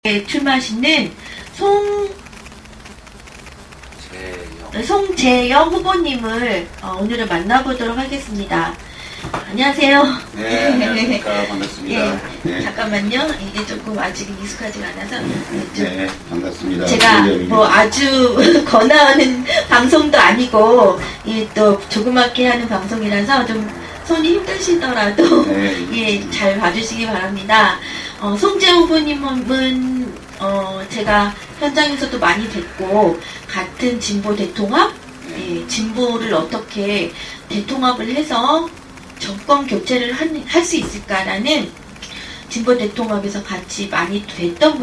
출마하시는 송재영 후보님을 오늘은 만나보도록 하겠습니다. 안녕하세요. 네, 안녕하십니까. 반갑습니다. 네. 잠깐만요. 이게 조금 아직 익숙하지가 않아서. 네, 반갑습니다. 제가 뭐 아주 권하는 방송도 아니고, 또 조그맣게 하는 방송이라서 좀 손이 힘드시더라도, 네. 잘 봐주시기 바랍니다. 송재영 후보님은, 제가 현장에서도 많이 뵙고, 같은 진보 대통합? 진보를 어떻게 대통합을 해서 정권 교체를 할 수 있을까라는 진보 대통합에서 같이 많이 뵀던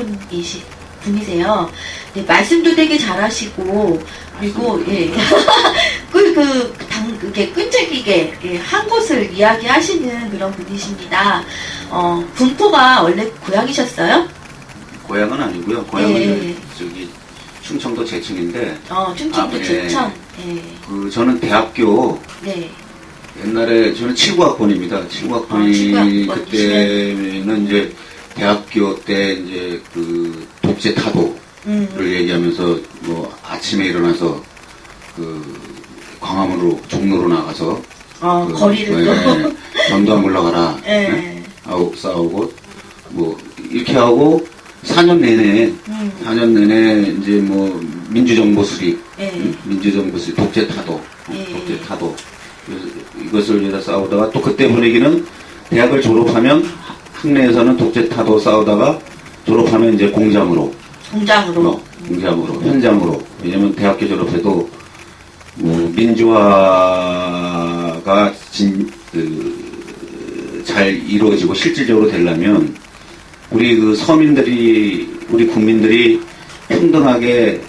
분이세요. 네, 말씀도 되게 잘하시고, 그리고, 끈질기게, 한 곳을 이야기하시는 그런 분이십니다. 군포가 원래 고향이셨어요? 고향은 아니고요. 고향은 저기 충청도 제천인데. 충청도 제천. 저는 대학교. 네. 옛날에 저는 79학번입니다. 79학번이 그때는 이제 대학교 때 이제 그 독재 타도를 얘기하면서 뭐 아침에 일어나서 그 광화문으로 종로로 나가서 거리를 또 전두환 물러가라 싸우고 뭐 이렇게 하고 4년 내내 이제 뭐 민주정부 수립 독재 타도 이것을 위해서 싸우다가 또 그때 분위기는 대학을 졸업하면 학내에서는 독재 타도 싸우다가 졸업하면 이제 공장으로 현장으로. 왜냐면 대학교 졸업해도 뭐 민주화가 잘 이루어지고 실질적으로 되려면 우리 그 서민들이 우리 국민들이 평등하게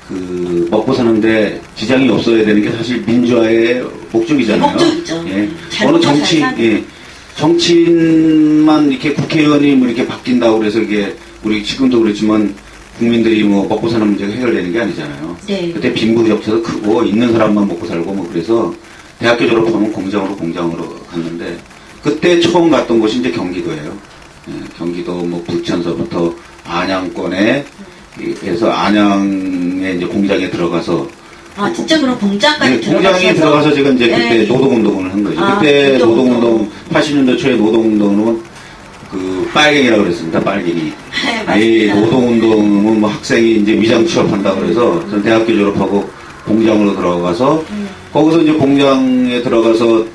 그 먹고 사는데 지장이 없어야 되는 게 사실 민주화의 목적이잖아요. 목적이죠. 어느 정치인만 이렇게 국회의원이 뭐 이렇게 바뀐다고 그래서 이게 우리 지금도 그렇지만 국민들이 뭐 먹고 사는 문제가 해결되는 게 아니잖아요. 네. 그때 빈부격차도 크고 있는 사람만 먹고 살고 뭐 그래서 대학교 졸업하면 공장으로 갔는데 그때 처음 갔던 곳이 이제 경기도예요. 경기도 뭐 부천서부터 안양권에 해서 안양에 이제 공장에 들어가서 진짜 그럼 공장까지 공장에 들어가서 제가 이제 그때 노동운동을 한 거죠. 그때 노동운동 80년대 초에 노동운동은 그 빨갱이라고 그랬습니다. 빨갱이. 노동운동은 뭐 학생이 이제 위장 취업한다고 그래서 저는 대학교 졸업하고 공장으로 들어가서 거기서 이제 공장에 들어가서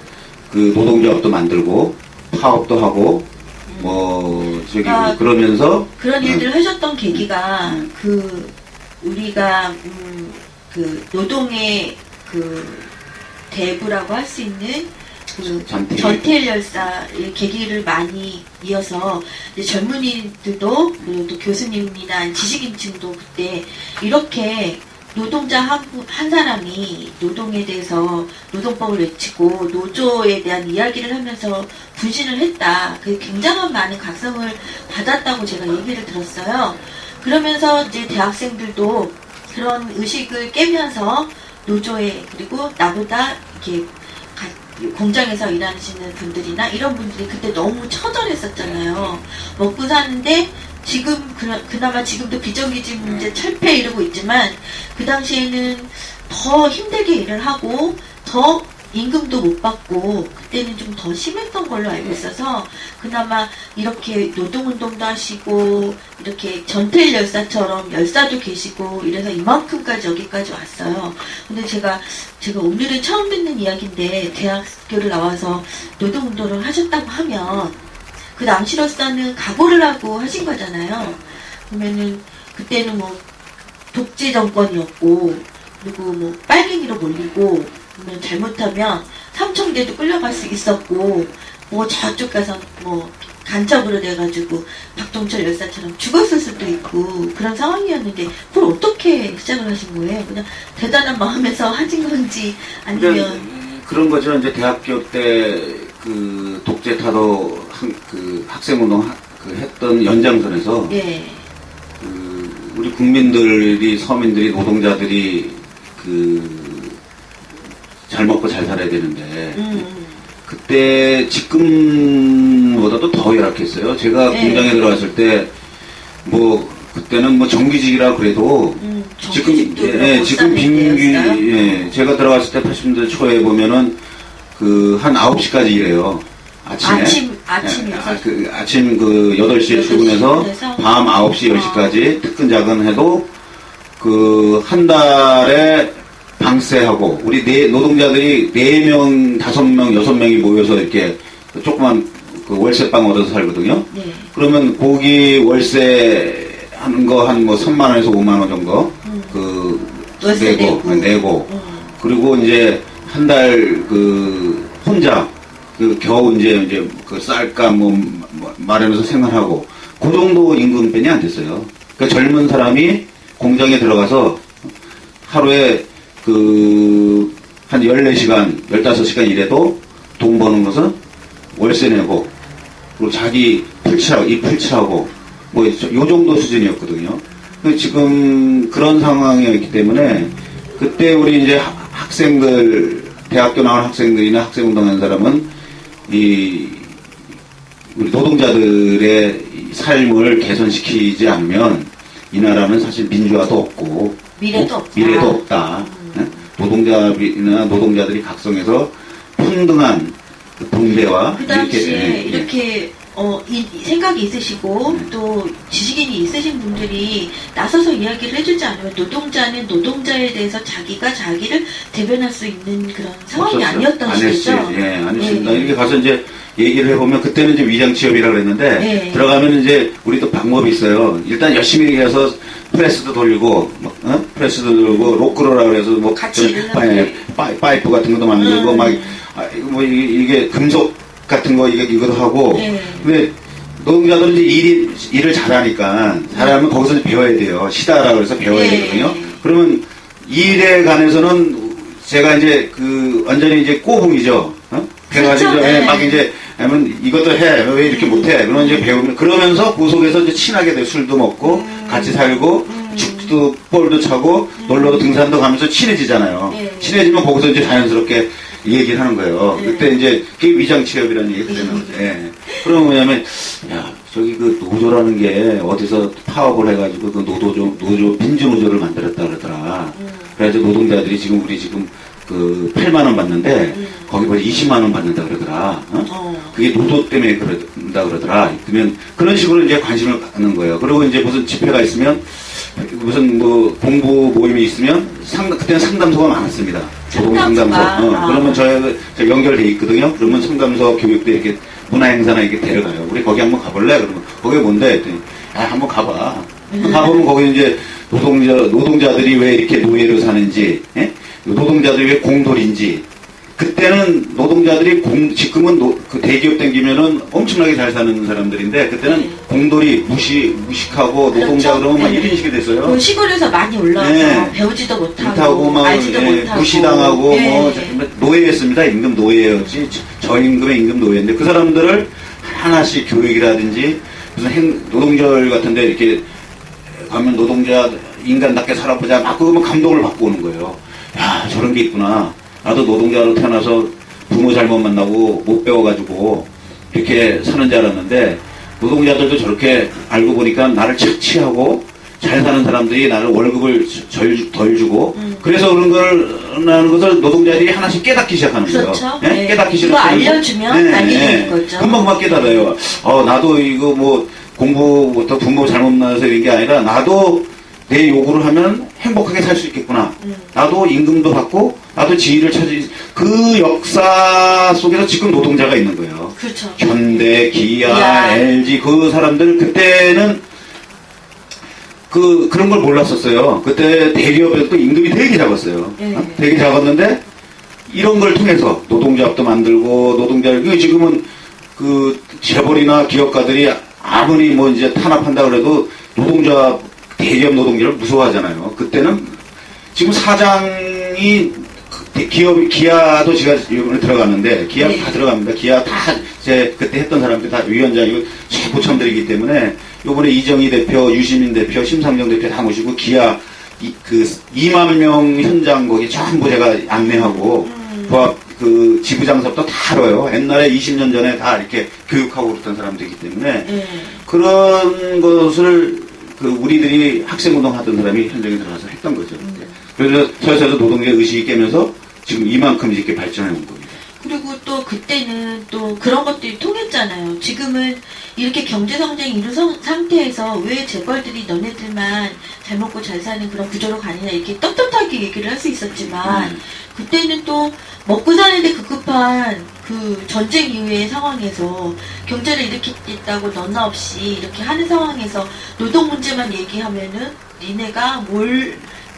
그 노동조합도 만들고 파업도 하고 그러면서 그런 일들을 하셨던 계기가 우리가 그 노동의 그 대부라고 할 수 있는 그 전태일 열사의 계기를 많이 이어서 이제 젊은이들도 그리고 또 교수님이나 지식인층도 그때 이렇게 노동자 한 사람이 노동에 대해서 노동법을 외치고 노조에 대한 이야기를 하면서 분신을 했다. 그 굉장한 많은 각성을 받았다고 제가 얘기를 들었어요. 그러면서 이제 대학생들도 그런 의식을 깨면서 노조에 그리고 나보다 이렇게 공장에서 일하시는 분들이나 이런 분들이 그때 너무 처절했었잖아요. 먹고 사는데 지금 그나마 지금도 비정규직 문제 철폐 이러고 있지만 그 당시에는 더 힘들게 일을 하고 더 임금도 못 받고 그때는 좀 더 심했던 걸로 알고 있어서 그나마 이렇게 노동운동도 하시고 이렇게 전태일 열사처럼 열사도 계시고 이래서 이만큼까지 여기까지 왔어요. 근데 제가 오늘은 처음 듣는 이야기인데 대학교를 나와서 노동운동을 하셨다고 하면 그 당시로서는 각오를 하고 하신 거잖아요. 그러면은 그때는 뭐 독재 정권이었고 그리고 뭐 빨갱이로 몰리고 그러면 잘못하면 삼청대도 끌려갈 수 있었고 뭐 저쪽 가서 뭐 간첩으로 돼가지고 박동철 열사처럼 죽었을 수도 있고 그런 상황이었는데 그걸 어떻게 시작을 하신 거예요? 그냥 대단한 마음에서 하신 건지 아니면 그런 거죠. 이제 대학교 때 그 독재 타도 그 학생운동 했던 연장선에서 우리 국민들이 서민들이 노동자들이 잘 먹고 잘 살아야 되는데 그때 지금보다도 더 열악했어요. 제가 공장에 들어왔을 때 뭐 그때는 뭐 정규직이라 그래도 지금 제가 들어갔을 때 80년대 초에 보면은 그 한 9시까지 일해요. 아침에. 아침 그 8시에 출근해서 밤 9시, 10시까지 특근 자근해도 그 한 달에 방세하고 우리 노동자들이 4명, 5명, 6명이 모여서 이렇게 조그만 그 월세방 얻어서 살거든요. 네. 그러면 거기 월세 하는 거 한 뭐 3만 원에서 5만 원 정도 그 내고 그리고 이제 한 달 그 혼자 그 겨우 이제 그 쌀값 뭐 마련해서 생활하고 그 정도 임금편이 안 됐어요. 그러니까 젊은 사람이 공장에 들어가서 하루에 그 한 14시간, 15시간 일해도 돈 버는 것은 월세 내고 그리고 자기 입 풀칠하고 뭐 요 정도 수준이었거든요. 지금 그런 상황이었기 때문에 그때 우리 이제 학생들 대학교 나온 학생들이나 학생운동하는 사람은 우리 노동자들의 삶을 개선시키지 않으면 이 나라는 사실 민주화도 없고 미래도 없다. 노동자나 노동자들이 각성해서 평등한 분배와 그 당시에 이렇게 생각이 있으시고 또 지식인이 있으신 분들이 나서서 이야기를 해주지 않으면 노동자는 노동자에 대해서 자기가 자기를 대변할 수 있는 그런 상황이 아니었던 것이죠. 안 했습니다. 이렇게 가서 이제 얘기를 해보면 그때는 이제 위장취업이라고 그랬는데 들어가면 이제 우리도 방법이 있어요. 일단 열심히 해서 프레스도 돌리고 로크로라고 해서 뭐 같이 파이프 같은 것도 만들고 이게 금속 같은 거 이것도 하고 근데 노동자들은 이제 일을 잘하니까 잘하면 거기서 배워야 돼요. 시다라고 해서 배워야 되거든요. 그러면 일에 관해서는 제가 이제 그 완전히 이제 꼬붕이죠. 그래가지고 막 이제 이것도 해 왜 이렇게 못해 그러면 이제 배우면 그러면서 그 속에서 이제 친하게 돼 술도 먹고 같이 살고 축도 볼도 차고 놀러도 등산도 가면서 친해지잖아요. 친해지면 거기서 이제 자연스럽게 얘기를 하는 거예요. 그때 이제 그게 위장취업이라는 얘기가 되는 거죠. 그러면 뭐냐면 야 저기 그 노조라는 게 어디서 파업을 해가지고 그 노조 민주노조를 만들었다 그러더라. 그래서 노동자들이 우리 지금 그 8만 원 받는데 거기 벌써 20만 원 받는다 그러더라. 그게 노조 때문에 그런다 그러더라. 그러면 그런 식으로 이제 관심을 갖는 거예요. 그리고 이제 무슨 집회가 있으면 무슨 뭐 공부 모임이 있으면 그때는 상담소가 많았습니다. 노동 상담소. 그러면 저 연결돼 있거든요. 그러면 상담소 교육도 이렇게 문화행사나 이렇게 데려가요. 우리 거기 한번 가볼래? 그러면 거기 뭔데? 했더니 한번 가봐. 가보면 거기 이제 노동자들이 왜 이렇게 노예로 사는지, 노동자들이 왜 공돌인지. 그때는 노동자들이 지금은 그 대기업 땡기면은 엄청나게 잘 사는 사람들인데 그때는 공돌이 무식하고 노동자 그러면 막 1인식이 됐어요. 그 시골에서 많이 올라와서 배우지도 못하고 알지도 못하고 무시당하고 뭐 노예였습니다. 임금 노예였지 저임금의 임금 노예인데 그 사람들을 하나씩 교육이라든지 무슨 노동절 같은데 이렇게 가면 노동자 인간답게 살아보자 막 그러면 감동을 받고 오는 거예요. 야 저런 게 있구나. 나도 노동자로 태어나서 부모 잘못 만나고 못 배워가지고 이렇게 사는 줄 알았는데 노동자들도 저렇게 알고 보니까 나를 착취하고 잘 사는 사람들이 나를 월급을 덜 주고 그래서 그런 것을 노동자들이 하나씩 깨닫기 시작하는 거예요. 그렇죠. 깨닫기 시작하고 알려주면 알게 되는 거죠. 금방 깨달아요. 나도 이거 뭐 공부부터 부모 잘못 만나서 이런 게 아니라 나도 내 요구를 하면 행복하게 살 수 있겠구나. 나도 임금도 받고 나도 지위를 찾을 그 역사 속에서 지금 노동자가 있는 거예요. 그렇죠. 현대, 기아, LG 그 사람들 그때는 그런 걸 몰랐었어요. 그때 대기업에서 또 임금이 되게 작았어요. 되게 작았는데 이런 걸 통해서 노동조합도 만들고 지금은 그 재벌이나 기업가들이 아무리 뭐 이제 탄압한다 그래도 노동조합 대기업 노동자를 무서워하잖아요. 그때는 지금 사장이 기아도 제가 이번에 들어갔는데 기아 다 들어갑니다. 기아 다 제 그때 했던 사람들 다 위원장이고 최고참들이기 때문에 이번에 이정희 대표, 유시민 대표, 심상정 대표 다 모시고 기아 그 2만 명 현장 거기 전부 제가 안내하고 그 지부장서부터 다 알아요. 옛날에 20년 전에 다 이렇게 교육하고 그랬던 사람들이기 때문에 그런 것을 그 우리들이 학생운동 하던 사람이 현장에 들어가서 했던 거죠. 그래서 서서히 노동의 의식이 깨면서 지금 이만큼 이렇게 발전해 온 겁니다. 그리고 또 그때는 또 그런 것들이 통했잖아요. 지금은 이렇게 경제성장이 이룬 상태에서 왜 재벌들이 너네들만 잘 먹고 잘 사는 그런 구조로 가느냐 이렇게 떳떳하게 얘기를 할 수 있었지만 그때는 또 먹고 사는데 급급한 그 전쟁 이후의 상황에서 경제를 일으키겠다고 너나 없이 이렇게 하는 상황에서 노동 문제만 얘기하면은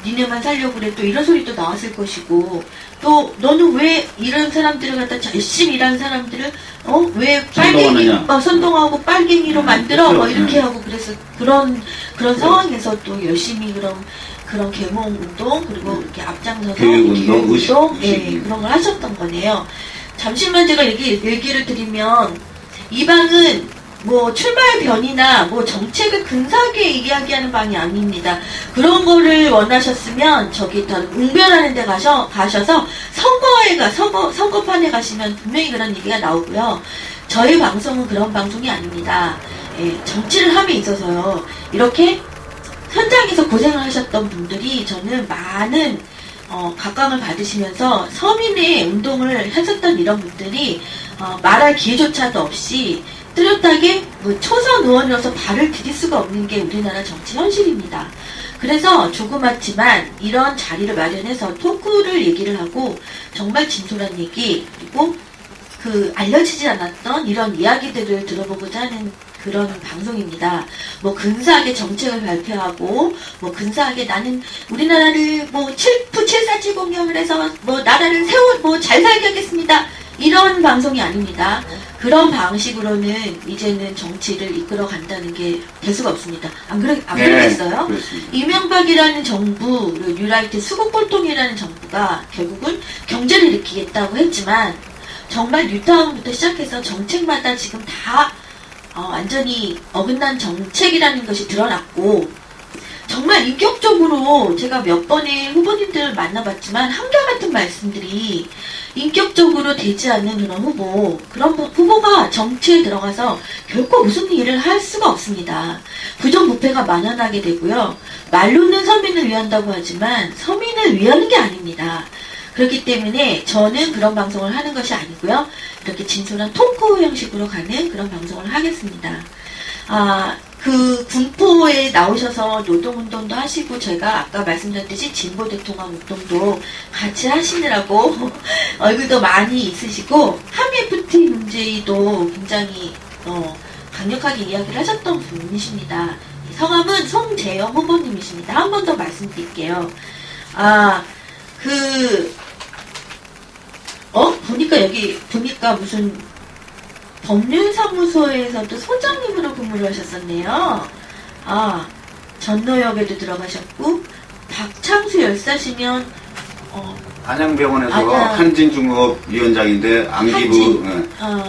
니네만 살려고 그래 또 이런 소리도 나왔을 것이고 또 너는 왜 이런 사람들을 갖다 열심히 일하는 사람들을 왜 빨갱이 선동하고 빨갱이로 만들어 뭐 이렇게 하고 그래서 그런 상황에서 또 열심히 그런 계몽운동 그리고 이렇게 앞장서서 교육운동 그런 걸 하셨던 거네요. 잠시만 제가 얘기를 드리면 이 방은 뭐 출마의 변이나 뭐 정책을 근사하게 이야기하는 방이 아닙니다. 그런 거를 원하셨으면 저기 웅변하는 데 가셔서 선거판에 가시면 분명히 그런 얘기가 나오고요. 저희 방송은 그런 방송이 아닙니다. 정치를 함에 있어서요. 이렇게 현장에서 고생을 하셨던 분들이 저는 많은 각광을 받으시면서 서민의 운동을 하셨던 이런 분들이 말할 기회조차도 없이 뚜렷하게 초선 의원으로서 발을 디딜 수가 없는 게 우리나라 정치 현실입니다. 그래서 조그맣지만 이런 자리를 마련해서 토크를 얘기를 하고 정말 진솔한 얘기 그리고 그 알려지지 않았던 이런 이야기들을 들어보고자 하는 그런 방송입니다. 뭐 근사하게 정책을 발표하고 뭐 근사하게 나는 우리나라를 뭐 7사지공명을 해서 뭐 나라를 잘 살게 하겠습니다. 이런 방송이 아닙니다. 그런 방식으로는 이제는 정치를 이끌어 간다는 게 될 수가 없습니다. 안 그러겠어요? 그렇습니다. 이명박이라는 정부, 뉴라이트 수국골통이라는 정부가 결국은 경제를 일으키겠다고 했지만 정말 뉴타운부터 시작해서 정책마다 지금 다 완전히 어긋난 정책이라는 것이 드러났고 정말 인격적으로 제가 몇 번의 후보님들을 만나봤지만 한결같은 말씀들이 인격적으로 되지 않는 그런 후보가 정치에 들어가서 결코 무슨 일을 할 수가 없습니다. 부정부패가 만연하게 되고요. 말로는 서민을 위한다고 하지만 서민을 위하는 게 아닙니다. 그렇기 때문에 저는 그런 방송을 하는 것이 아니고요. 이렇게 진솔한 토크 형식으로 가는 그런 방송을 하겠습니다. 그 군포에 나오셔서 노동운동도 하시고 제가 아까 말씀드렸듯이 진보대통합 운동도 같이 하시느라고 얼굴도 많이 있으시고 함FT 문제도 굉장히 강력하게 이야기를 하셨던 분이십니다. 성함은 송재영 후보님이십니다. 한 번 더 말씀드릴게요. 보니까 무슨 법률사무소에서도 소장님으로 근무를 하셨었네요. 전노역에도 들어가셨고 박창수 열사시면 안양병원에서 한진중업위원장인데 안기부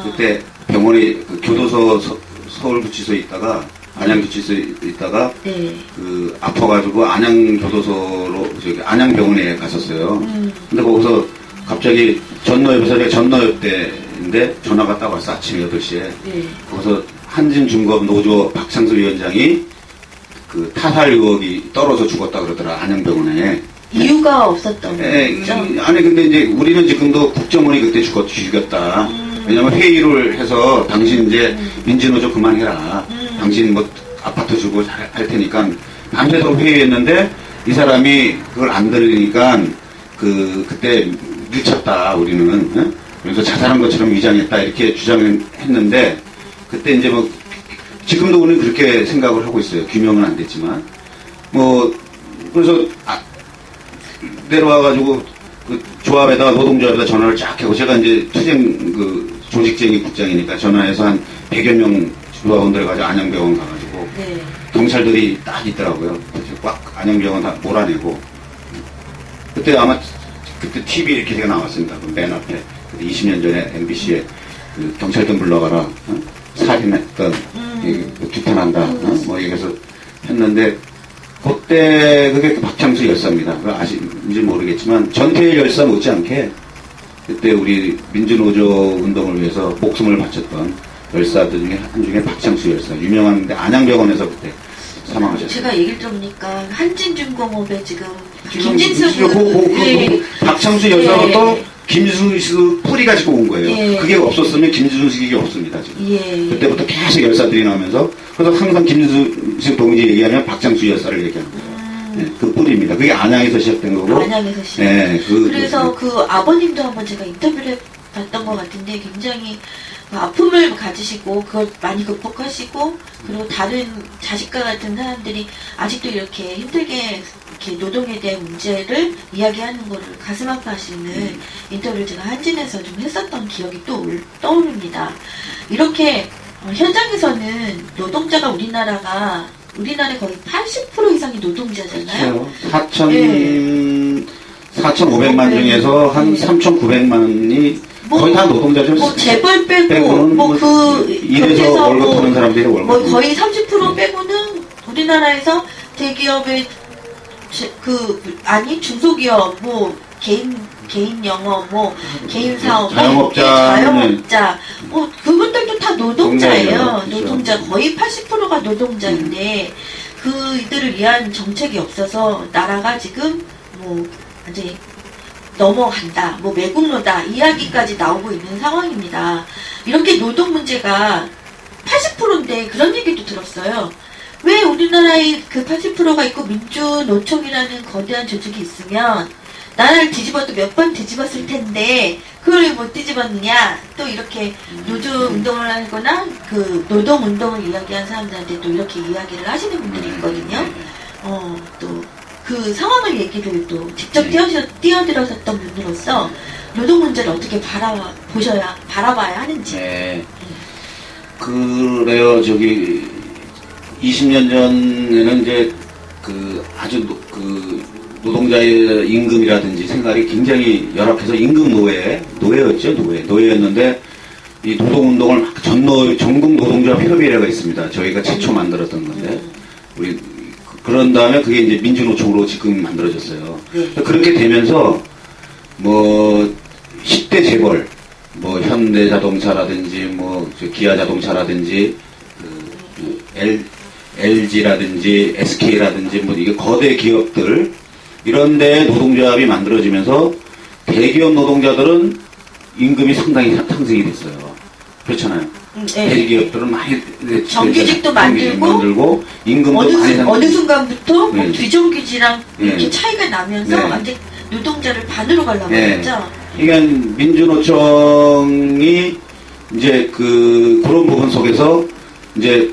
그때 병원에 교도소 서울구치소에 있다가 안양구치소에 있다가 그 아파가지고 안양교도소로 안양병원에 갔었어요. 근데 거기서 갑자기 전노협 때인데 전화가 딱 왔어. 아침 8시에. 거기서 한진중업 노조 박창수 위원장이 그 타살 의혹이 떨어져 죽었다 그러더라. 안양병원에. 이유가 없었던 거죠? 아니 근데 이제 우리는 지금도 국정원이 그때 죽였다. 왜냐면 회의를 해서 당신 이제 민주노조 그만해라. 당신 뭐 아파트 주고 할 테니까 밤새도록 회의했는데 이 사람이 그걸 안 들으니까 그때 미쳤다 우리는. 그래서 자살한 것처럼 위장했다 이렇게 주장했는데 그때 이제 뭐 지금도 우리는 그렇게 생각을 하고 있어요. 규명은 안 됐지만 뭐 그래서 내려와가지고 그 조합에다가 노동조합에다 전화를 쫙 하고 제가 이제 투쟁 그 조직쟁이 국장이니까 전화해서 한 100여 명 조합원들 가지고 안양병원 가가지고 경찰들이 딱 있더라고요. 꽉 안양병원 다 몰아내고 그때 아마 그때 TV 이렇게 제가 나왔습니다. 맨 앞에 20년 전에 MBC에 그 경찰들 불러가라 살인했던 규탄한다 뭐 얘기해서 했는데 그때 그게 박창수 열사입니다. 아시는지 모르겠지만 전태일 열사 못지않게 그때 우리 민주노조 운동을 위해서 목숨을 바쳤던 열사들 중에 한 중에 박창수 열사 유명한데 안양병원에서 그때 사망하셨어요. 제가 얘기를 들어보니까 한진중공업에 지금 지금 김진수 박창수 여사도 김순식 뿌리가 지고 온 거예요. 그게 없었으면 김순식이 없습니다. 지금. 그때부터 계속 열사들이 나오면서 그래서 항상 김순식 동지 얘기하면 박창수 열사를 얘기하는 거예요. 그 뿌리입니다. 그게 안양에서 시작된 거고. 안양에서 시작. 그래서 그 아버님도 한번 제가 인터뷰를 봤던 것 같은데 굉장히 아픔을 가지시고 그걸 많이 극복하시고 그리고 다른 자식과 같은 사람들이 아직도 이렇게 힘들게 이렇게 노동에 대한 문제를 이야기하는 거를 가슴 아파하시는 인터뷰를 제가 한진에서 좀 했었던 기억이 또 떠오릅니다. 이렇게 현장에서는 노동자가 우리나라의 거의 80% 이상이 노동자잖아요. 4,500만 중에서 한 3,900만이 거의 다 노동자죠. 재벌 빼고 일해서 월급 타는 사람들이 월급 거의 30% 빼고는 우리나라에서 대기업의 중소기업 개인 영업 개인 사업 자영업자 그분들도 다 노동자예요. 노동자 거의 80%가 노동자인데 그들을 위한 정책이 없어서 나라가 지금 완전히 넘어간다, 매국노다 이야기까지 나오고 있는 상황입니다. 이렇게 노동 문제가 80%인데 그런 얘기도 들었어요. 왜 우리나라의 그 80%가 있고 민주노총이라는 거대한 조직이 있으면 나라를 뒤집어도 몇 번 뒤집었을 텐데 그걸 못 뒤집었느냐, 또 이렇게 노조운동을 하거나 그 노동운동을 이야기한 사람들한테 또 이렇게 이야기를 하시는 분들이 있거든요. 또 그 상황을 얘기를 또 직접 뛰어들어섰던 분으로서 노동 문제를 어떻게 바라봐야 하는지. 네. 그래요. 20년 전에는 이제 아주 노동자의 임금이라든지 생각이 굉장히 열악해서 임금 노예였죠. 노예였는데 이 노동운동을 전국 노동조합 협의회가 있습니다. 저희가 최초 만들었던 건데 그런 다음에 그게 이제 민주노총으로 지금 만들어졌어요. 그렇게 되면서 10대 재벌, 현대자동차라든지 기아자동차라든지 LG라든지 SK라든지 이게 거대 기업들 이런 데 노동조합이 만들어지면서 대기업 노동자들은 임금이 상당히 상승이 됐어요. 그렇잖아요. 대기업들은 많이 정규직도 만들고 임금도 많이 어느 순간부터 비정규직이랑 이렇게 차이가 나면서 완전 노동자를 반으로 갈라버렸죠. 그러니까 민주노총이 이제 그런 부분 속에서 이제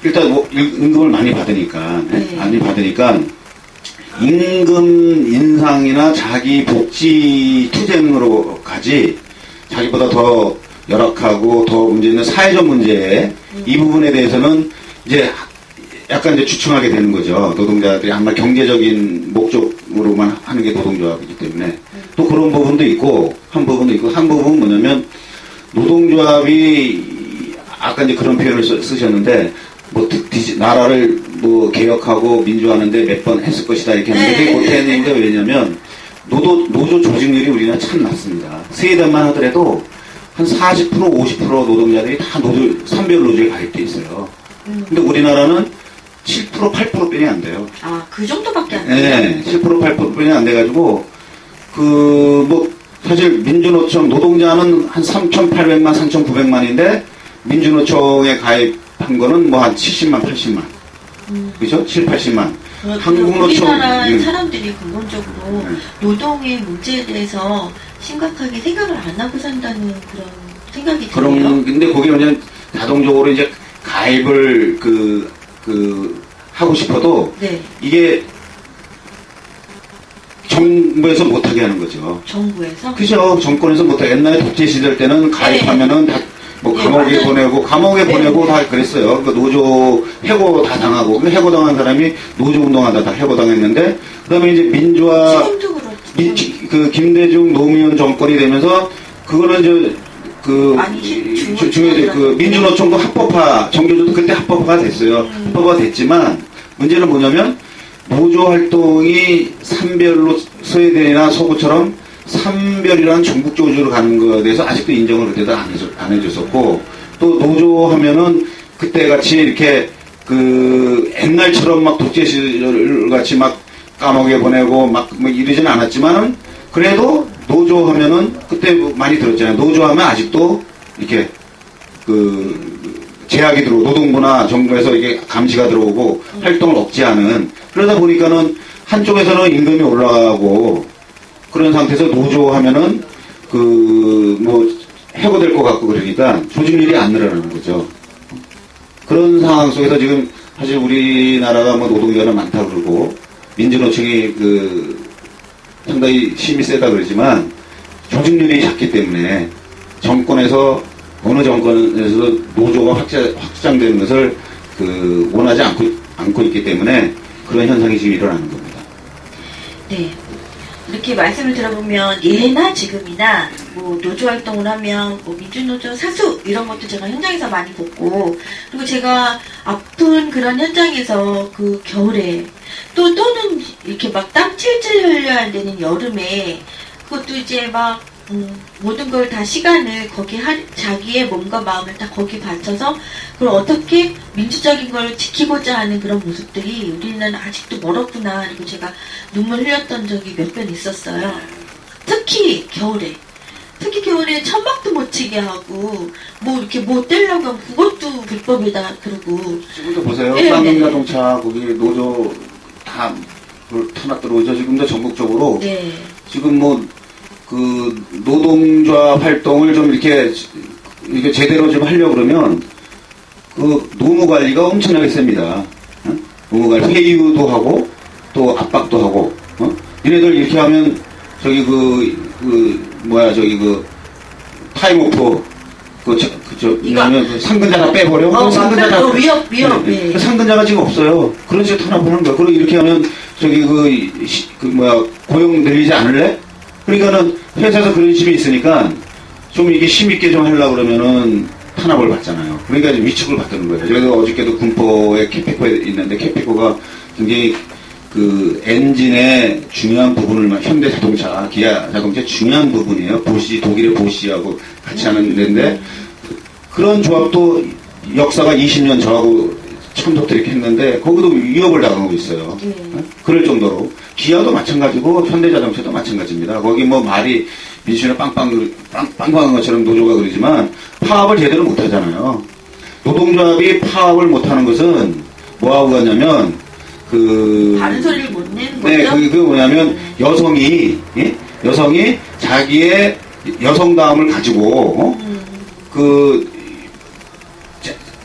일단 임금을 많이 받으니까 임금 인상이나 자기 복지 투쟁으로 가지 자기보다 더 열악하고 더 문제 있는 사회적 문제 이 부분에 대해서는 이제 약간 이제 주춤하게 되는 거죠. 노동자들이 아마 경제적인 목적으로만 하는 게 노동조합이기 때문에 또 그런 부분도 있고 한 부분은 뭐냐면 노동조합이 아까 이제 그런 표현을 쓰셨는데 나라를 개혁하고 민주화하는데 몇 번 했을 것이다 이렇게 했는데 그게 못했는데 왜냐면 노조 조직률이 우리나라 참 낮습니다. 스웨덴만 하더라도 한 40% 50% 노동자들이 다 산별 노조에 가입돼 있어요. 근데 우리나라는 7% 8%뿐이 안 돼요. 그 정도밖에 안 돼요? 네, 7% 8%뿐이 안 돼가지고 사실 민주노총 노동자는 한 3,800만 3,900만인데 민주노총에 가입한 거는 한 70만 80만 그죠? 7, 80만 한국노총 우리나라 사람들이 근본적으로 노동의 문제에 대해서 심각하게 생각을 안 하고 산다는 그런 생각이 들어요. 근데 거기 그냥 자동적으로 이제 가입을 하고 싶어도 이게 정부에서 못하게 하는 거죠. 정부에서? 그죠. 정권에서 못하게. 옛날에 독재 시절 때는 가입하면은 다 감옥에 보내고 다 그랬어요. 노조 해고 다 당하고. 해고 당한 사람이 노조 운동하다 다 해고 당했는데, 그 다음에 이제 민주화, 김대중 노무현 정권이 되면서, 그거는 민주노총도 합법화, 정규조도 그때 합법화가 됐어요. 합법화가 됐지만, 문제는 뭐냐면, 노조 활동이 산별로 스웨덴이나 서구처럼 산별이라는 전국조직으로 가는 것에 대해서 아직도 인정을 그때도 안 해줬었고, 또 노조 하면은 그때 같이 이렇게 그 옛날처럼 막 독재 시절 같이 막 감옥에 보내고 막 뭐 이러지는 않았지만은 그래도 노조 하면은 그때 많이 들었잖아요. 노조 하면 아직도 이렇게 그 제약이 들어오고 노동부나 정부에서 이게 감시가 들어오고 활동을 억제하는 그러다 보니까는 한쪽에서는 임금이 올라가고 그런 상태에서 노조 하면은 그 뭐 해고될 것 같고 그러니까 조직률이 안 늘어나는 거죠. 그런 상황 속에서 지금 사실 우리나라가 뭐 노동자는 많다 그러고 민주노총이 그 상당히 힘이 세다 그러지만 조직률이 작기 때문에 정권에서 어느 정권에서도 노조가 확장되는 것을 그 원하지 않고 있기 때문에 그런 현상이 지금 일어나는 겁니다. 네. 이렇게 말씀을 들어보면 예나 지금이나 뭐 노조 활동을 하면 뭐 민주노조 사수 이런 것도 제가 현장에서 많이 봤고 그리고 제가 아픈 그런 현장에서 그 겨울에 또는 이렇게 막 땀 찔찔 흘려야 되는 여름에 그것도 이제 막 모든 걸 다 시간을 거기 자기의 몸과 마음을 다 거기 바쳐서 그걸 어떻게 민주적인 걸 지키고자 하는 그런 모습들이 우리는 아직도 멀었구나. 그리고 제가 눈물 흘렸던 적이 몇 번 있었어요. 특히 겨울에 천막도 못 치게 하고 뭐 이렇게 뭐 떼려고 하면 그것도 불법이다 그러고 지금도 보세요. 쌍용자동차 거기 노조 다 탄압 들어오죠. 지금도 전국적으로 네. 지금 뭐 그 노동자 활동을 좀 이렇게 제대로 좀 하려고 그러면 그 노무 관리가 엄청나게 셉니다. 어? 노무 관리 회유도 하고 또 압박도 하고 니네들 이렇게 하면 저기 타임오프 이거는 그 상근자가 빼버려. 상근자가 위협. 네. 그 상근자가 지금 없어요. 그런 식으로 탄압하는 거야. 그리고 이렇게 하면 저기 고용 늘리지 않을래? 그러니까는 회사에서 그런 식이 있으니까 좀 이게 힘있게 좀 하려고 그러면은 탄압을 받잖아요. 그러니까 위축을 받는 거예요. 저희가 어저께도 군포에 캐피코에 있는데 캐피코가 굉장히 그 엔진의 중요한 부분을 현대 자동차, 기아 자동차 중요한 부분이에요. 독일의 보시하고 같이 하는 데인데 그런 조합도 역사가 20년 저하고 처음부터 이렇게 했는데 거기도 위협을 당하고 있어요. 그럴 정도로 기아도 마찬가지고 현대자동차도 마찬가지입니다. 거기 뭐 말이 민주주의는 빵빵한 것처럼 노조가 그러지만 파업을 제대로 못하잖아요. 노동조합이 파업을 못하는 것은 뭐하고 같냐면 다른 소리를 못 내는 거죠? 네, 그게 뭐냐면 여성이 자기의 여성다움을 가지고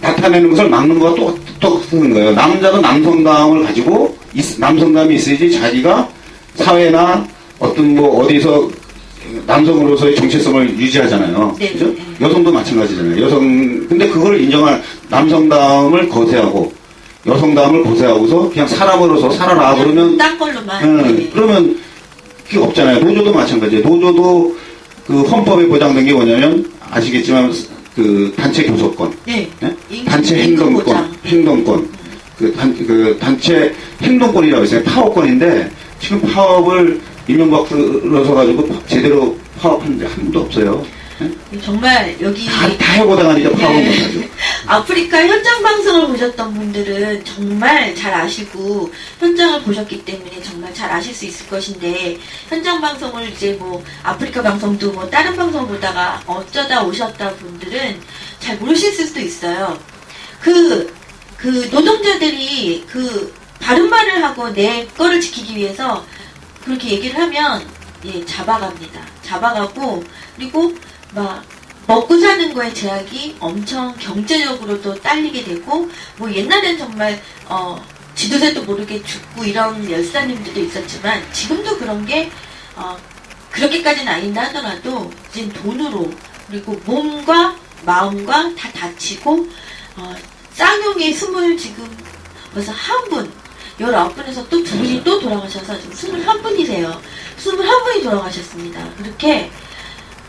나타내는 것을 막는 거가 똑똑한 거예요. 남자도 남성다움을 가지고 남성다움이 있어야지 자기가 사회나 어떤 뭐 어디서 남성으로서의 정체성을 유지하잖아요. 네, 그죠? 네. 여성도 마찬가지잖아요. 근데 그걸 인정한 남성다움을 거세하고 여성다움을 고세하고서 그냥 사람으로서 살아라 그러면 딴 걸로만 네. 그러면 그게 없잖아요. 노조도 마찬가지예요. 노조도 그 헌법에 보장된 게 뭐냐면 아시겠지만 그 단체 교섭권, 네. 네? 단체 행동권, 그 단체 행동권이라고 있어요. 파업권인데 지금 파업을 이명박 들어서 가지고 제대로 파업한 데 한 번도 없어요. 네? 정말 여기 다 해고당하니까 파업은 네. 못하죠. 아프리카 현장 방송을 보셨던 분들은 정말 잘 아시고 현장을 보셨기 때문에 정말 잘 아실 수 있을 것인데 현장 방송을 이제 뭐 아프리카 방송도 뭐 다른 방송 보다가 어쩌다 오셨다 분들은 잘 모르실 수도 있어요. 그 노동자들이 그 바른 말을 하고 내 거를 지키기 위해서 그렇게 얘기를 하면 잡아갑니다. 잡아가고 그리고 막 먹고 사는 거에 제약이 엄청 경제적으로도 딸리게 되고 뭐 옛날엔 정말 지도새도 모르게 죽고 이런 열사님들도 있었지만 지금도 그런 게 그렇게까지는 아닌다 하더라도 이제 돈으로 그리고 몸과 마음과 다 다치고 쌍용의 숨을 지금 벌써 한 분 19분에서 또 두 분이 또 돌아가셔서 지금 21분이세요. 21분이 돌아가셨습니다. 그렇게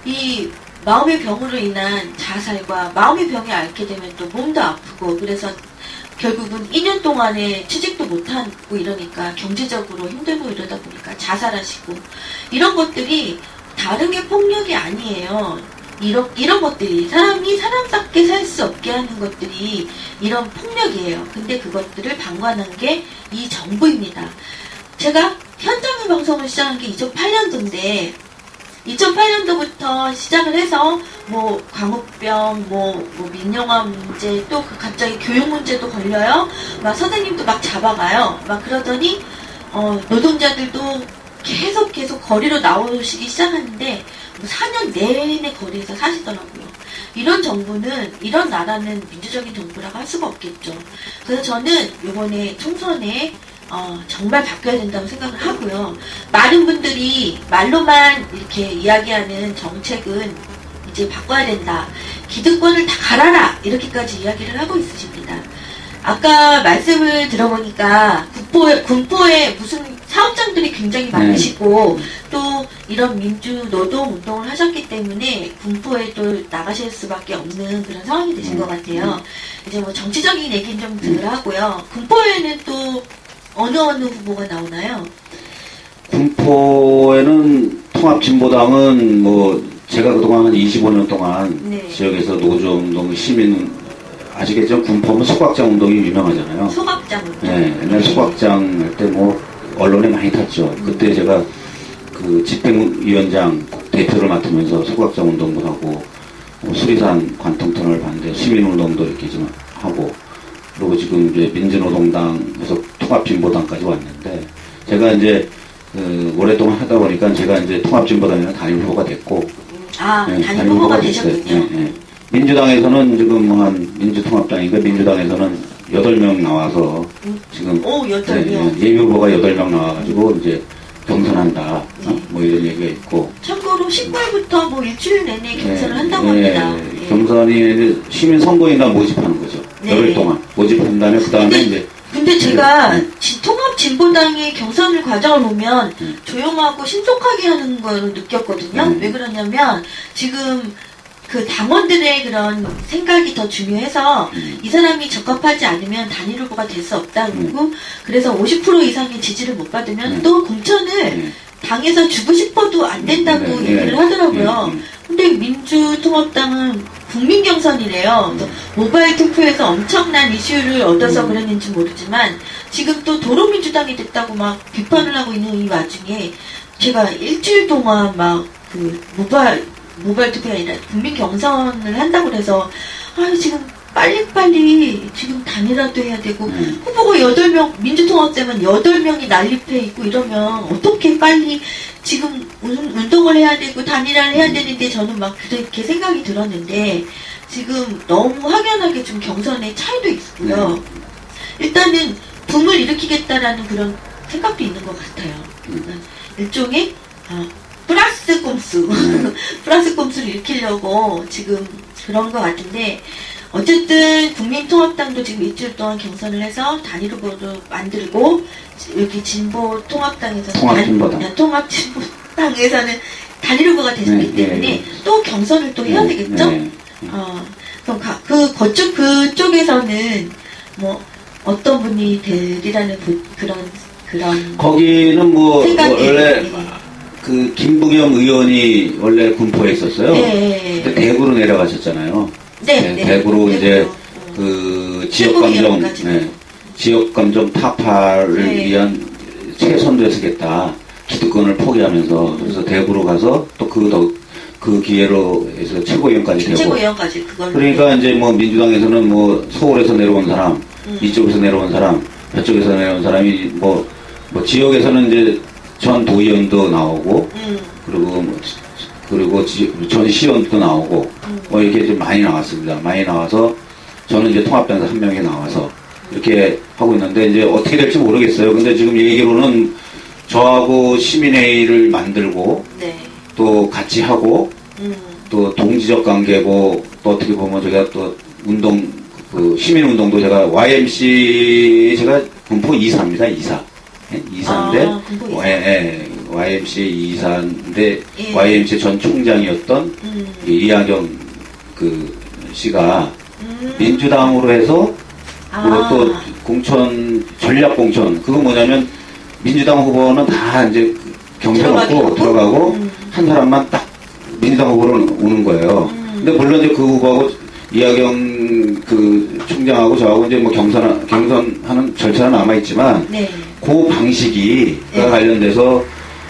이 마음의 병으로 인한 자살과 마음의 병이 앓게 되면 또 몸도 아프고 그래서 결국은 2년 동안에 취직도 못하고 이러니까 경제적으로 힘들고 이러다 보니까 자살하시고 이런 것들이 다른 게 폭력이 아니에요. 이런 것들이 사람이 사람답게 살 수 없게 하는 것들이 이런 폭력이에요. 근데 그것들을 방관한 게 이 정부입니다. 제가 현장의 방송을 시작한 게 2008년도인데 2008년도부터 시작을 해서 뭐 광우병, 뭐 민영화 문제, 또 그 갑자기 교육 문제도 걸려요. 막 선생님도 막 잡아가요. 막 그러더니 노동자들도 계속 거리로 나오시기 시작하는데 뭐 4년 내내 거리에서 사시더라고요. 이런 정부는, 이런 나라는 민주적인 정부라고 할 수가 없겠죠. 그래서 저는 이번에 총선에 정말 바뀌어야 된다고 생각을 하고요. 많은 분들이 말로만 이렇게 이야기하는 정책은 이제 바꿔야 된다. 기득권을 다 갈아라. 이렇게까지 이야기를 하고 있으십니다. 아까 말씀을 들어보니까 군포에 무슨 사업장들이 굉장히 많으시고 또 이런 민주 노동 운동을 하셨기 때문에 군포에 또 나가실 수밖에 없는 그런 상황이 되신 것 같아요. 이제 뭐 정치적인 얘기는 좀 덜 하고요. 군포에는 또 어느 후보가 나오나요? 군포에는 통합진보당은 뭐 제가 그동안 한 25년 동안 네. 지역에서 노조운동, 시민 아시겠죠? 군포는 소각장 운동이 유명하잖아요. 소각장 운동. 네, 옛날 소각장 할 때 뭐 언론에 많이 탔죠. 그때 제가 그 집행위원장 대표를 맡으면서 소각장 운동도 하고 뭐 수리산 관통터널 반대 시민운동도 이렇게 좀 하고 그리고 지금 이제 민주노동당에서 통합진보당까지 왔는데 제가 이제 오랫동안 하다 보니까 제가 이제 통합진보당이나 단일 후보가 됐고 네, 단일 후보가 되셨군요. 네. 민주당에서는 지금 한 민주통합당인가 민주당에서는 8명 나와서 지금 8명. 예비 후보가 8명 나와가지고 이제 경선한다. 뭐 이런 얘기가 있고. 참고로 10월부터 뭐 일주일 내내 경선을 한다고 합니다. 경선이 시민 선거인단 모집하는 거죠. 열흘 동안 모집한 다음에 그 다음에 이제. 근데 제가 통합진보당의 경선을 과정을 보면 조용하고 신속하게 하는 걸 느꼈거든요. 왜 그러냐면 지금 그 당원들의 그런 생각이 더 중요해서 이 사람이 적합하지 않으면 단일 후보가 될 수 없다고 그래서 50% 이상의 지지를 못 받으면 또 공천을 당에서 주고 싶어도 안 된다고 얘기를 하더라고요. 근데 민주통합당은 국민경선이래요. 모바일 투표에서 엄청난 이슈를 얻어서 그랬는지 모르지만 지금 또 도로민주당이 됐다고 막 비판을 하고 있는 이 와중에 제가 일주일 동안 막 그 모바일 투표가 아니라 국민 경선을 한다고 해서 지금 빨리빨리 지금 단일화도 해야 되고 후보가 8명 민주통합당은 8명이 난립해 있고 이러면 어떻게 빨리 지금 운동을 해야 되고 단일화를 해야 되는데 저는 막 그렇게 생각이 들었는데 지금 너무 확연하게 좀 경선의 차이도 있고요. 일단은 붐을 일으키겠다라는 그런 생각도 있는 것 같아요. 일종의 플러스 꼼수 플러스 꼼수를 일으키려고 지금 그런 것 같은데 어쨌든 국민통합당도 지금 일주일 동안 경선을 해서 단일 후보를 만들고 여기 통합진보당에서는 단일 후보가 되셨기 때문에 또 경선을 또 해야 되겠죠? 그럼 그쪽에서는 뭐 어떤 분이 되리라는 그런 거기는 뭐 생각이 원래 그 김부겸 의원이 원래 군포에 있었어요. 근데 대구로 내려가셨잖아요. 대구로 이제 그 지역 감정 타파를 위한 최선도에 쓰겠다. 기득권을 포기하면서 그래서 대구로 가서 또 그 기회로 해서 최고위원까지 되고. 최고위원까지 그걸. 그러니까 이제 뭐 민주당에서는 뭐 서울에서 내려온 사람, 이쪽에서 내려온 사람, 저쪽에서 내려온 사람이 뭐 지역에서는 이제 전 도의원도 나오고 그리고 전 시의원도 나오고 뭐 이렇게 좀 많이 나왔습니다. 많이 나와서 저는 이제 통합당에서 한 명이 나와서 이렇게 하고 있는데 이제 어떻게 될지 모르겠어요. 근데 지금 얘기로는 저하고 시민회의를 만들고 또 같이 하고 또 동지적 관계고 또 어떻게 보면 제가 또 시민운동도 제가 YMC 제가 군포 이사입니다. 이사인데 YMCA 이사인데 YMCA 전 총장이었던 이하경 그 씨가 민주당으로 해서 또 전략 공천 그거 뭐냐면 민주당 후보는 다 이제 경선 없고 들어가고 한 사람만 딱 민주당 후보로 오는 거예요. 근데 물론 이제 그 후보하고 이하경 그 총장하고 저하고 이제 뭐 경선하는 절차는 남아있지만, 네. 그 방식이 네. 관련돼서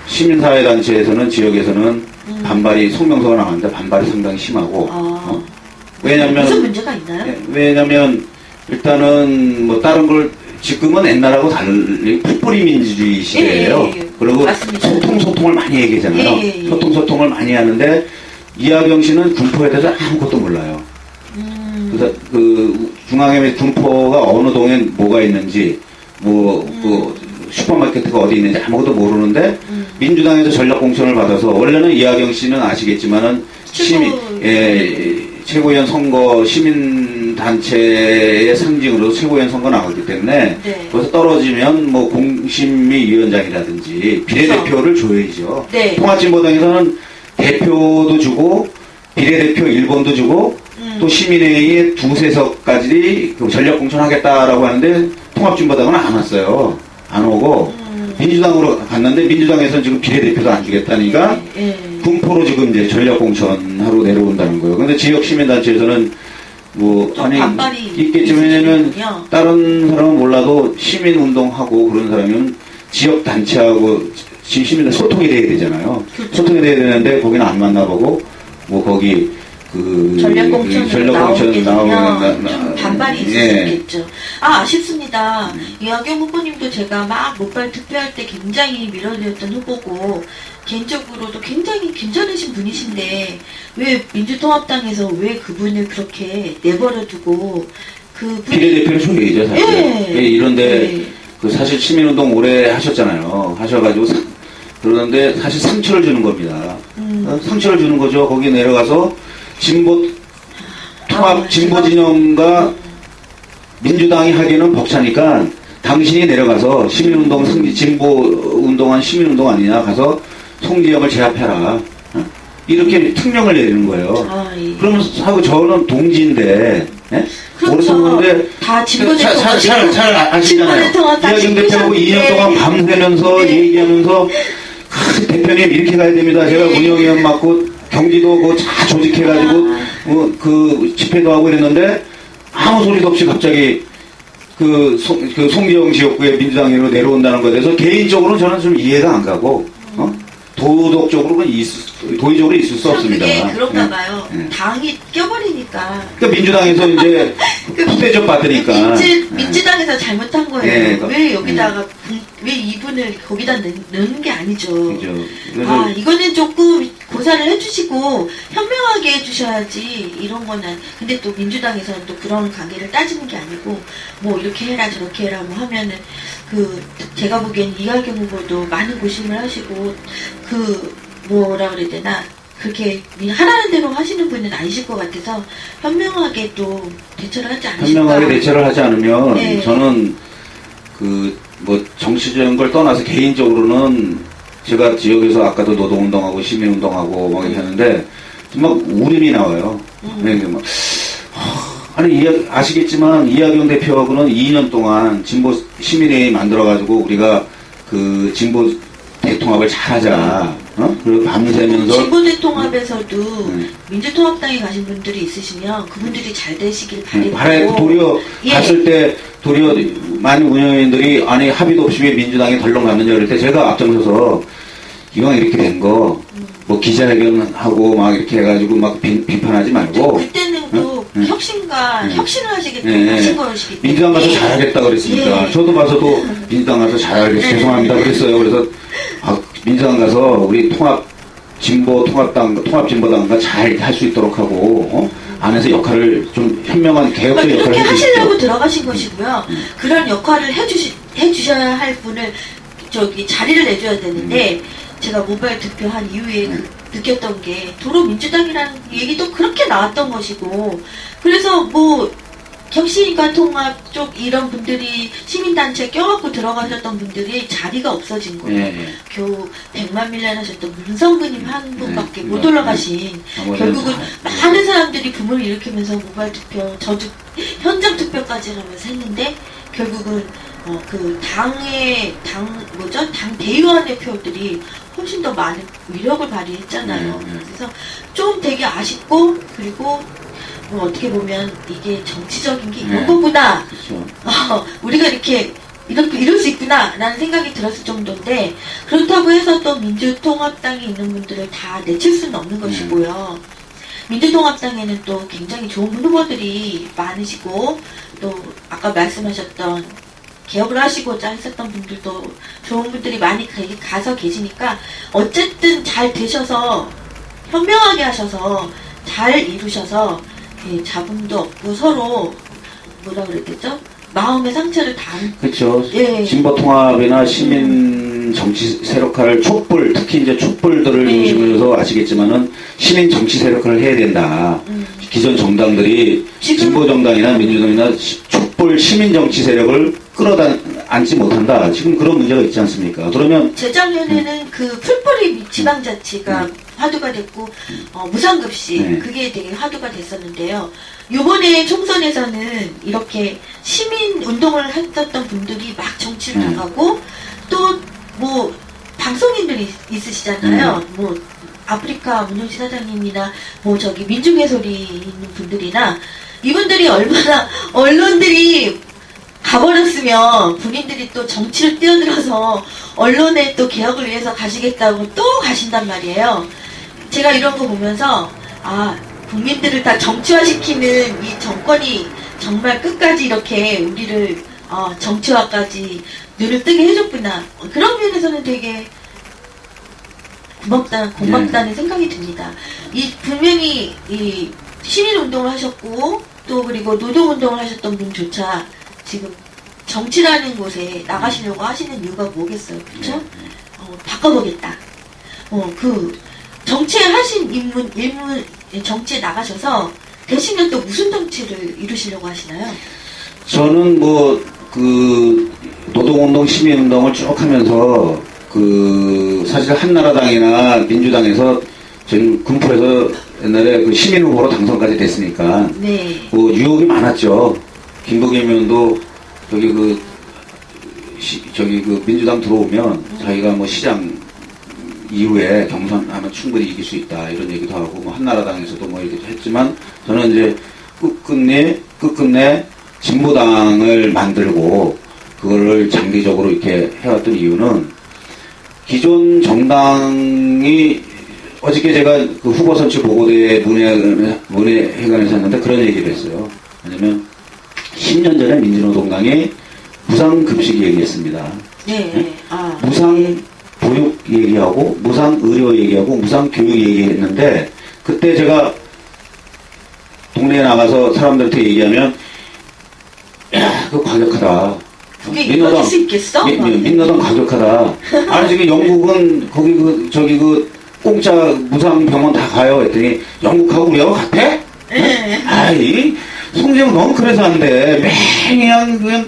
시민사회단체에서는 지역에서는 반발이, 성명서가 나왔는데 반발이 상당히 심하고, 왜냐면, 무슨 문제가 있나요? 왜냐면, 일단은 뭐 다른 걸, 지금은 옛날하고 달리 풋뿌리 민주주의 시대예요. 예. 그리고 맞습니다. 소통을 많이 얘기하잖아요. 예. 소통을 많이 하는데, 이하경 씨는 군포에 대해서 아무것도 몰라요. 그래서 그 중앙에 군포가 어느 동에 뭐가 있는지, 그 슈퍼마켓가 어디 있는지 아무것도 모르는데, 민주당에서 전략 공천을 받아서, 원래는 이하경 씨는 아시겠지만은 최고위원 선거 시민단체의 상징으로 최고위원 선거 나가기 때문에, 네. 거기서 떨어지면 뭐 공심위 위원장이라든지 비례대표를 줘야죠. 네. 통합진보당에서는 대표도 주고 비례대표 1번도 주고 또 시민회의에 2~3석까지 그 전략 공천하겠다라고 하는데, 통합진보당은 안 왔어요. 안 오고 민주당으로 갔는데, 민주당에서는 지금 비례대표도 안 주겠다니까 군포로 지금 이제 전략 공천하러 내려온다는 거예요. 근데 지역 시민단체에서는 뭐 아니 있겠지만, 왜냐면 다른 사람은 몰라도 시민운동하고 그런 사람은 지역 단체하고 시민들 소통이 돼야 되잖아요. 그렇죠. 소통이 돼야 되는데 거기는 안 만나보고 뭐 거기 그 전략공천 나오면 좀 반발이 있을 수 예. 있겠죠. 아쉽습니다. 이하경 후보님도 제가 막 못발 투표할 때 굉장히 밀어내었던 후보고, 개인적으로도 굉장히 괜찮으신 분이신데 왜 민주통합당에서 왜 그분을 그렇게 내버려두고 비례대표를 줘야죠, 사실. 예. 이런데 그 사실 시민운동 오래 하셨잖아요. 하셔가지고 그러는데 사실 상처를 주는 겁니다. 상처를 주는 거죠. 거기 내려가서 진보 진영과 민주당이 하기에는 벅차니까, 당신이 내려가서 시민운동 진보 운동한 시민운동 아니냐, 가서 송지영을 제압해라, 이렇게 특명을 내리는 거예요. 예. 그러면 하고 저는 동지인데, 그렇죠. 다 진보 대통령 잘 아시잖아요. 이하경 대표하고 2년 동안 밤새면서 얘기하면서, 대표님 이렇게 가야 됩니다. 제가 운영위원 맡고 경기도 다 조직해가지고 그 집회도 하고 이랬는데, 아무 소리도 없이 갑자기 그 송지영 지역구에 민주당으로 내려온다는 것에 대해서 개인적으로는 저는 좀 이해가 안 가고, 도덕적으로는 도의적으로 있을 수 없습니다. 그게 그런가 봐요. 당이 껴버리니까. 그러니까 민주당에서 이제 후대접 받으니까. 민주당에서 잘못한 거예요. 왜 여기다가 왜 이분을 거기다 넣는 게 아니죠. 그죠. 이거는 조금 고사를 해주시고 현명하게 해주셔야지, 이런 거는. 근데 또 민주당에서는 또 그런 관계를 따지는 게 아니고, 뭐 이렇게 해라 저렇게 해라 뭐 하면은, 제가 보기엔 이하경 후보도 많은 고심을 하시고, 뭐라 그래야 되나, 그렇게 하라는 대로 하시는 분은 아니실 것 같아서 현명하게 또 대처를 하지 않으실까. 현명하게 대처를 하지 않으면, 저는 뭐 정치적인 걸 떠나서 개인적으로는, 제가 지역에서 아까도 노동운동하고 시민운동하고 막 이렇게 하는데 정말 울음이 나와요. 아니, 아시겠지만 이하경 대표하고는 2년 동안 진보 시민회의 만들어가지고 우리가 그 진보 대통합을 잘하자. 그리고 밤새면서. 진보 대통합에서도 민주통합당에 가신 분들이 있으시면 그분들이 잘 되시길 바라고. 도리어 갔을 때 도리어 많은 운영위원들이 아니 합의도 없이 왜 민주당이 덜렁 갔느냐 그럴 때 제가 앞장서서 이왕 이렇게 된 거 뭐 기자회견하고 막 이렇게 해가지고 막 비판하지 말고. 그때는 또 혁신을 하신 거시기 때문에. 민주당 가서 잘하겠다 그랬습니다. 저도 봐서도 민주당 가서 잘하겠다 죄송합니다 그랬어요. 그래서 민주당 가서 우리 통합진보당과 잘 할 수 있도록 하고 안에서 역할을 좀 현명한 개혁적 역할을 그렇게 해주시죠. 하시려고 들어가신 것이고요. 그런 역할을 해주셔야 할 분을 자리를 내줘야 되는데, 제가 모바일 투표한 이후에 느꼈던 게 도로 민주당이라는 얘기도 그렇게 나왔던 것이고, 그래서 뭐 혁신과 통합 쪽 이런 분들이 시민단체 껴갖고 들어가셨던 분들이 자리가 없어진 거예요. 겨우 100만 밀리언 하셨던 문성근님 한 분밖에 못 올라가신, 결국은 많은 사람들이 붐을 일으키면서 모바일 투표, 저도 현장 투표까지 하면서 했는데 결국은 그 당 대의원의 표들이 훨씬 더 많은 위력을 발휘했잖아요. 그래서 좀 되게 아쉽고, 그리고 어떻게 보면 이게 정치적인 게 이런 거구나. 그렇죠. 우리가 이렇게 이럴 수 있구나 라는 생각이 들었을 정도인데, 그렇다고 해서 또 민주통합당에 있는 분들을 다 내칠 수는 없는 것이고요. 민주통합당에는 또 굉장히 좋은 후보들이 많으시고, 또 아까 말씀하셨던 개혁을 하시고자 했었던 분들도 좋은 분들이 많이 가서 계시니까, 어쨌든 잘 되셔서 현명하게 하셔서 잘 이루셔서 잡음도 없고 서로 뭐라 그랬겠죠? 마음의 상처를 다. 그렇죠. 예. 진보통합이나 시민 정치 세력화를 촛불, 특히 이제 촛불들을 중심으로 해서 아시겠지만은 시민 정치 세력화를 해야 된다. 기존 정당들이 진보 정당이나 민주당이나 촛불 시민 정치 세력을 끌어안지 못한다. 지금 그런 문제가 있지 않습니까? 그러면 재작년에는 그 풀뿌리 지방자치가 화두가 됐고, 무상급식 그게 되게 화두가 됐었는데요. 요번에 총선에서는 이렇게 시민 운동을 했었던 분들이 막 정치를 나가고, 또 뭐 방송인들이 있으시잖아요. 뭐 아프리카 문용시 사장님이나 뭐 저기 민중의 소리 있는 분들이나, 이분들이 얼마나 언론들이 가버렸으면 본인들이 또 정치를 뛰어들어서 언론의 또 개혁을 위해서 가시겠다고 또 가신단 말이에요. 제가 이런 거 보면서, 국민들을 다 정치화시키는 이 정권이 정말 끝까지 이렇게 우리를 정치화까지 눈을 뜨게 해줬구나. 그런 면에서는 되게 고맙다는 생각이 듭니다. 분명히 이 시민운동을 하셨고, 또 그리고 노동운동을 하셨던 분조차 지금 정치라는 곳에 나가시려고 하시는 이유가 뭐겠어요? 그렇죠? 바꿔보겠다. 그 정치에 하신 정치에 나가셔서 되시면 또 무슨 정치를 이루시려고 하시나요? 저는 그 노동운동, 시민운동을 쭉 하면서 사실 한나라당이나 민주당에서 저희 군포에서 옛날에 그 시민 후보로 당선까지 됐으니까 유혹이 많았죠. 김부겸 의원도 저기 그 민주당 들어오면 자기가 뭐 시장 이후에 경선하면 충분히 이길 수 있다 이런 얘기도 하고, 뭐 한나라당에서도 뭐 이렇게 했지만, 저는 이제 끝끝내 진보당을 만들고 그거를 장기적으로 이렇게 해왔던 이유는, 기존 정당이 어저께 제가 그 후보 선출 보고대회 문회회관에서 했는데 그런 얘기를 했어요. 왜냐면 10년 전에 민주노동당이 무상급식 얘기했습니다. 네. 무상보육 얘기하고 무상의료 얘기하고 무상교육 얘기했는데, 그때 제가 동네에 나가서 사람들한테 얘기하면, 야, 그거 과격하다. 그게 이루어질 수 있겠어? 민노당 과격하다. 아니, 지금 영국은 거기 공짜 무상병원 다 가요. 했더니, 영국하고 우리하고 같아? 아이, 송재영 너무 그래서 안 돼. 매일 그냥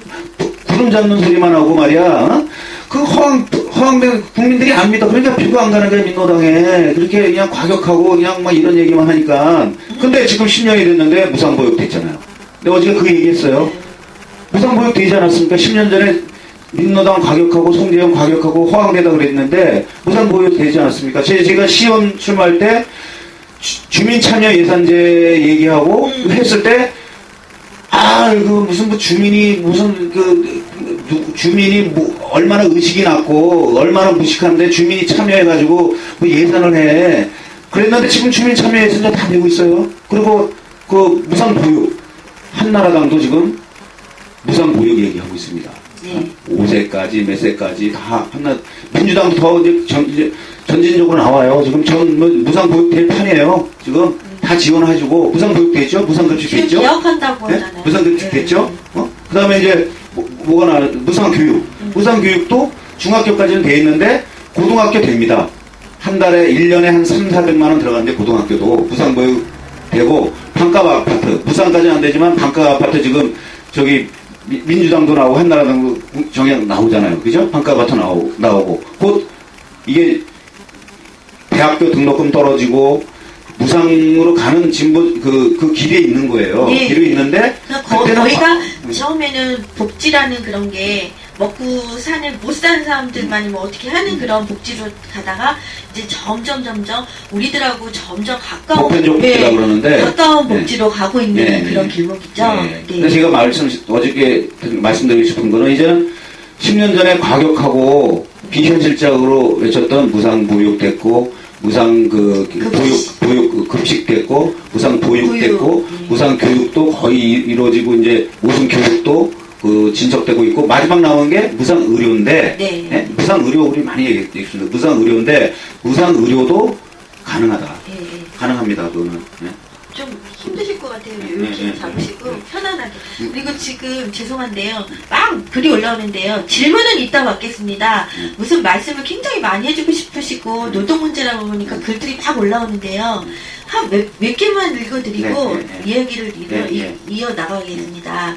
구름 잡는 소리만 하고 말이야. 그 허황된 국민들이 안 믿어. 그러니까 표가 안 가는 거야, 민노당에. 그렇게 그냥 과격하고 그냥 막 이런 얘기만 하니까. 근데 지금 10년이 됐는데 무상보육 됐잖아요. 근데 어제 그 얘기했어요. 무상보육 되지 않았습니까? 10년 전에 민노당 과격하고 송재영 과격하고 허황되다 그랬는데 무상보육 되지 않았습니까? 제가 시험 출마할 때 주민참여 예산제 얘기하고 했을 때, 주민이 얼마나 의식이 낮고 얼마나 무식한데 주민이 참여해가지고 뭐 예산을 해. 그랬는데 지금 주민 참여 예산제 다 내고 있어요. 그리고 그 무상보육, 한나라당도 지금 무상보육 얘기하고 있습니다. 5세까지 몇 세까지 다 민주당도 더 이제 전진적으로 나와요. 지금 무상보육 될 판이에요. 지금 다 지원해주고 무상보육 됐죠? 무상급식 됐죠? 지금 개혁한다고 하잖아요. 무상급식 됐죠? 그 다음에 이제 무상교육. 무상교육도 중학교까지는 돼 있는데 고등학교 됩니다. 한 달에 1년에 한 300~400만 원 들어가는데 고등학교도 무상보육 되고, 반값 아파트 무상까지는 안 되지만 반값 아파트 지금 저기 민주당도 나오고 한나라당도 정약 나오잖아요. 그죠? 반값 아파트 나오고 곧 이게 대학교 등록금 떨어지고 무상으로 가는 진보 그 길에 있는 거예요. 길에 있는데 거기가 처음에는 복지라는 그런 게 먹고 사는 못 사는 사람들만이 뭐 어떻게 하는 그런 복지로 가다가 이제 점점 우리들하고 점점 가까운 보편적 복지라 그러는데 가까운 복지로 가고 있는 그런 길목이죠. 네. 근데 제가 어저께 말씀드리고 싶은 거는 이제는 10년 전에 과격하고 비현실적으로 외쳤던 무상보육 됐고 무상 보육 급식 됐고 무상 보육 됐고 무상 교육도 거의 이루어지고 이제 무상 교육도 진척되고 있고 마지막 나온 게 무상 의료인데 네. 네? 무상 의료 우리 많이 얘기했습니다. 무상 의료인데 무상 의료도 가능하다. 네. 가능합니다. 그거는. 네? 좀 힘드실 것 같아요. 이렇게 잡으시고 편안하게. 그리고 지금 죄송한데요. 빵 글이 올라오는데요. 질문은 이따 받겠습니다. 무슨 말씀을 굉장히 많이 해주고 싶으시고 노동 문제라고 보니까 글들이 막 올라오는데요. 한 몇 개만 읽어드리고 이야기를 이어나가겠습니다.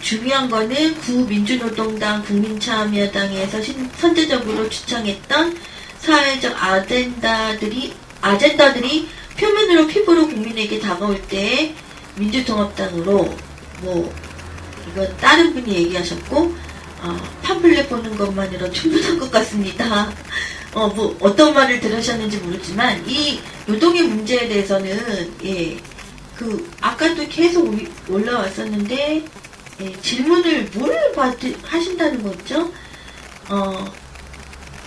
중요한 거는 구민주노동당 국민참여당에서 선제적으로 추천했던 사회적 아젠다들이 표면으로 피부로 국민에게 다가올 때 민주통합당으로 이건 다른 분이 얘기하셨고 팜플렛 보는 것만으로 충분한 것 같습니다. 어떤 말을 들으셨는지 모르지만 이 노동의 문제에 대해서는 아까도 계속 올라왔었는데 질문을 뭘 하신다는 거죠?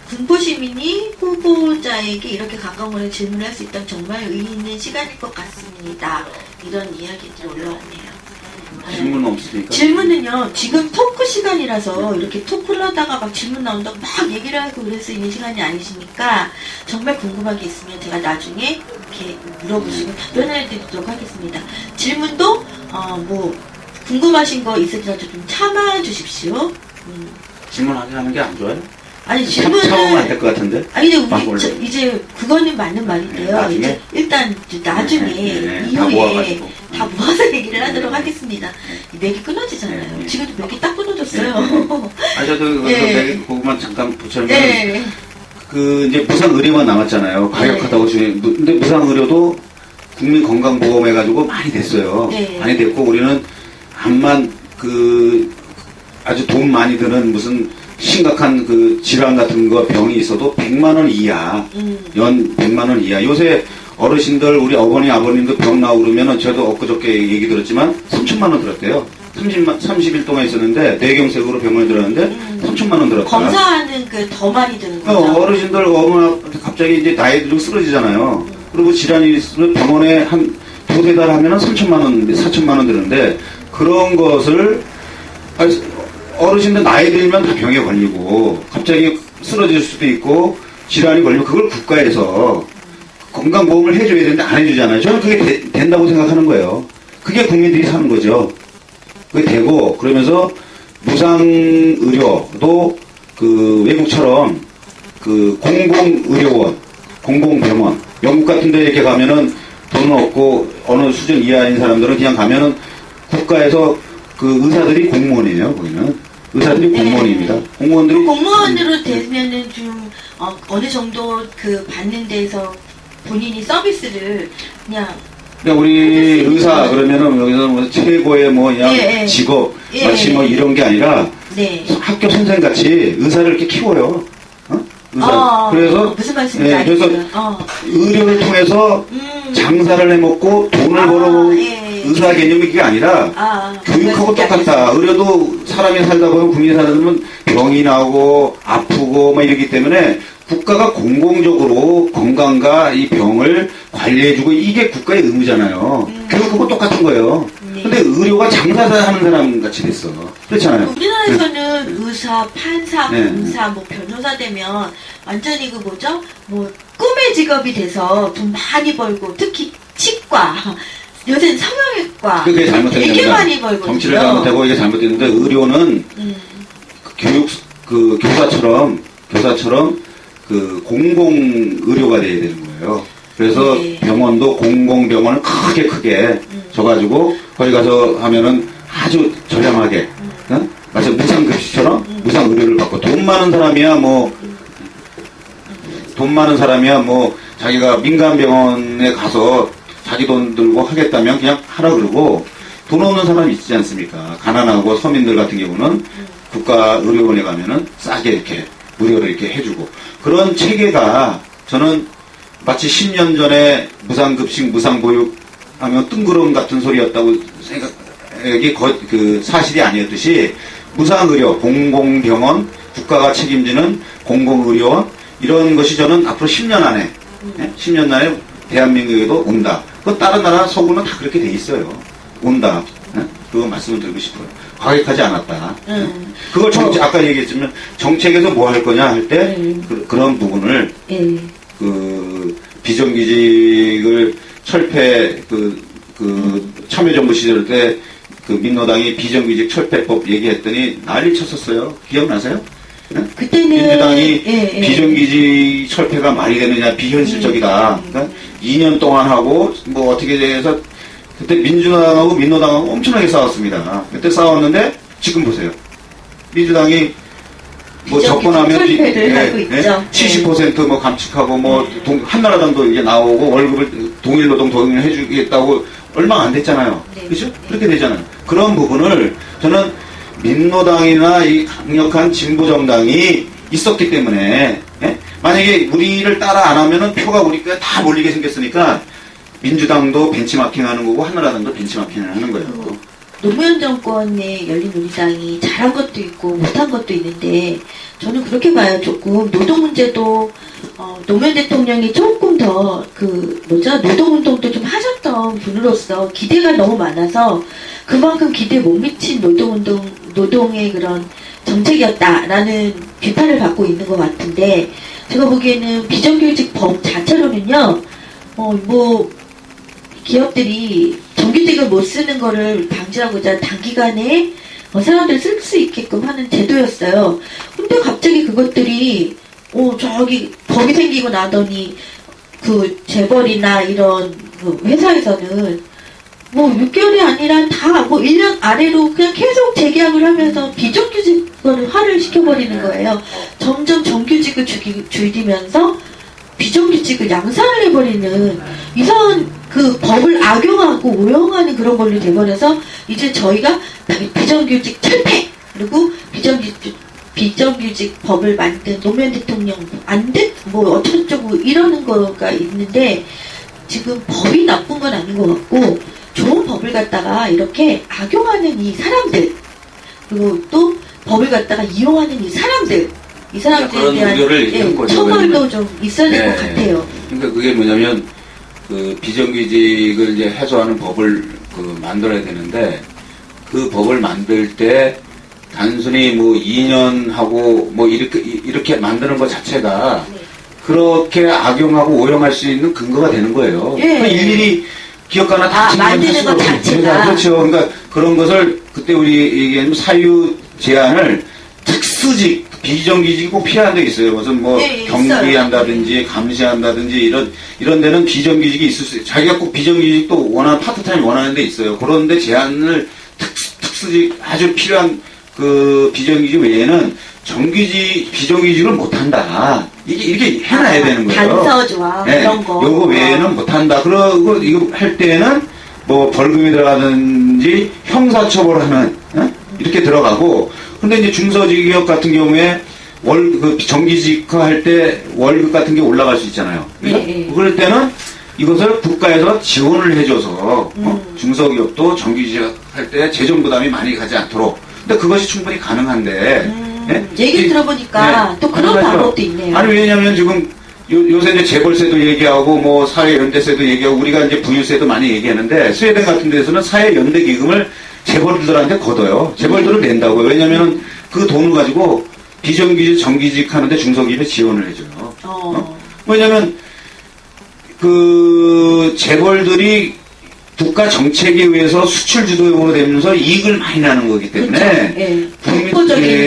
군포시민이 후보자에게 이렇게 가까운 거를 질문할 수 있다면 정말 의의 있는 시간일 것 같습니다. 이런 이야기들이 올라왔네요. 질문은 없으니까? 질문은요, 지금 토크 시간이라서 이렇게 토크를 하다가 막 질문 나온다고 막 얘기를 하고 그럴 수 있는 시간이 아니시니까 정말 궁금한 게 있으면 제가 나중에 이렇게 물어보시고 답변을 드리도록 하겠습니다. 질문도 궁금하신 거 있으셔도 좀 참아 주십시오. 질문하게 하는 게 안 좋아요? 아니 질문은 참으면 안 될 것 같은데? 아니 근데 이제 그거는 맞는 말인데요. 나중에? 이제 일단 나중에 이후에 다 모아서 얘기를 하도록 하겠습니다. 맥이 끊어지잖아요. 지금도 맥이 딱 끊어졌어요. 저도 그것만 잠깐 붙여보면 이제 무상 의료만 남았잖아요. 과격하다고 근데 무상 의료도 국민건강보험 해가지고 많이 됐어요. 많이 됐고 우리는 암만 아주 돈 많이 드는 무슨 심각한 질환 같은 거 병이 있어도 100만 원 이하, 연 100만 원 이하. 요새 어르신들 우리 어머니 아버님도 병 나오고 그러면은 저도 엊그저께 얘기 들었지만 3천만 원 들었대요. 30일 동안 있었는데 뇌경색으로 병원에 들었는데 3천만 원 들었다. 검사하는 더 많이 드는 거죠. 어르신들 어머니 갑자기 이제 나이 들고 쓰러지잖아요. 그리고 질환이 있으면 병원에 한 두세 달 하면은 3천만 원, 4천만 원 드는데 그런 것을 어르신들 나이 들면 다 병에 걸리고 갑자기 쓰러질 수도 있고 질환이 걸리면 그걸 국가에서 건강보험을 해줘야 되는데 안 해주잖아요. 저는 그게 된다고 생각하는 거예요. 그게 국민들이 사는 거죠. 그게 되고 그러면서 무상의료도 외국처럼 공공의료원, 공공병원 영국 같은 데 이렇게 가면은 돈 없고 어느 수준 이하인 사람들은 그냥 가면은 국가에서 의사들이 공무원이에요. 거기는 의사들이 공무원입니다. 공무원들이 공무원으로 되면은 좀 어느 정도 받는 데서 본인이 서비스를 그냥 우리 의사 그러면은 여기서 최고의 그냥 직업 마치 이런 게 아니라 학교 선생님 같이 의사를 이렇게 키워요. 의사. 그래서 무슨 말씀인지 알겠어요. 의료를 통해서 장사를 해먹고 돈을 벌어 의사 개념이 그게 아니라 교육하고 똑같다. 의료도 사람이 살다 보면 국민이 살다 보면 병이 나고 아프고 이러기 때문에 국가가 공공적으로 건강과 이 병을 관리해주고 이게 국가의 의무잖아요. 교육하고 똑같은 거예요. 근데 의료가 장사를 하는 사람 같이 됐어. 그렇잖아요. 우리나라에서는 의사, 판사, 검사, 변호사 되면 완전히 꿈의 직업이 돼서 돈 많이 벌고 특히 치과 요새는 성형외과 그게 잘못된 되게 많이 벌거든요. 정치를 잘못하고 이게 잘못됐는데 의료는 교사처럼 공공 의료가 돼야 되는 거예요. 그래서 병원도 공공병원을 크게 줘가지고 거기 가서 하면은 아주 저렴하게 마치 무상급식처럼 무상 의료를 받고 돈 많은 사람이야 자기가 민간 병원에 가서 자기 돈 들고 하겠다면 그냥 하라 그러고 돈 없는 사람이 있지 않습니까? 가난하고 서민들 같은 경우는 국가의료원에 가면은 싸게 이렇게 무료로 이렇게 해주고 그런 체계가 저는 마치 10년 전에 무상급식, 무상보육 하면 뜬구름 같은 소리였다고 생각이 그 사실이 아니었듯이 무상의료, 공공병원, 국가가 책임지는 공공의료원 이런 것이 저는 앞으로 10년 안에 10년 안에 대한민국에도 온다. 그 다른 나라 서구는 다 그렇게 돼 있어요. 온다. 그거 말씀을 드리고 싶어요. 과격하지 않았다. 그걸 아까 얘기했지만 정책에서 뭐 할 거냐 할 때 그런 부분을 그 비정규직을 철폐 참여정부 시절 때 그 민노당이 비정규직 철폐법 얘기했더니 난리 쳤었어요. 기억나세요? 그때는 민주당이 비정규직 철폐가 말이 되느냐 비현실적이다. 그러니까 2년 동안 하고 뭐 어떻게 해서 그때 민주당하고 민노당하고 엄청나게 싸웠습니다. 그때 싸웠는데 지금 보세요. 민주당이 뭐 접근하면 70% 뭐 감축하고 뭐 한나라당도 이제 나오고 월급을 동일노동 동일해주겠다고 얼마 안 됐잖아요. 그렇죠? 그렇게 되잖아요. 그런 부분을 저는 민노당이나 이 강력한 진보 정당이 있었기 때문에 만약에 우리를 따라 안 하면은 표가 우리가 다 몰리게 생겼으니까 민주당도 벤치마킹하는 거고 한나라당도 벤치마킹을 하는 거예요. 노무현 정권의 열린우리당이 잘한 것도 있고 못한 것도 있는데 저는 그렇게 봐요. 조금 노동 문제도 노무현 대통령이 조금 더 노동운동도 좀 하셨던 분으로서 기대가 너무 많아서 그만큼 기대에 못 미친 노동의 그런 정책이었다라는 비판을 받고 있는 것 같은데 제가 보기에는 비정규직 법 자체로는요 기업들이 정규직을 못 쓰는 거를 방지하고자 단기간에 사람들 쓸 수 있게끔 하는 제도였어요. 근데 갑자기 그것들이 저기 법이 생기고 나더니 그 재벌이나 이런 그 회사에서는 뭐 6개월이 아니라 다 뭐 1년 아래로 그냥 계속 재계약을 하면서 비정규직을 화를 시켜버리는 거예요. 점점 정규직을 줄이면서 비정규직을 양산을 해버리는 이상한 그 법을 악용하고 오용하는 그런 걸로 돼버려서 이제 저희가 비정규직 철폐 그리고 비정규직 법을 만든 노무현 대통령 뭐 어쩌고저쩌고 이러는 거가 있는데 지금 법이 나쁜 건 아닌 것 같고 좋은 법을 갖다가 이렇게 악용하는 이 사람들 그리고 또 법을 갖다가 이용하는 이 사람들에 대한 처벌도 좀 있어야 될 것 같아요. 그러니까 그게 뭐냐면 그 비정규직을 이제 해소하는 법을 만들어야 되는데 그 법을 만들 때 단순히 뭐 2년 하고 뭐 이렇게 만드는 것 자체가 그렇게 악용하고 오용할 수 있는 근거가 되는 거예요. 일일이 기업가나 다 만드는 것 자체가 그렇죠. 그러니까 그런 것을 그때 우리 얘기한 사유 제한을 특수직 비정규직이 꼭 필요한 데 있어요. 무슨 뭐 경비한다든지 감시한다든지 이런 데는 비정규직이 있을 수 있어요. 자기가 꼭 비정규직도 파트타임 원하는 데 있어요. 그런데 제한을 특수직 아주 필요한 그 비정규직 외에는 비정규직을 못한다. 이렇게 해놔야 되는 거예요. 단서조항 이런 거. 요거 외에는 못한다. 그러고 이거 할 때는 뭐 벌금이 들어가든지 형사처벌하는 이렇게 들어가고. 근데 이제 중소기업 같은 경우에 정규직화 할 때 월급 같은 게 올라갈 수 있잖아요. 그럴 때는 이것을 국가에서 지원을 해줘서 중소기업도 정규직 할 때 재정 부담이 많이 가지 않도록. 근데 그것이 충분히 가능한데. 얘기 들어보니까 또 그런 방법도 있네요. 아니 왜냐하면 지금 요새 이제 재벌세도 얘기하고 뭐 사회연대세도 얘기하고 우리가 이제 부유세도 많이 얘기하는데 스웨덴 같은 데서는 사회연대기금을 재벌들한테 걷어요. 재벌들은 낸다고요. 왜냐하면 그 돈을 가지고 비정규직, 정규직 하는데 중소기업에 지원을 해줘요. 왜냐하면 그 재벌들이 국가 정책에 의해서 수출 주도적으로 되면서 이익을 많이 나는 거기 때문에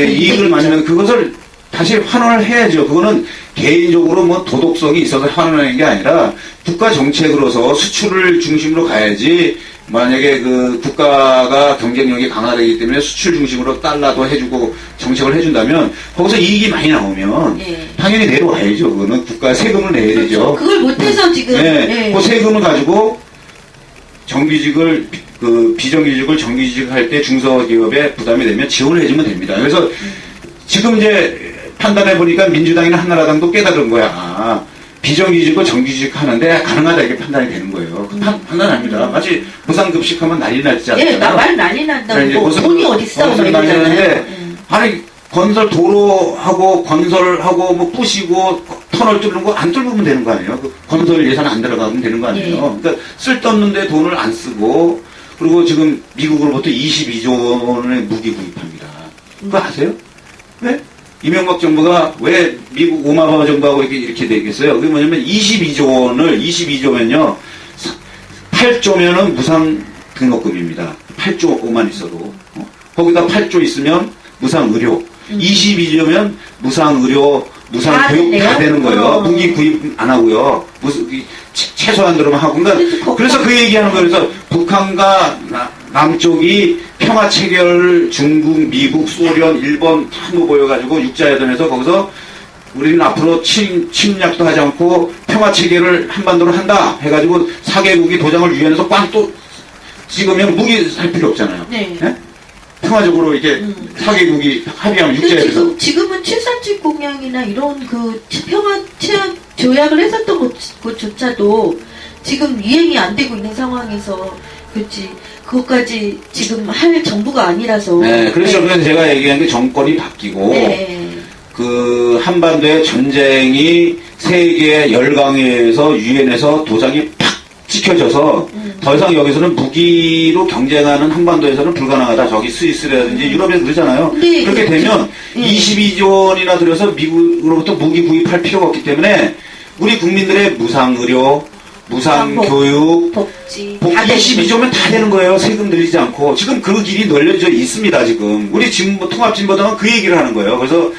이익을 많이 나는 그것을 다시 환원을 해야죠. 그거는 개인적으로 뭐 도덕성이 있어서 환원하는 게 아니라 국가 정책으로서 수출을 중심으로 가야지. 만약에 그 국가가 경쟁력이 강화되기 때문에 수출 중심으로 달러도 해주고 정책을 해준다면 거기서 이익이 많이 나오면 당연히 내려와야죠. 그거는 국가 세금을 내야 되죠. 그걸 못해서 지금 그 세금을 가지고 정규직을 비정규직을 정규직 할 때 중소기업에 부담이 되면 지원을 해주면 됩니다. 그래서 지금 이제 판단해 보니까 민주당이나 한나라당도 깨달은 거야. 아, 비정규직을 정규직 하는데 가능하다 이렇게 판단이 되는 거예요. 판단합니다. 마치 무상급식하면 난리 나지 않잖아요. 예, 말 난리 난다고. 돈이 어딨어? 난리 나는데 아니 건설 도로하고 건설하고 뭐 부시고 터널 뚫는 거 안 뚫으면 되는 거 아니에요? 그 건설 예산 안 들어가면 되는 거 아니에요? 예. 그러니까 쓸데없는데 돈을 안 쓰고 그리고 지금 미국으로부터 22조 원의 무기 구입합니다. 그거 아세요? 왜? 이명박 정부가 왜 미국 오바마 정부하고 이렇게 되겠어요? 그게 뭐냐면 22조면요 8조면은 무상 등록금입니다. 8조만 있어도 거기다 8조 있으면 무상 의료 22조면 무상 의료 무상 교육 다 되는 거예요. 무기 구입 안 하고요. 최소한 들어만 하고. 그래서 그 얘기하는 거예요. 그래서 북한과 남쪽이 평화 체결 중국, 미국, 소련, 일본 다 모여가지고 육자회담에서 거기서 우리는 앞으로 침략도 하지 않고 평화 체결을 한반도로 한다 해가지고 4개국이 도장을 유엔에서 꽝 또 찍으면 무기 살 필요 없잖아요. 네. 네? 평화적으로 이렇게 4개국이 합의하면 육자회담에서. 지금은 737 공약이나 이런 그 평화 체약 조약을 했었던 것조차도 지금 이행이 안 되고 있는 상황에서 그렇지. 그것까지 지금 할 정부가 아니라서. 네, 그렇죠. 네. 그래서 제가 얘기한 게 정권이 바뀌고, 네. 그 한반도의 전쟁이 세계 열강에서 유엔에서 도장이 팍 찍혀져서 더 이상 여기서는 무기로 경쟁하는 한반도에서는 불가능하다. 저기 스위스라든지 유럽에서 그러잖아요. 네, 그렇게 되면 22조 원이나 들여서 미국으로부터 무기 구입할 필요가 없기 때문에 우리 국민들의 무상 의료, 무상 교육, 복지 22조면 다 되는 거예요. 세금 들이지 않고. 지금 그 길이 널려져 있습니다. 지금 우리 진보 통합진보당은 그 얘기를 하는 거예요. 그래서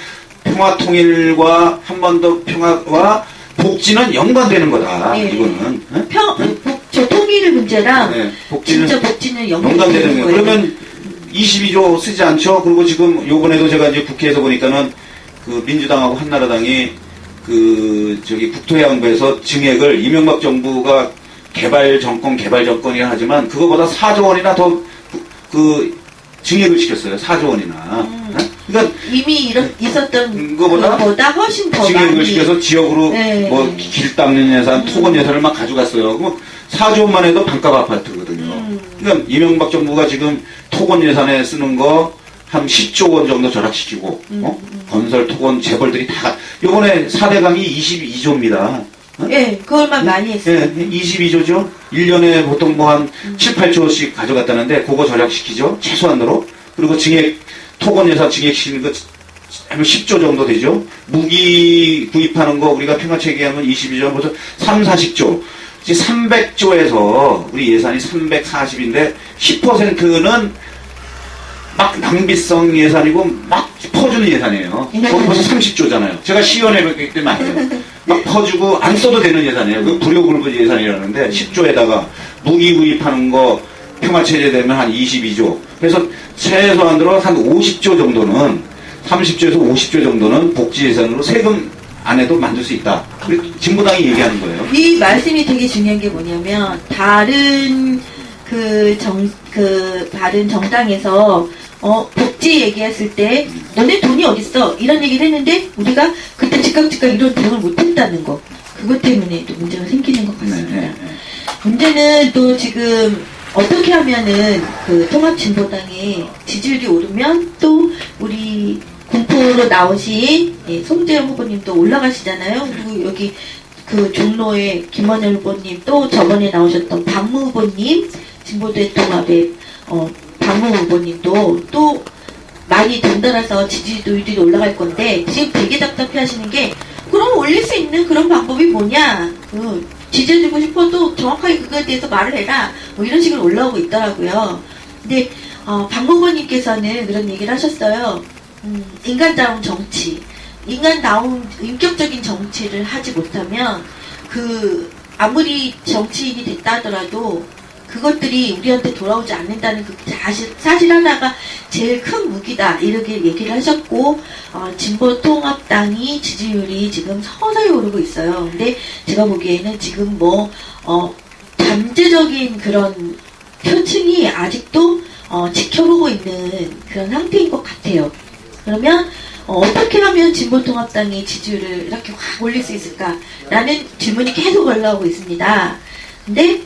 평화 통일과 한반도 평화와 복지는 연관되는 거다. 네. 이거는 저 통일 문제랑 네, 진짜 복지는 연관되는 거예요. 그러면 22조 쓰지 않죠. 그리고 지금 요번에도 제가 이제 국회에서 보니까는 그 민주당하고 한나라당이 그 저기 국토해양부에서 증액을 이명박 정부가 개발 정권이라 하지만 그거보다 4조 원이나 더 그 증액을 시켰어요. 4조 원이나. 그러니까 이미 있었던 그거보다 훨씬 더 증액을 많이 시켜서 지역으로 네. 뭐 길 닦는 예산, 토건 예산을 막 가져갔어요. 그럼 4조 원만 해도 반값 아파트거든요. 그러니까 이명박 정부가 지금 토건 예산에 쓰는 거 한 10조 원 정도 절약시키고 건설, 토건, 재벌들이 다 이번에 4대강이 22조입니다. 예, 그걸만 많이 했어요. 예, 22조죠. 1년에 보통 뭐 한 7, 8조씩 가져갔다는데 그거 절약시키죠. 최소한으로. 그리고 증액, 토건 예산 증액시키는 거 한 10조 정도 되죠. 무기 구입하는 거 우리가 평화체계하면 22조, 벌써 3, 40조. 300조에서 우리 예산이 340인데 10%는 막 낭비성 예산이고 막 퍼주는 예산이에요. 거기 벌써 30조잖아요. 제가 시연해봤기 때문에 아니에요. 막 퍼주고 안 써도 되는 예산이에요. 그 불효불급 예산이라는데 10조에다가 무기 구입하는 거 평화체제 되면 한 22조. 그래서 최소한으로 한 50조 정도는 30조에서 50조 정도는 복지 예산으로 세금 안 해도 만들 수 있다. 진보당이 얘기하는 거예요. 이 말씀이 되게 중요한 게 뭐냐면 다른 다른 정당에서 복지 얘기했을 때 너네 돈이 어딨어 이런 얘기를 했는데 우리가 그때 즉각 이런 대응을 못했다는 거 그것 때문에 또 문제가 생기는 것 같습니다. 네. 문제는 또 지금 어떻게 하면은 그 통합진보당의 지지율이 오르면 또 우리 군포로 나오신 송재영 후보님도 올라가시잖아요. 그리고 여기 그 종로의 김원일 후보님 또 저번에 나오셨던 박무 후보님 진보대통합의 박무 후보님도 또 많이 덩달아서 지지율이 올라갈 건데 지금 되게 답답해 하시는 게 그럼 올릴 수 있는 그런 방법이 뭐냐 지지해주고 싶어도 정확하게 그거에 대해서 말을 해라 뭐 이런 식으로 올라오고 있더라고요. 근데 박무 후보님께서는 그런 얘기를 하셨어요. 인간다운 정치 인간다운 인격적인 정치를 하지 못하면 아무리 정치인이 됐다 하더라도 그것들이 우리한테 돌아오지 않는다는 그 사실 하나가 제일 큰 무기다 이렇게 얘기를 하셨고 진보통합당이 지지율이 지금 서서히 오르고 있어요. 근데 제가 보기에는 지금 잠재적인 그런 표층이 아직도 지켜보고 있는 그런 상태인 것 같아요. 그러면 어떻게 하면 진보통합당이 지지율을 이렇게 확 올릴 수 있을까라는 질문이 계속 올라오고 있습니다. 근데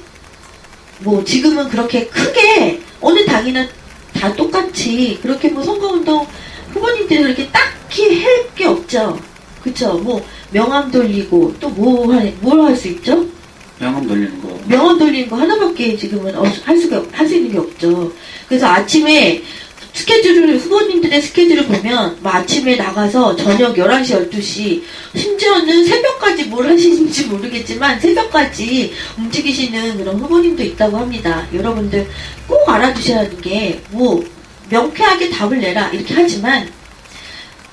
뭐 지금은 그렇게 크게 어느 당이나 다 똑같이 그렇게 뭐 선거운동 후보님들이 그렇게 딱히 할 게 없죠. 그쵸? 뭐 명함 돌리고 또 뭘 할 수 있죠? 명함 돌리는 거. 명함 돌리는 거 하나밖에 지금은 할 수 있는 게 없죠. 그래서 아침에 후보님들의 스케줄을 보면 뭐 아침에 나가서 저녁 11시, 12시, 심지어는 새벽까지 뭘 하시는지 모르겠지만 새벽까지 움직이시는 그런 후보님도 있다고 합니다. 여러분들 꼭 알아두셔야 하는 게 뭐 명쾌하게 답을 내라 이렇게 하지만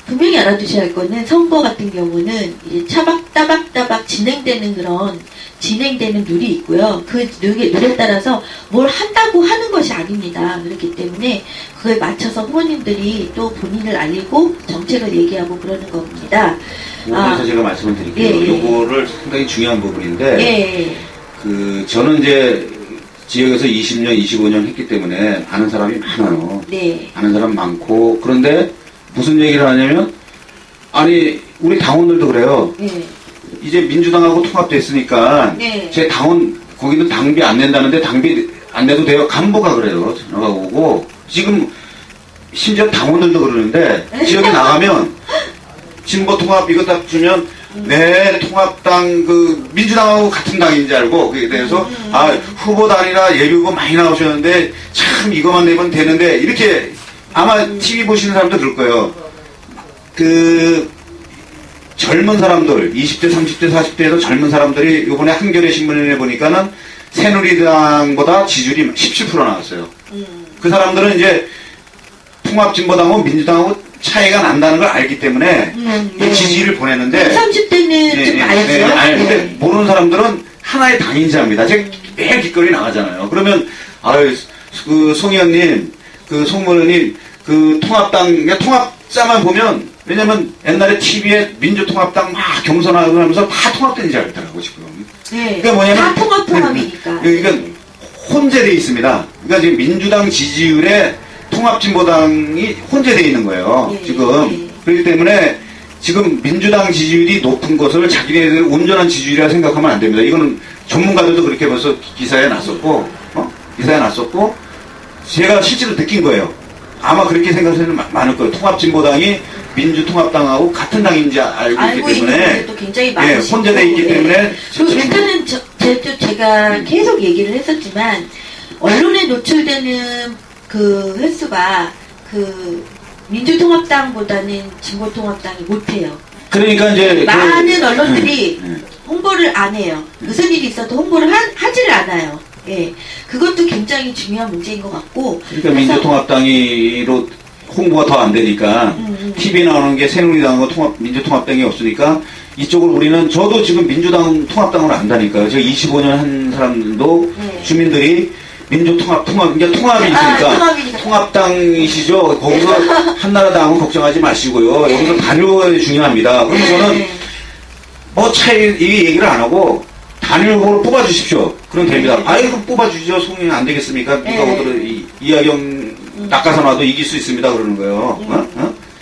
분명히 알아두셔야 할 거는 선거 같은 경우는 이제 따박따박 진행되는 룰이 있고요. 그 룰에 따라서 뭘 한다고 하는 것이 아닙니다. 그렇기 때문에 그거에 맞춰서 후보님들이 또 본인을 알리고 정책을 얘기하고 그러는 겁니다. 그래서 제가 말씀을 드릴게요. 요거를 상당히 중요한 부분인데, 저는 이제 지역에서 20년, 25년 했기 때문에 아는 사람이 많아요. 네. 아는 사람 많고, 그런데 무슨 얘기를 하냐면, 아니, 우리 당원들도 그래요. 이제 민주당하고 통합됐으니까, 제 당원, 거기는 당비 안 낸다는데 당비 안 내도 돼요. 간부가 그래요. 전화가 오고. 지금, 심지어 당원들도 그러는데, 지역에 나가면, 진보 통합 이거 딱 주면, 네, 통합당, 민주당하고 같은 당인 줄 알고, 그에 대해서, 후보 단위라 예비후보 많이 나오셨는데, 참 이거만 내면 되는데, 이렇게, 아마 TV 보시는 사람도 그럴 거예요. 젊은 사람들, 20대, 30대, 40대에서 젊은 사람들이 요번에 한겨레 신문에 보니까는 새누리당보다 지지율이 17% 나왔어요. 그 사람들은 이제 통합진보당하고 민주당하고 차이가 난다는 걸 알기 때문에 지지를 보내는데 30대는 좀 알죠. 근데 모르는 사람들은 하나의 당인 줄 압니다. 제가 매일 길거리 나가잖아요. 그러면 송의원님, 송문원님, 통합자만 보면 왜냐면 옛날에 TV에 민주통합당 막 경선하고 하면서 다 통합된 줄 알더라고 지금. 그러니까 뭐냐면 다 통합이니까. 그러니까 혼재되어 있습니다. 그러니까 지금 민주당 지지율에 통합진보당이 혼재되어 있는 거예요. 지금. 그렇기 때문에 지금 민주당 지지율이 높은 것을 자기네들 온전한 지지율이라 생각하면 안 됩니다. 이거는 전문가들도 그렇게 벌써 기사에 났었고, 제가 실제로 느낀 거예요. 아마 그렇게 생각하시는 분 많을 거예요. 통합진보당이 민주통합당하고 같은 당인지 알고 있기 때문에 또 굉장히 많으시고 혼재되어 있기 때문에 일단은 제가 계속 얘기를 했었지만 언론에 노출되는 그 횟수가 민주통합당보다는 진보통합당이 못해요. 그러니까 이제 많은 언론들이 홍보를 안 해요. 무슨 일이 있어도 홍보를 하지를 않아요. 그것도 굉장히 중요한 문제인 것 같고. 그러니까 민주통합당이로 홍보가 더 안 되니까 TV에 나오는 게 새누리당하고 민주통합당이 없으니까 이쪽으로 우리는 저도 지금 민주당 통합당으로 안다니까요. 제가 25년 한 사람도 주민들이 민주통합 이제 통합이 있으니까 통합당이시죠. 거기서 한나라당은 걱정하지 마시고요. 여기서 단일화가 중요합니다. 그러면 저는 뭐 차이 이 얘기를 안 하고 단일 후보를 뽑아주십시오. 그럼 됩니다. 아이고 뽑아주죠. 송이 안 되겠습니까? 누가 오더라도 이하경 낚아서 놔도 이길 수 있습니다. 그러는 거예요.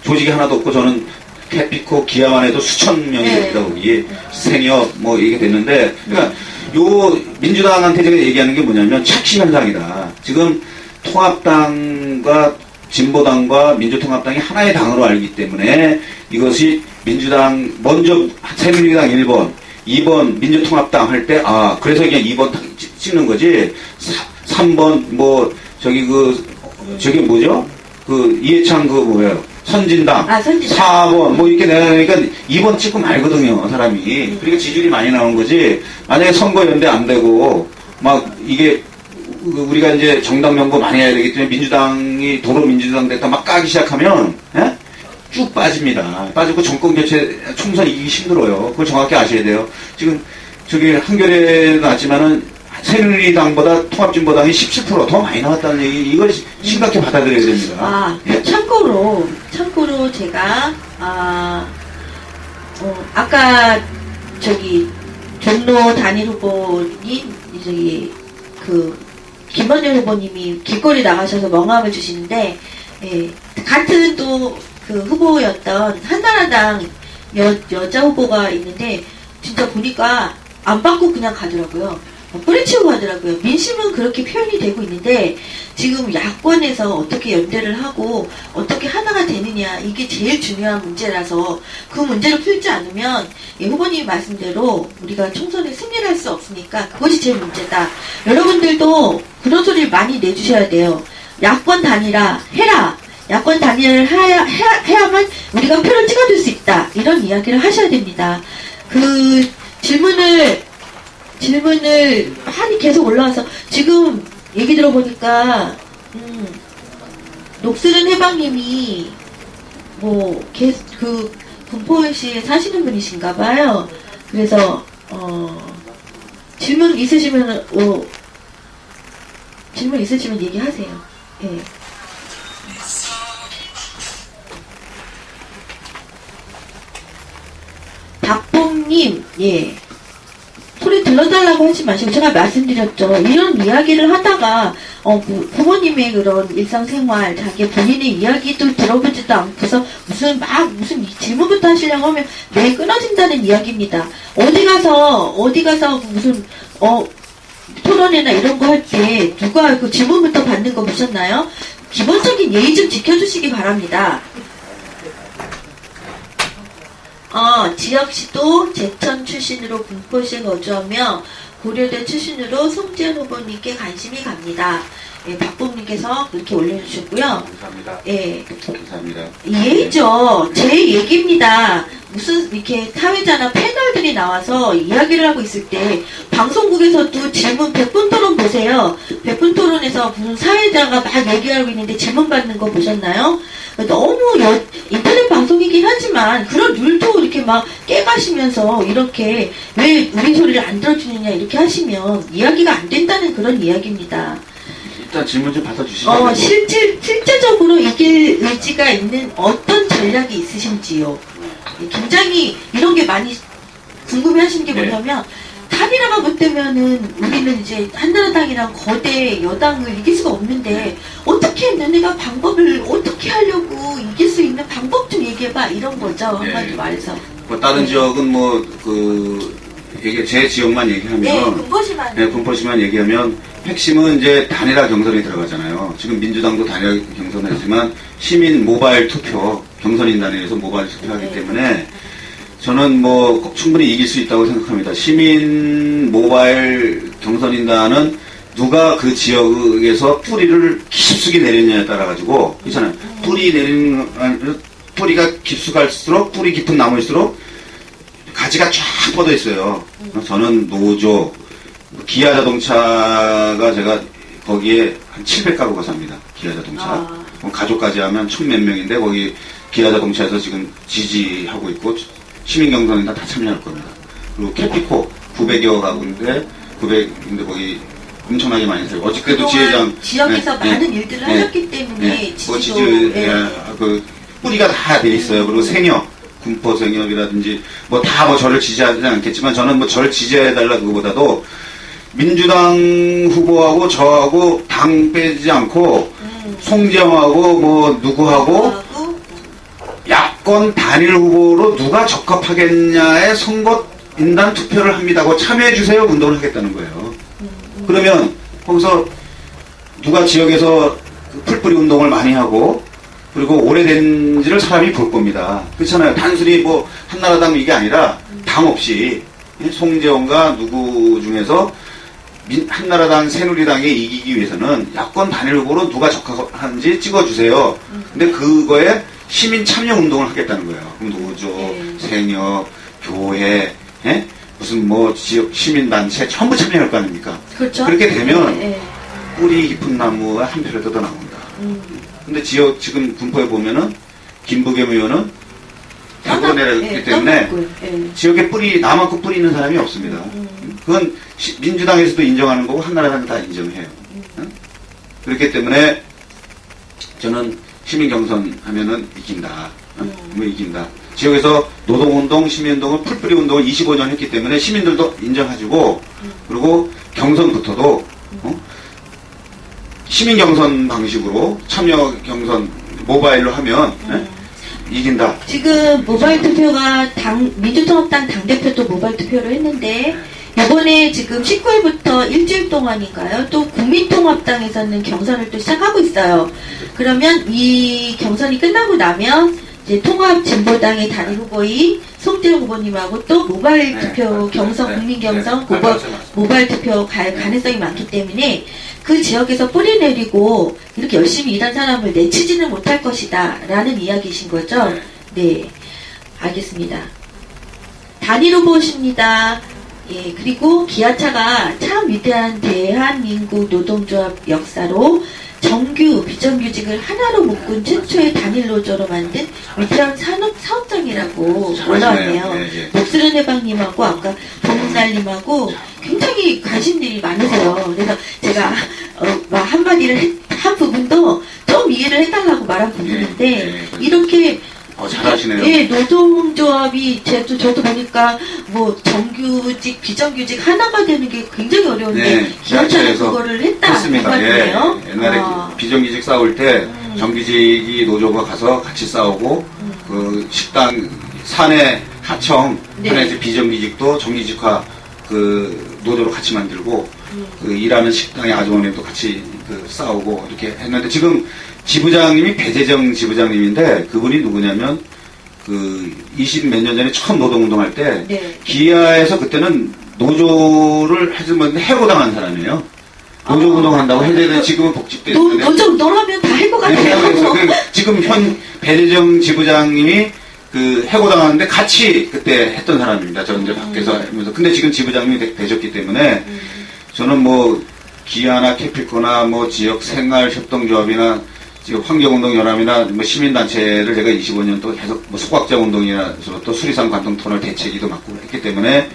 조직이 하나도 없고 저는 캐피코 기아만 해도 수천 명이 됩니다. 거기 세니어 뭐 이게 됐는데 그러니까 요 민주당한테 제가 얘기하는 게 뭐냐면 착시 현상이다. 지금 통합당과 진보당과 민주통합당이 하나의 당으로 알기 때문에 이것이 민주당 먼저 새누리당 1번 2번 민주통합당 할 때 그래서 그냥 2번 찍는 거지 3번 저기 뭐죠? 이해창 뭐예요? 선진당. 4번 이렇게 내니까 2번 찍고 말거든요, 사람이. 그러니까 지지율이 많이 나오는 거지. 만약에 선거연대 안 되고 막 이게 우리가 이제 정당 명부 많이 해야 되기 때문에 민주당이 도로 민주당 됐다 막 까기 시작하면 쭉 빠집니다. 빠지고 정권 교체 총선 이기기 힘들어요. 그걸 정확히 아셔야 돼요. 지금 저기 한겨레 나왔지만은 새누리당보다 통합진보당이 17% 더 많이 나왔다는 얘기, 이걸 심각히 받아들여야 됩니다. 참고로 제가 아까 종로 단일 후보인 김원효 후보님이 길거리 나가셔서 명함을 주시는데, 예, 같은 또 그 후보였던 한나라당 여자 후보가 있는데, 진짜 보니까 안 받고 그냥 가더라고요. 뿌리치고 가더라고요. 민심은 그렇게 표현이 되고 있는데, 지금 야권에서 어떻게 연대를 하고 어떻게 하나가 되느냐, 이게 제일 중요한 문제라서 그 문제를 풀지 않으면 후보님이 말씀대로 우리가 총선에 승리를 할 수 없으니까 그것이 제일 문제다. 여러분들도 그런 소리를 많이 내주셔야 돼요. 야권 단일화 해라. 야권 단일화를 해야만 우리가 표를 찍어줄 수 있다. 이런 이야기를 하셔야 됩니다. 그 질문을 많이 계속 올라와서 지금 얘기 들어보니까 녹슬은 해방님이 그 군포시에 사시는 분이신가 봐요. 그래서 질문 있으시면 얘기하세요. 예. 박봉님, 예. 소리 들려달라고 하지 마시고, 제가 말씀드렸죠. 이런 이야기를 하다가, 부모님의 그런 일상생활, 자기 본인의 이야기도 들어보지도 않고서, 무슨 질문부터 하시려고 하면, 매 끊어진다는 이야기입니다. 어디 가서 무슨, 토론회나 이런 거 할 때, 누가 그 질문부터 받는 거 보셨나요? 기본적인 예의 좀 지켜주시기 바랍니다. 지역시도 제천 출신으로 군포시에 거주하며 고려대 출신으로 송지현 후보님께 관심이 갑니다. 예, 박봉님께서 그렇게 올려주셨고요. 감사합니다. 예. 감사합니다. 예의죠. 제 얘기입니다. 무슨 이렇게 사회자나 패널들이 나와서 이야기를 하고 있을 때 방송국에서도 질문 100분 토론 보세요. 100분 토론에서 무슨 사회자가 막 얘기하고 있는데 질문 받는 거 보셨나요? 너무 인터넷 방송이긴 하지만 그런 룰도 이렇게 막 깨가시면서 이렇게 왜 우리 소리를 안 들어주느냐 이렇게 하시면 이야기가 안 된다는 그런 이야기입니다. 일단 질문 좀 받아주시죠. 실제적으로 이길 의지가 있는 어떤 전략이 있으신지요? 굉장히 이런 게 많이 궁금해 하시는 게 뭐냐면, 단일화가 못 되면은 우리는 이제 한나라당이랑 거대 여당을 이길 수가 없는데, 어떻게 너네가 방법을 어떻게 하려고 이길 수 있는 방법 좀 얘기해봐. 이런 거죠. 한마디로 말해서. 다른 지역은 제 지역만 얘기하면. 네, 군포시만. 네, 군포시만 얘기하면, 핵심은 이제 단일화 경선이 들어가잖아요. 지금 민주당도 단일화 경선을 했지만 시민 모바일 투표, 경선인단에서 모바일 투표하기 때문에 저는 충분히 이길 수 있다고 생각합니다. 시민 모바일 경선인단은 누가 그 지역에서 뿌리를 깊숙이 내리느냐에 따라 가지고, 그렇잖아요. 뿌리가 깊숙할수록, 뿌리 깊은 나무일수록 가지가 쫙 뻗어 있어요. 저는 노조, 기아 자동차가 제가 거기에 한 700가구가 삽니다. 기아 자동차. 가족까지 하면 1000몇 명인데 거기 기아 자동차에서 지금 지지하고 있고 시민 경선인단 다 참여할 겁니다. 그리고 캐피코 900여 가구인데 거기 엄청나게 많이 사요. 어저께도 지역에서 많은 일들을 하셨기 때문에 뿌리가 다 돼 있어요. 그리고 생협, 군포 생협이라든지 저를 지지하지 않겠지만 저는 저를 지지해달라 그거보다도 민주당 후보하고 저하고 당 빼지 않고 송지영하고 누구하고 야권 단일 후보로 누가 적합하겠냐에 선거인단 투표를 합니다고 참여해주세요 운동을 하겠다는 거예요. 그러면 거기서 누가 지역에서 풀뿌리 운동을 많이 하고 그리고 오래된지를 사람이 볼 겁니다. 그렇잖아요. 단순히 한나라당 이게 아니라 당 없이 송재원과 누구 중에서 한나라당 새누리당에 이기기 위해서는 야권 단일 후보로 누가 적합한지 찍어주세요. 근데 그거에 시민 참여 운동을 하겠다는 거예요. 그럼 노조, 생협, 교회, 무슨 지역 시민단체 전부 참여할 거 아닙니까? 그렇죠. 그렇게 되면 뿌리 깊은 나무가 한 표라도 더 나온다. 근데 지금 군포에 보면은 김부겸 의원은 대구로 내렸기 때문에 지역에 나만큼 뿌리 있는 사람이 없습니다. 그건 민주당에서도 인정하는 거고 한나라당도 다 인정해요. 그렇기 때문에 저는 시민 경선 하면은 이긴다. 뭐 이긴다. 지역에서 노동운동, 시민운동을 풀뿌리 운동을 25년 했기 때문에 시민들도 인정하시고, 그리고 경선부터도, 시민 경선 방식으로 참여 경선 모바일로 하면, 이긴다. 지금 모바일 투표가 민주통합당 당대표도 모바일 투표를 했는데, 이번에 지금 19일부터 일주일 동안인가요? 또 국민통합당에서는 경선을 또 시작하고 있어요. 그러면 이 경선이 끝나고 나면 이제 통합진보당의 단일 후보인 송태영 후보님하고 또 모바일 투표 경선, 국민 경선, 모바일 투표 갈 가능성이 많기 때문에 그 지역에서 뿌리 내리고 이렇게 열심히 일한 사람을 내치지는 못할 것이다 라는 이야기이신 거죠? 네, 알겠습니다. 단일 후보십니다. 예, 그리고 기아차가 참 위대한 대한민국 노동조합 역사로 정규, 비정규직을 하나로 묶은 최초의 단일 노조로 만든 위대한 사업장이라고 올라왔네요. 목수련 해방님하고 아까 봉날님하고 굉장히 관심들이 많으세요. 그래서 제가 한마디를 한 부분도 좀 이해를 해달라고 말한 부분인데 이렇게 잘하시네요. 예, 노동조합이 저도 보니까 뭐 정규직, 비정규직 하나가 되는 게 굉장히 어려운데 기아차는 그거를 했습니다. 예, 옛날에 비정규직 싸울 때 정규직이 노조가 가서 같이 싸우고 그 식당 사내 하청 하나 비정규직도 정규직화 그 노조로 같이 만들고 그 일하는 식당의 아주머니도 같이 그 싸우고 이렇게 했는데 지금 지부장님이 배재정 지부장님인데 그분이 누구냐면 그 20 몇 년 전에 처음 노동운동할 때 기아에서 그때는 노조를 하지만 해고당한 사람이에요. 노조운동한다고 해제는 지금은 복직돼 있는데 노조운동을 하면 다 해고 같아요. 지금 현 배재정 지부장님이 그 해고당하는데 같이 그때 했던 사람입니다. 저는 이제 밖에서 하면서 근데 지금 지부장님이 되셨기 때문에 저는 뭐 기아나 캐피코나 뭐 지역 생활협동조합이나 지금 환경운동연합이나 뭐 시민단체를 제가 25년 또 계속 뭐 소각장운동이나 또 수리산 관통터널 대책위도 맡고 했기 때문에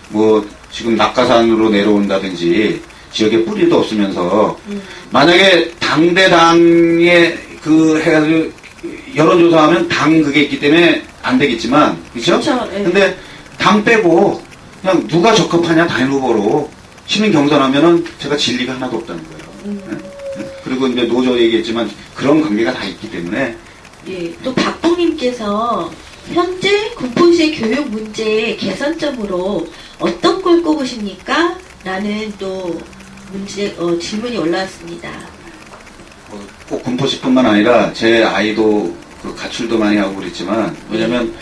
뭐 지금 낙하산으로 내려온다든지 지역에 뿌리도 없으면서 만약에 당대당에 그 해가지고 여론조사하면 당 그게 있기 때문에 안 되겠지만 그렇죠? 근데 당 빼고 그냥 누가 적합하냐 단일 후보로 시민 경선하면은 제가 진리가 하나도 없다는 거예요. 그리고 이제 노조 얘기했지만 그런 관계가 다 있기 때문에. 예, 또 박봉님께서 현재 군포시의 교육 문제의 개선점으로 어떤 걸 꼽으십니까? 라는 또 질문이 올라왔습니다. 꼭 군포시뿐만 아니라 제 아이도 그 가출도 많이 하고 그랬지만 왜냐면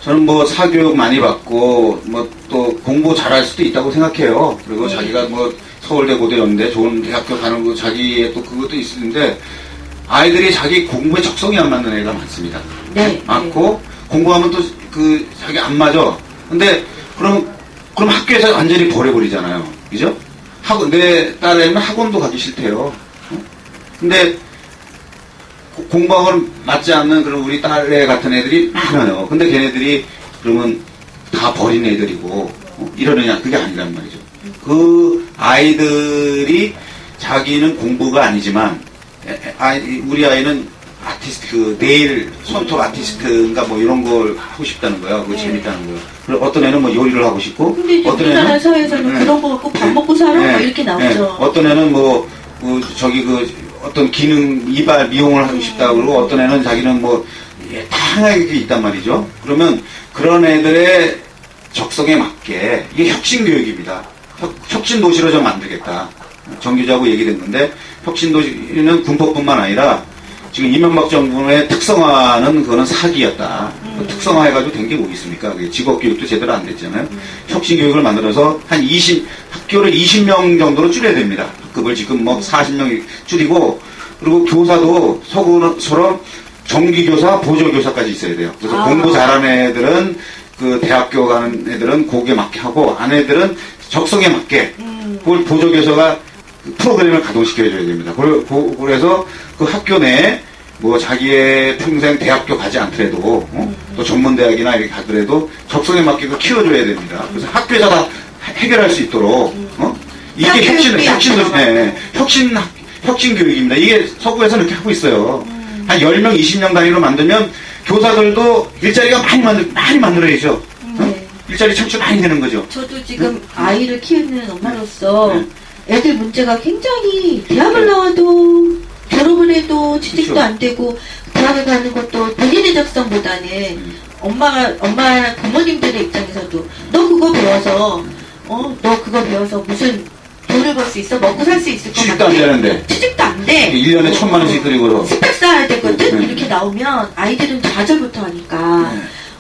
저는 뭐 사교육 많이 받고 뭐 또 공부 잘할 수도 있다고 생각해요. 그리고 자기가 뭐 서울대 고대 연대 좋은 대학교 가는 거 자기의 또 그것도 있는데 아이들이 자기 공부에 적성이 안 맞는 애가 많습니다. 많고 공부하면 또 그 자기 안 맞아. 근데 그럼 학교에서 완전히 버려버리잖아요. 그죠? 내 딸애는 학원도 가기 싫대요. 근데 공부하고는 맞지 않는 그런 우리 딸애 같은 애들이 많아요. 근데 걔네들이 그러면 다 버린 애들이고 이러느냐 그게 아니란 말이죠. 그 아이들이 자기는 공부가 아니지만 우리 아이는 아티스트 그 네일 손톱 아티스트인가 뭐 이런 걸 하고 싶다는 거야. 그거 재밌다는 거야. 그리고 어떤 애는 뭐 요리를 하고 싶고 근데 어떤 우리나라 사회에서는 그런 거 갖고 밥 먹고 살아 뭐 이렇게 나오죠. 어떤 애는 뭐 저기 그 어떤 기능 이발 미용을 하고 싶다 그러고 어떤 애는 자기는 뭐 다양하게 있단 말이죠. 그러면 그런 애들의 적성에 맞게 이게 혁신교육입니다. 혁신도시로 좀 만들겠다. 정규자하고 얘기됐는데 혁신도시는 군포뿐만 아니라 지금 이명박 정부의 특성화는 그거는 사기였다. 특성화해가지고 된 게 뭐 있습니까? 직업교육도 제대로 안 됐잖아요. 혁신교육을 만들어서 학교를 20명 정도로 줄여야 됩니다. 학급을 지금 뭐 40명 줄이고 그리고 교사도 서구처럼 정규교사, 보조교사까지 있어야 돼요. 그래서 공부 잘하는 애들은 그 대학교 가는 애들은 거기에 맞게 하고 안 애들은 적성에 맞게 그걸 보조교사가 프로그램을 가동시켜줘야 됩니다. 그래서 그 학교 내에 뭐 자기의 평생 대학교 가지 않더라도 또 전문대학이나 이렇게 가더라도 적성에 맞게 그 키워줘야 됩니다. 그래서 학교에서 다 해결할 수 있도록 이게 혁신교육입니다. 이게 서구에서 이렇게 하고 있어요. 한 10명, 20명 단위로 만들면 교사들도 일자리가 많이 만들어야죠. 일자리 창출 많이 되는 거죠. 저도 지금 아이를 키우는 엄마로서 애들 문제가 굉장히 대학을 나와도 졸업을 해도 취직도 그렇죠. 안 되고 대학을 가는 것도 본인의 적성보다는 엄마 부모님들의 입장에서도 너 그거 배워서 너 그거 배워서 무슨 돈을 벌 수 있어? 먹고 살 수 있을 것 같아? 취직도 안 되는데. 취직도 안 돼. 1년에 1,000만 원씩 들이고 스펙 쌓아야 되거든? 이렇게 나오면 아이들은 좌절부터 하니까.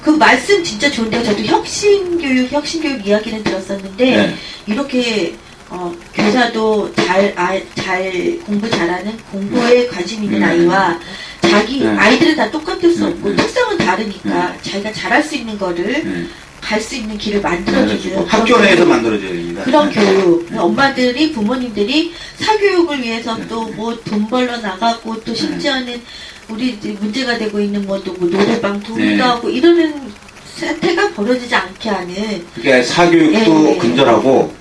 그 말씀 진짜 좋은데 저도 혁신교육 이야기는 들었었는데 이렇게 교사도 잘 공부 잘하는 공부에 관심 있는 아이와 자기 아이들은 다 똑같을 수 없고 특성은 다르니까 자기가 잘할 수 있는 거를 갈 수 있는 길을 만들어주는 학교 내에서 만들어줘야 됩니다. 그런 교육. 엄마들이 부모님들이 사교육을 위해서 또 뭐 돈 벌러 나가고 또 심지어는 우리 문제가 되고 있는 뭐 노래방 도움도 하고 이러는 사태가 벌어지지 않게 하는. 그러니까 사교육도 근절하고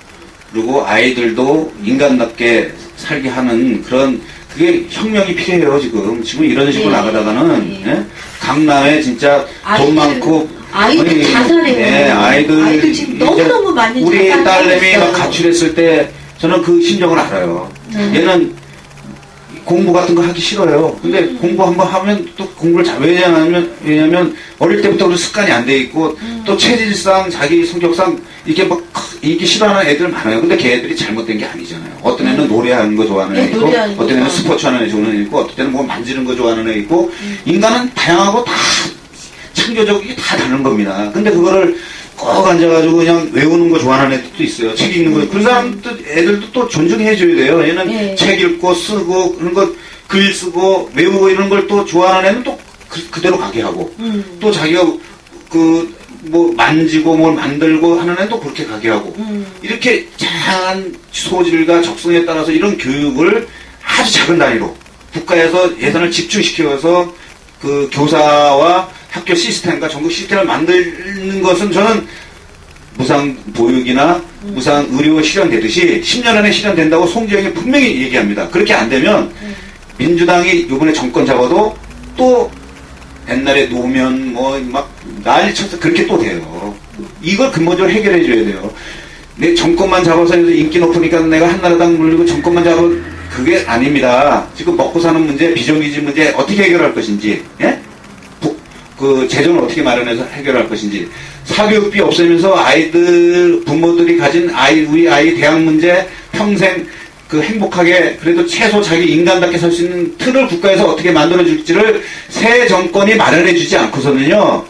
그리고 아이들도 인간답게 살게 하는 그런 그게 혁명이 필요해요 지금 이런 식으로 나가다가는 강남에 진짜 돈 많고 아이들 자살해요. 아이들 지금 너무너무 많은 우리 딸내미 막 가출했을 때 저는 그 심정을 알아요. 얘는 공부 같은 거 하기 싫어요. 근데 공부 한번 하면 또 공부를 왜냐면 어릴 때부터 그 습관이 안 돼 있고 또 체질상 자기 성격상 이게 막 이게 싫어하는 애들 많아요. 근데 걔들이 잘못된 게 아니잖아요. 어떤 애는 노래하는 거 좋아하는 애 있고 어떤 애는 스포츠 하는 애 좋아하는 애 있고 어떤 애는 뭐 만지는 거 좋아하는 애 있고 인간은 다양하고 다 창조적이 다 다른 겁니다. 근데 그거를 꼭 앉아가지고 그냥 외우는 거 좋아하는 애들도 있어요. 책 읽는 거. 그 사람도 애들도 또 존중해줘야 돼요. 얘는 책 읽고 쓰고 그런 거 글 쓰고 외우고 이런 걸 또 좋아하는 애는 또 그대로 가게 하고 또 자기가 뭐 만지고 뭘 만들고 하는 애는 또 그렇게 가게 하고 이렇게 다양한 소질과 적성에 따라서 이런 교육을 아주 작은 단위로 국가에서 예산을 집중시켜서 그 교사와 학교 시스템과 전국 시스템을 만드는 것은 저는 무상 보육이나 무상 의료 실현되듯이 10년 안에 실현된다고 송지영이 분명히 얘기합니다. 그렇게 안 되면 민주당이 이번에 정권 잡아도 또 옛날에 노면 뭐 막 난리 쳐서 그렇게 또 돼요. 이걸 근본적으로 해결해 줘야 돼요. 내 정권만 잡아서 인기 높으니까 내가 한나라당 물리고 정권만 잡아 그게 아닙니다. 지금 먹고 사는 문제, 비정규직 문제 어떻게 해결할 것인지, 그 재정을 어떻게 마련해서 해결할 것인지, 사교육비 없애면서 아이들 부모들이 가진 우리 아이 대학 문제 평생 그 행복하게 그래도 최소 자기 인간답게 살 수 있는 틀을 국가에서 어떻게 만들어줄지를 새 정권이 마련해주지 않고서는요.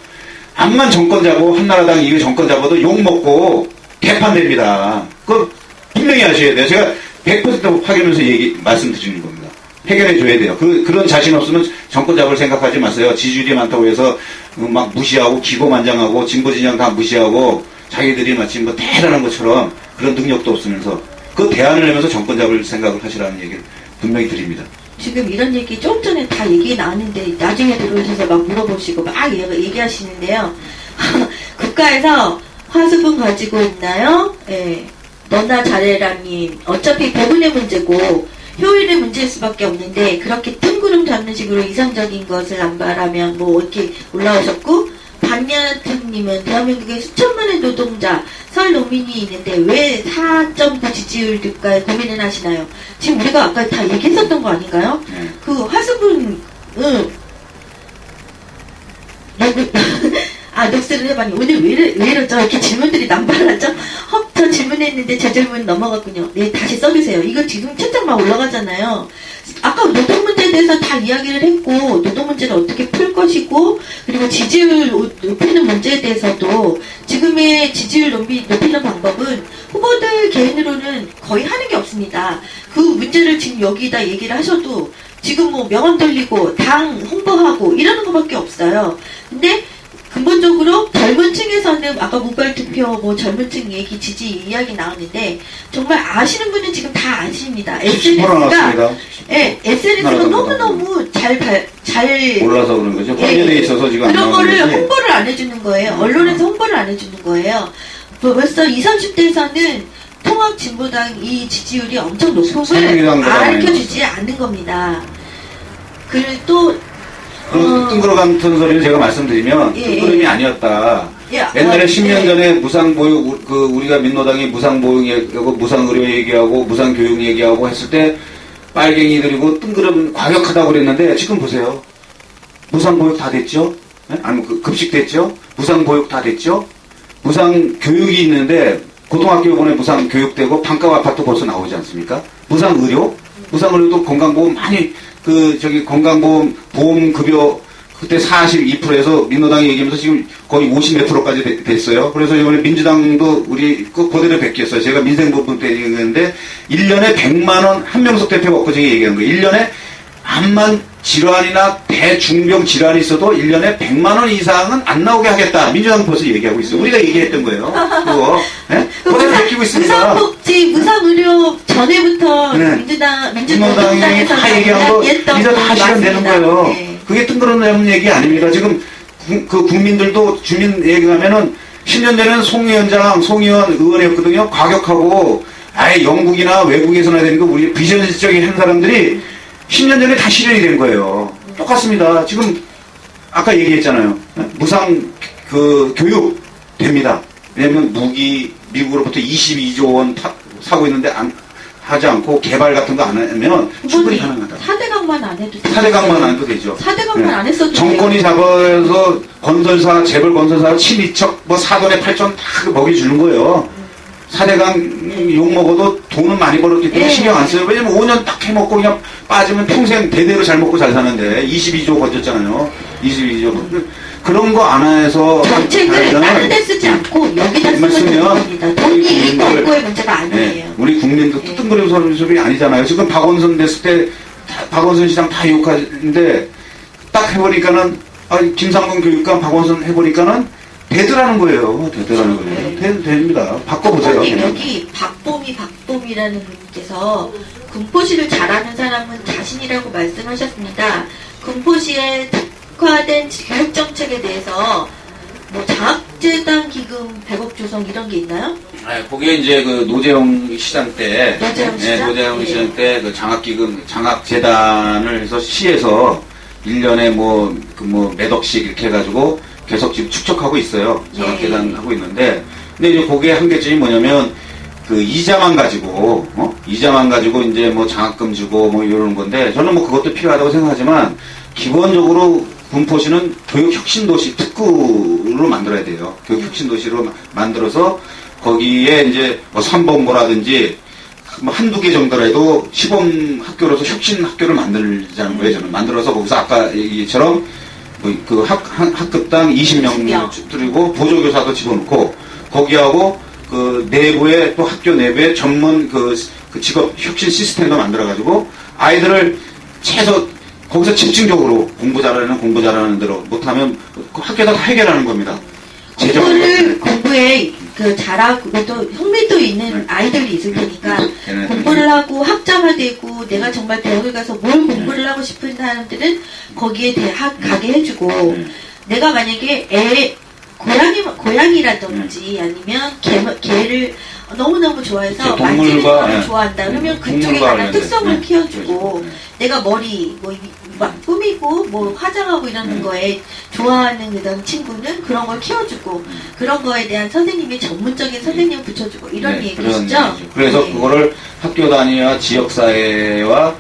암만 정권 잡고 한나라당 이후 정권 잡아도 욕 먹고 개판됩니다. 그거 분명히 아셔야 돼요. 제가 100% 확인하면서 말씀드리는 겁니다. 해결해줘야 돼요. 그런 자신 없으면 정권 잡을 생각하지 마세요. 지지율이 많다고 해서 막 무시하고 기고만장하고 진보진영 다 무시하고 자기들이 마치 뭐 대단한 것처럼 그런 능력도 없으면서 그 대안을 내면서 정권 잡을 생각을 하시라는 얘기를 분명히 드립니다. 지금 이런 얘기 조금 전에 다 얘기 나왔는데 나중에 들어오셔서 막 물어보시고 막 얘기하시는데요. 국가에서 화수분 가지고 있나요? 예. 너나 잘해라님. 어차피 배분의 문제고 효율의 문제일 수밖에 없는데 그렇게 뜬구름 잡는 식으로 이상적인 것을 안 바라면 뭐 이렇게 올라오셨고 반야특님은 대한민국에 수천만의 노동자, 설 농민이 있는데 왜 4.9 지지율일까에 고민을 하시나요? 지금 우리가 아까 다 얘기했었던 거 아닌가요? 그 화수분, 녹스를 해봤니? 오늘 왜 이러죠? 이렇게 질문들이 남발하죠? 저 질문했는데 제 질문 넘어갔군요. 네, 다시 써주세요. 이거 지금 채점 막 올라가잖아요. 아까 노동 문제에 대해서 다 이야기를 했고, 노동 문제를 어떻게 풀 것이고, 그리고 지지율 높이는 문제에 대해서도 지금의 지지율 높이는 방법은 후보들 개인으로는 거의 하는 게 없습니다. 그 문제를 지금 여기다 얘기를 하셔도 지금 뭐 명언 돌리고 당 홍보하고 이러는 것밖에 없어요. 근데 근본적으로 젊은 층에서는 아까 무발투표 뭐 젊은 층 얘기 지지 이야기 나왔는데 정말 아시는 분은 지금 다 아십니다. SNS가 너무너무 잘 몰라서 그런 거죠. 관련돼 있어서 지금 그런 거를 홍보를 안 해주는 거예요. 언론에서 홍보를 안 해주는 거예요. 벌써 20, 30대에서는 통합진보당 이 지지율이 엄청 높음을 알려주지 않는 겁니다. 그리고 또 그 뜬구름 같은 소리를 제가 말씀드리면 뜬구름이 아니었다. 옛날에 10년 전에 무상보육, 우리가 민노당이 무상보육 얘기하고, 무상의료 얘기하고, 무상교육 얘기하고 했을 때, 빨갱이들이고 뜬구름 과격하다고 그랬는데, 지금 보세요. 무상보육 다 됐죠? 네? 아니, 급식 됐죠? 무상보육 다 됐죠? 무상교육이 있는데, 고등학교에 무상교육되고, 반값 아파트 벌써 나오지 않습니까? 무상의료? 무상의료도 건강보험 많이, 건강보험, 보험급여, 그때 42%에서 민노당이 얘기하면서 지금 거의 50 몇 프로까지 됐어요. 그래서 이번에 민주당도 우리 그대로 베꼈어요. 제가 민생부분 때 얘기했는데 1년에 100만원 한명석 대표가 엊그제 얘기한 거예요. 1년에 암만 질환이나 대중병 질환이 있어도 1년에 100만원 이상은 안 나오게 하겠다. 민주당 벌써 얘기하고 있어요. 우리가 얘기했던 거예요. 그거. 네? 그대로 베끼고 있습니다. 무상복지, 무상의료 전에부터 네. 민주당이 다 얘기한 거 이제 다 실현되는 거예요. 네. 그게 뜬구름 얘기 아닙니다. 지금 국민들도 주민 얘기하면은 10년 전에는 송의원 의원이었거든요. 과격하고 아예 영국이나 외국에서나 되는 거 우리 비전적인 한 사람들이 10년 전에 다 실현이 된 거예요. 똑같습니다. 지금 아까 얘기했잖아요. 무상 교육 됩니다. 왜냐면 미국으로부터 22조 원 사고 있는데 하지 않고 개발 같은 거 안 하면 충분히 가능하다. 4대강만 안 해도 되죠. 4대강만 안 해도 되죠. 4대강만 안 했어도 정권이 잡아서 재벌 건설사 친이척 사돈의 8전 다 먹여주는 거예요. 4대강 욕먹어도 돈은 많이 벌었기 때문에 신경 안 써요. 왜냐면 5년 딱 해먹고 그냥 빠지면 평생 대대로 잘 먹고 잘 사는데 22조 건졌잖아요. 22조. 그런 거 안 해서 정책을 다른 데 쓰지 않고 여기다 쓰면 됩니다. 돈이 국고의 문제가 아니에요. 우리 국민도 뜬구름 소리 아니잖아요. 지금 박원순 됐을 때 박원순 시장 다 욕하는데 딱 해보니까는 김상곤 교육감 박원순 해보니까는 되더라는 거예요. 됩니다. 바꿔보세요. 여기 박봄이라는 분께서 군포시를 잘하는 사람은 자신이라고 말씀하셨습니다. 군포시의 특화된 교육 정책에 대해서 뭐 장학재단 기금 100억 조성 이런 게 있나요? 그게 이제 노재용 시장 때, 노재용 시장 때 장학재단을 해서 시에서 1년에 몇 억씩 이렇게 해가지고 계속 지금 축적하고 있어요. 장학재단 하고 있는데, 근데 이제 그게 한계점이 뭐냐면, 이자만 가지고 이제 장학금 주고 이러는 건데, 저는 그것도 필요하다고 생각하지만, 기본적으로 군포시는 교육혁신도시 특구로 만들어야 돼요. 교육혁신도시로 만들어서 거기에 이제 삼본고라든지 한두 개 정도라도 시범학교로서 혁신학교를 만들자는 거예요. 저는 만들어서 거기서 아까 얘기처럼 학급당 20명 줄이고 보조교사도 집어넣고 거기하고 내부에 또 학교 내부에 전문 직업 혁신 시스템도 만들어가지고 아이들을 최소 거기서 집중적으로 공부 잘하는 대로 못하면 학교에서 다 해결하는 겁니다. 공부에 잘하고 또 흥미도 있는 아이들이 있을 테니까 공부를 하고 학자화되고 내가 정말 대학을 가서 뭘 공부를 하고 싶은 사람들은 거기에 가게 해주고 내가 만약에 고양이라든지 아니면 개를 너무너무 좋아해서 만지는 걸 좋아한다 그러면 그쪽에 관한 특성을 키워주고 내가 머리 꾸미고 화장하고 이러는 거에 좋아하는 그런 친구는 그런 걸 키워주고 그런 거에 대한 선생님이 전문적인 선생님을 붙여주고 이런 얘기시죠? 그래서 그거를 학교 단위와 지역사회와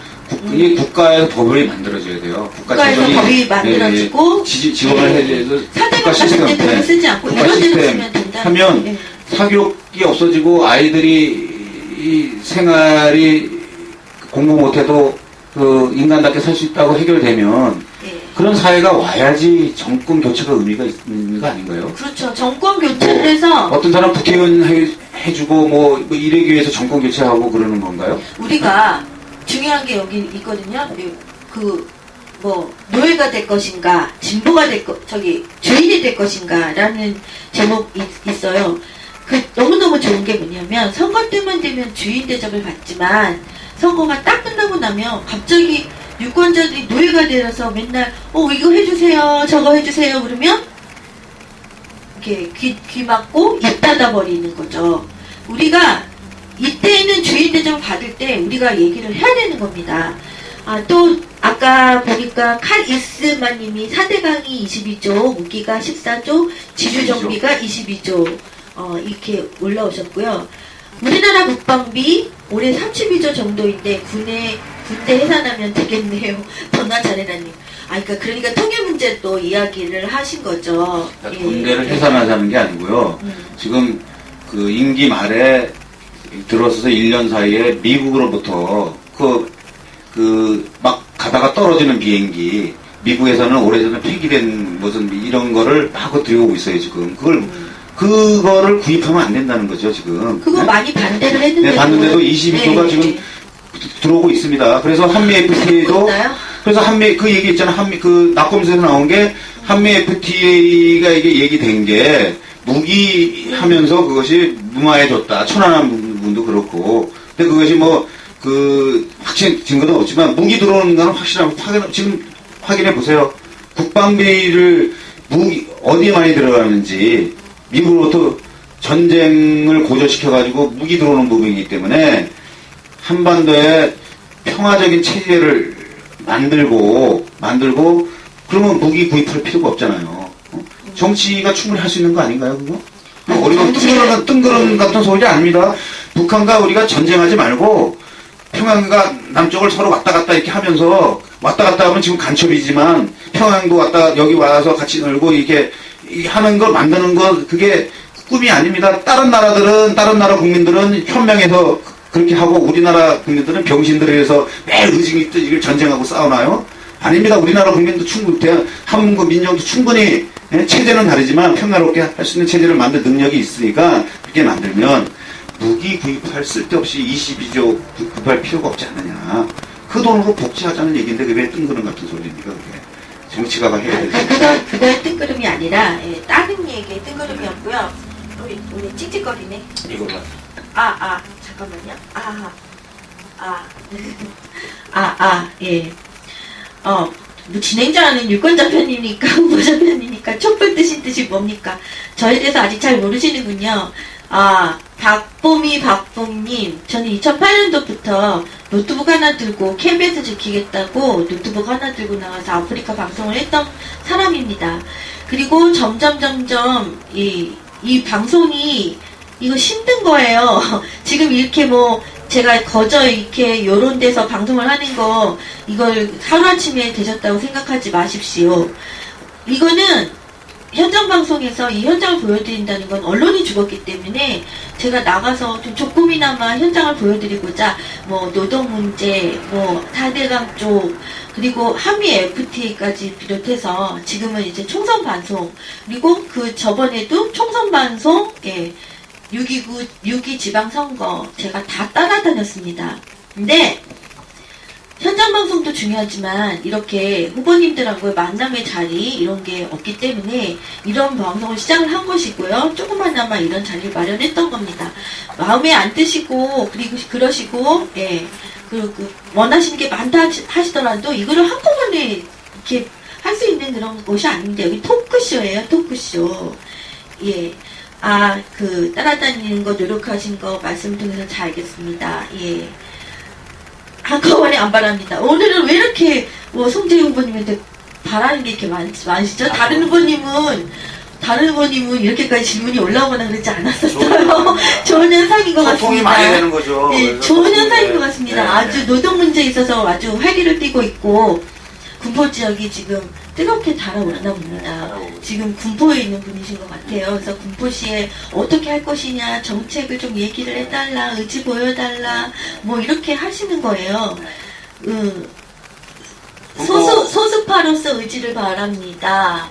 국가에서 법을 만들어줘야 돼요. 국가에서 법이 만들어지고 지원을 해줘서 사대강 같은 데 돈을 쓰지 않고 이런 데로 쓰면 된다. 하면 사교육이 없어지고 아이들이 생활이 공부 못해도 인간답게 살 수 있다고 해결되면 그런 사회가 와야지 정권 교체가 의미가 있는 거 아닌가요? 그렇죠. 정권 교체를 해서 어떤 사람 국회의원 해주고 이러기 위해서 정권 교체하고 그러는 건가요? 우리가 중요한 게 여기 있거든요. 노예가 될 것인가, 진보가 죄인이 될 것인가라는 제목이 있어요. 너무너무 좋은 게 뭐냐면, 선거 때만 되면 주인 대접을 받지만, 선거가 딱 끝나고 나면 갑자기 유권자들이 노예가 되어서 맨날, 이거 해주세요, 저거 해주세요, 그러면, 이렇게 귀 막고 입 닫아버리는 거죠. 우리가 이때는 주인 대접을 받을 때 우리가 얘기를 해야 되는 겁니다. 또 아까 보니까 칼 이스마님이 4대 강이 22조, 무기가 14조, 지류 정비가 22조 이렇게 올라오셨고요. 우리나라 국방비 올해 32조 정도인데 군대 해산하면 되겠네요. 더나 잘해라님. 그러니까 통일 문제 또 이야기를 하신 거죠. 그러니까 군대를 해산하자는 게 아니고요. 지금 그 임기 말에 들어서서 1년 사이에 미국으로부터 막 가다가 떨어지는 비행기, 미국에서는 오래전에 폐기된 무슨 이런 거를 막 들여오고 있어요, 지금. 그거를 구입하면 안 된다는 거죠, 지금. 그거 네? 많이 반대를 했는데. 네, 봤는데도 22조가 지금 들어오고 있습니다. 그래서 한미 FTA도, 그래서 그 얘기 있잖아, 낙검수에서 나온 게, 한미 FTA가 이게 얘기된 게, 무기 하면서 그것이 무마해졌다. 천안함 부분도 그렇고. 근데 그것이 확신 증거는 없지만, 무기 들어오는 거는 확실하고, 지금 확인해 보세요. 국방비를, 어디에 많이 들어가는지, 미국으로부터 전쟁을 고조시켜가지고 무기 들어오는 부분이기 때문에, 한반도에 평화적인 체제를 만들고, 그러면 무기 구입할 필요가 없잖아요. 정치가 충분히 할 수 있는 거 아닌가요, 그거? 우리가 뜬구름 같은 소리 아닙니다. 북한과 우리가 전쟁하지 말고, 평양과 남쪽을 서로 왔다 갔다 이렇게 하면서, 왔다 갔다 하면 지금 간첩이지만, 평양도 여기 와서 같이 놀고, 이렇게 하는 걸 만드는 거, 그게 꿈이 아닙니다. 다른 나라 국민들은 현명해서 그렇게 하고, 우리나라 국민들은 병신들에서 매일 의식이 이걸 전쟁하고 싸우나요? 아닙니다. 우리나라 국민도 한국 민족도 충분히, 체제는 다르지만 평화롭게 할 수 있는 체제를 만들 능력이 있으니까, 그렇게 만들면, 무기 구입할 쓸데없이 22조 구입할 필요가 없지 않느냐. 그 돈으로 복지하자는 얘기인데, 그게 왜 뜬구름 같은 소리입니까, 그게. 정치가가 해야 되죠. 그거 뜬구름이 아니라, 다른 얘기의 뜬구름이었고요. 우리 찌찌거리네. 이거 봐. 잠깐만요. 예. 진행자는 유권자편이니까, 후보자편이니까, 촛불 뜨신 뜻이 뭡니까? 저에 대해서 아직 잘 모르시는군요. 박봄님, 저는 2008년도부터 노트북 하나 들고 KBS 지키겠다고 노트북 하나 들고 나와서 아프리카 방송을 했던 사람입니다. 그리고 점점 이 방송이 이거 힘든 거예요. 지금 이렇게 제가 이렇게 요런 데서 방송을 하는 거 이걸 하루아침에 되셨다고 생각하지 마십시오. 이거는 현장 방송에서 이 현장을 보여드린다는 건 언론이 죽었기 때문에 제가 나가서 좀 조금이나마 현장을 보여드리고자 노동 문제, 4대강 쪽, 그리고 한미 FTA까지 비롯해서 지금은 이제 총선 방송, 그리고 저번에도 총선 방송, 6.2 지방선거 제가 다 따라다녔습니다. 근데 현장 방송도 중요하지만 이렇게 후보님들하고의 만남의 자리 이런 게 없기 때문에 이런 방송을 시작을 한 것이고요. 조금만나마 이런 자리를 마련했던 겁니다. 마음에 안 드시고 그러시고 원하시는 게 많다 하시더라도 이거를 한꺼번에 이렇게 할 수 있는 그런 것이 아닌데 여기 토크쇼예요. 토크쇼. 예. 따라다니는 거 노력하신 거 말씀 통해서 잘 알겠습니다. 예. 한꺼번에 안 바랍니다. 오늘은 왜 이렇게 송재희 후보님한테 바라는 게 이렇게 많으시죠? 다른 후보님은 이렇게까지 질문이 올라오거나 그러지 않았었어요. 좋은 현상인 것 같습니다. 소통이 많이 되는 거죠. 네, 좋은 현상인 것 같습니다. 네. 아주 노동 문제에 있어서 아주 활기를 띠고 있고 군포 지역이 지금 뜨겁게 달아오르나 봅니다. 지금 군포에 있는 분이신 것 같아요. 그래서 군포시에 어떻게 할 것이냐, 정책을 좀 얘기를 해달라, 의지 보여달라, 이렇게 하시는 거예요. 소수파로서 의지를 바랍니다.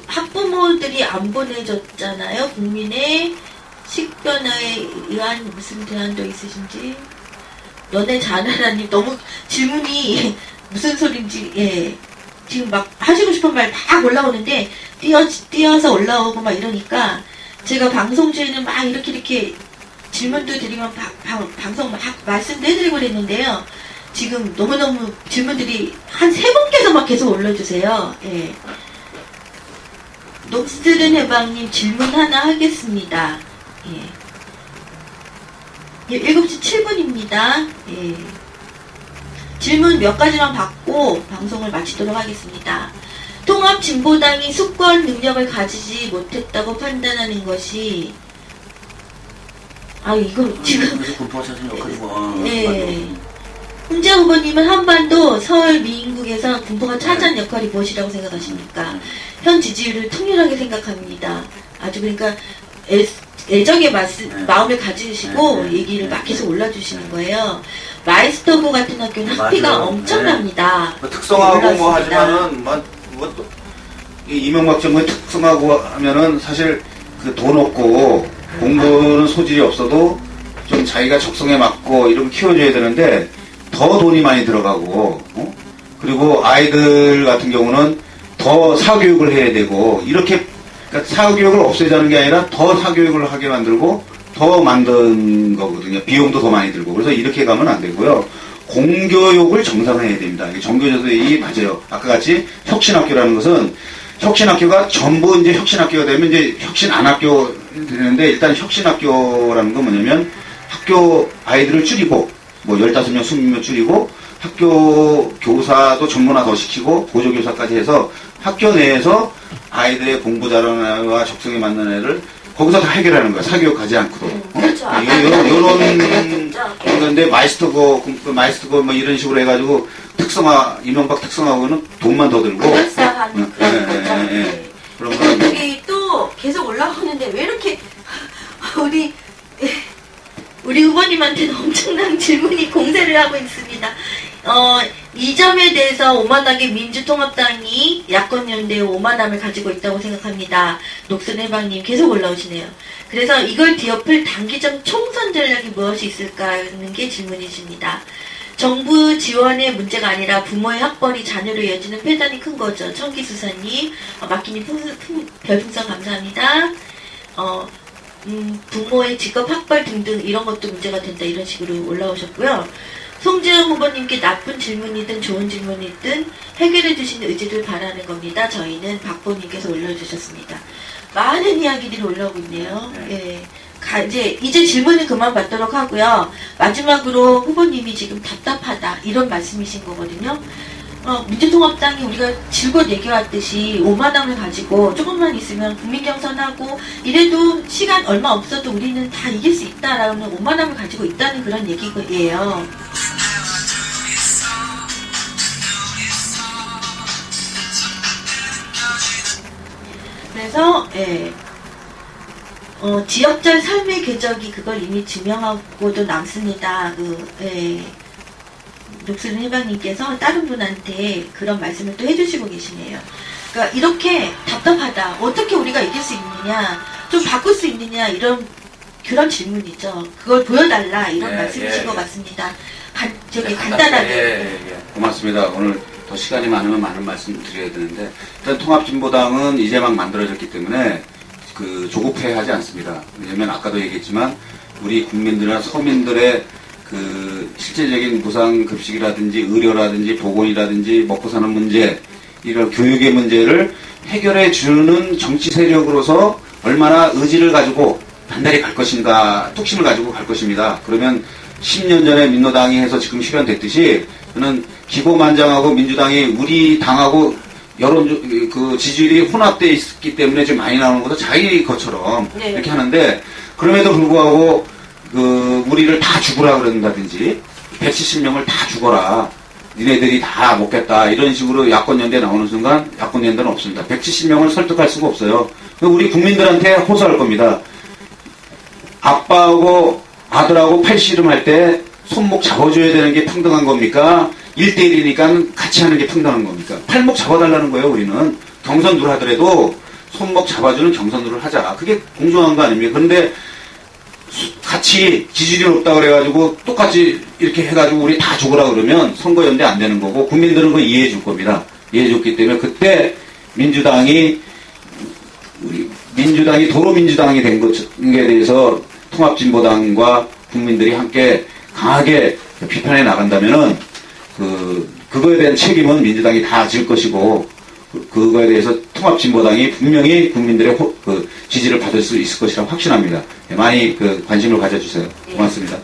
학부모들이 안 보내줬잖아요. 국민의 식변화에 의한 무슨 대안도 있으신지. 연애 잘하라님 너무 질문이 무슨 소린지 지금 막 하시고 싶은 말 막 올라오는데 뛰어서 올라오고 막 이러니까 제가 방송 중에는 막 이렇게 질문도 드리면 방송 막 말씀도 해드리고 그랬는데요. 지금 너무너무 질문들이 한 3분께서 막 계속 올려주세요. 예. 녹슬은 해방님 질문 하나 하겠습니다. 예. 7시 7분입니다. 예. 질문 몇 가지만 받고 방송을 마치도록 하겠습니다. 통합진보당이 수권 능력을 가지지 못했다고 판단하는 것이 이거 지금 네. 홍재 후보님은 한반도 서울 미인국에서 군포가 차지한 역할이 무엇이라고 생각하십니까? 현 지지율을 통일하게 생각합니다. 아주 그러니까 애정의 마음을 가지시고 얘기를 막 계속 올려주시는 거예요. 마이스터고 같은 학교는 학비가 엄청납니다. 특성하고 뭐 하지만은 이명박 정부의 특성하고 하면은 사실 그 돈 없고 공부는 소질이 없어도 좀 자기가 적성에 맞고 이런 키워줘야 되는데 더 돈이 많이 들어가고 그리고 아이들 같은 경우는 더 사교육을 해야 되고 이렇게 그러니까 사교육을 없애자는 게 아니라 더 사교육을 하게 만들고 더 만든 거거든요. 비용도 더 많이 들고 그래서 이렇게 가면 안 되고요. 공교육을 정상화해야 됩니다. 정교조들이 맞아요. 아까 같이 혁신학교라는 것은 혁신학교가 전부 이제 혁신학교가 되면 이제 혁신 안 학교 되는데 일단 혁신학교라는 건 뭐냐면 학교 아이들을 줄이고 뭐 15명, 20명 줄이고 학교 교사도 전문화 더 시키고 보조교사까지 해서 학교 내에서 아이들의 공부 잘하는 적성에 맞는 애를 거기서 다 해결하는 거야. 사교육 가지 않고도. 그렇죠. 이런 건데 마이스터고 뭐 이런 식으로 해가지고 이명박 특성하고는 돈만 더 들고. 그럴싸한 그런 거. 여기 또 계속 올라오는데 왜 이렇게 우리 후보님한테는 엄청난 질문이 공세를 하고 있습니다. 이 점에 대해서 오만하게 민주통합당이 야권연대의 오만함을 가지고 있다고 생각합니다. 녹슨해방님 계속 올라오시네요. 그래서 이걸 뒤엎을 단기적 총선 전략이 무엇이 있을까 하는 게 질문이십니다. 정부 지원의 문제가 아니라 부모의 학벌이 자녀로 이어지는 폐단이 큰 거죠. 청기수사님, 막기님 별풍선 감사합니다. 부모의 직업 학벌 등등 이런 것도 문제가 된다 이런 식으로 올라오셨고요. 송지영 후보님께 나쁜 질문이든 좋은 질문이든 해결해 주시는 의지를 바라는 겁니다. 저희는 박보님께서 올려주셨습니다. 많은 이야기들이 올라오고 있네요. 예. 이제 질문을 그만 받도록 하고요. 마지막으로 후보님이 지금 답답하다 이런 말씀이신 거거든요. 민주통합당이 우리가 즐거워 얘기했듯이 오만함을 가지고 조금만 있으면 국민경선하고 이래도 시간 얼마 없어도 우리는 다 이길 수 있다라는 오만함을 가지고 있다는 그런 얘기예요. 그래서 지역적 삶의 궤적이 그걸 이미 증명하고도 남습니다. 녹슨 해방님께서 다른 분한테 그런 말씀을 또 해주시고 계시네요. 그러니까 이렇게 답답하다. 어떻게 우리가 이길 수 있느냐, 좀 바꿀 수 있느냐 이런 그런 질문이죠. 그걸 보여달라 이런 말씀이신 것 같습니다. 간단하게. 고맙습니다. 오늘 더 시간이 많으면 많은 말씀 드려야 되는데 일단 통합진보당은 이제 막 만들어졌기 때문에 조급해하지 않습니다. 왜냐하면 아까도 얘기했지만 우리 국민들이나 서민들의 실제적인 무상급식이라든지 의료라든지 보건이라든지 먹고 사는 문제 이런 교육의 문제를 해결해 주는 정치 세력으로서 얼마나 의지를 가지고 단단히 갈 것인가 뚝심을 가지고 갈 것입니다. 그러면 10년 전에 민노당이 해서 지금 실현됐듯이 저는 기고만장하고 민주당이 우리 당하고 지지율이 혼합되어 있기 때문에 좀 많이 나오는 것도 자기 것처럼 이렇게 하는데 그럼에도 불구하고 우리를 다 죽으라 그런다든지 170명을 다 죽어라 니네들이 다 먹겠다 이런 식으로 야권연대 나오는 순간 야권연대는 없습니다. 170명을 설득할 수가 없어요. 우리 국민들한테 호소할 겁니다. 아빠하고 아들하고 팔씨름할 때 손목 잡아줘야 되는 게 평등한 겁니까? 1대1이니까 같이 하는 게 평등한 겁니까? 팔목 잡아달라는 거예요. 우리는 경선을 하더라도 손목 잡아주는 경선을 하자. 그게 공정한 거 아닙니까? 그런데 같이 지지율이 높다 그래가지고 똑같이 이렇게 해가지고 우리 다 죽으라 그러면 선거연대 안 되는 거고 국민들은 그거 이해해 줄 겁니다. 이해해 줬기 때문에 그때 민주당이 도로민주당이 된 것에 대해서 통합진보당과 국민들이 함께 강하게 비판해 나간다면은 그거에 대한 책임은 민주당이 다 질 것이고 그거에 대해서 통합진보당이 분명히 국민들의 지지를 받을 수 있을 것이라고 확신합니다. 많이 관심을 가져주세요. 고맙습니다.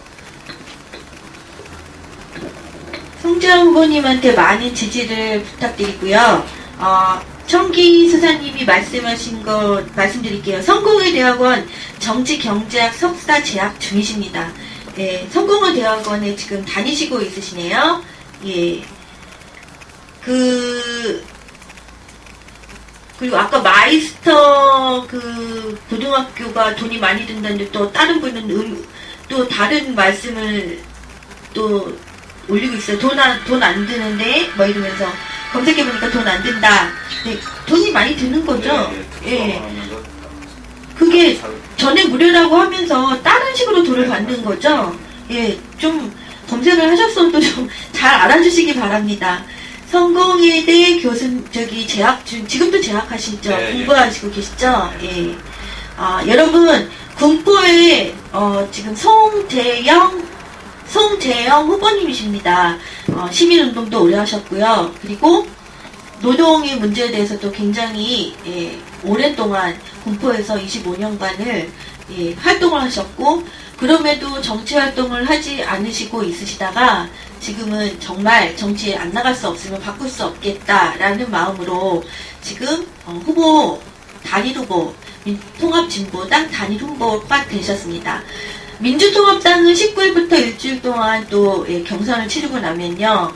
총장 후보님한테 많은 지지를 부탁드리고요. 청기 수사님이 말씀하신 거 말씀드릴게요. 성공회 대학원 정치경제학 석사 재학 중이십니다. 예, 성공회 대학원에 지금 다니시고 있으시네요. 예. 그리고 아까 마이스터 고등학교가 돈이 많이 든다는데 또 다른 분은 또 다른 말씀을 또 올리고 있어요. 돈 안 드는데 뭐 이러면서 검색해보니까 돈 안 든다. 네, 돈이 많이 드는 거죠. 예. 그게 전액 무료라고 하면서 다른 식으로 돈을 받는 거죠. 예, 좀 검색을 하셨어도 좀 잘 알아주시기 바랍니다. 성공회대 재학 중, 지금도 재학하시죠? 네, 공부하시고 계시죠? 예. 여러분, 군포에, 지금 송재영 후보님이십니다. 시민운동도 오래 하셨고요. 그리고 노동의 문제에 대해서도 굉장히, 오랫동안 군포에서 25년간을, 활동을 하셨고, 그럼에도 정치 활동을 하지 않으시고 있으시다가, 지금은 정말 정치에 안 나갈 수 없으면 바꿀 수 없겠다라는 마음으로 지금 단일 후보, 통합진보당 단일 후보가 되셨습니다. 민주통합당은 19일부터 일주일 동안 또 경선을 치르고 나면요.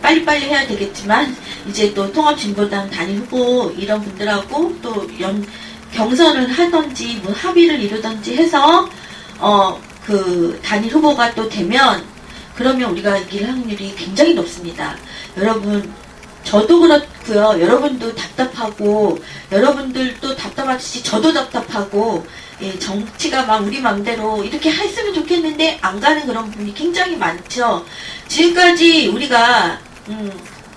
빨리빨리 해야 되겠지만 이제 또 통합진보당 단일 후보 이런 분들하고 또 경선을 하던지 뭐 합의를 이루던지 해서 단일 후보가 또 되면 그러면 우리가 이길 확률이 굉장히 높습니다. 여러분, 저도 그렇고요. 여러분도 답답하고, 여러분들도 답답하듯이 저도 답답하고, 정치가 막 우리 맘대로 이렇게 했으면 좋겠는데 안 가는 그런 분이 굉장히 많죠. 지금까지 우리가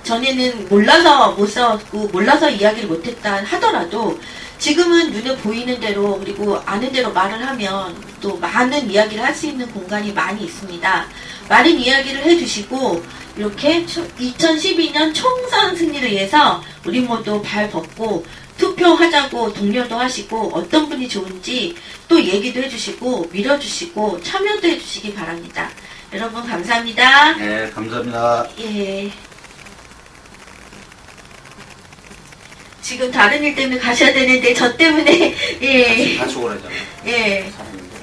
전에는 몰라서 못 싸웠고 몰라서 이야기를 못했다 하더라도 지금은 눈에 보이는 대로 그리고 아는 대로 말을 하면 또 많은 이야기를 할 수 있는 공간이 많이 있습니다. 많은 이야기를 해주시고 이렇게 2012년 총선 승리를 위해서 우리 모두 발 벗고 투표하자고 독려도 하시고 어떤 분이 좋은지 또 얘기도 해주시고 밀어주시고 참여도 해주시기 바랍니다. 여러분 감사합니다. 네, 감사합니다. 예. 지금 다른 일 때문에 가셔야 되는데 저 때문에 예. 같이 오라잖아. 예.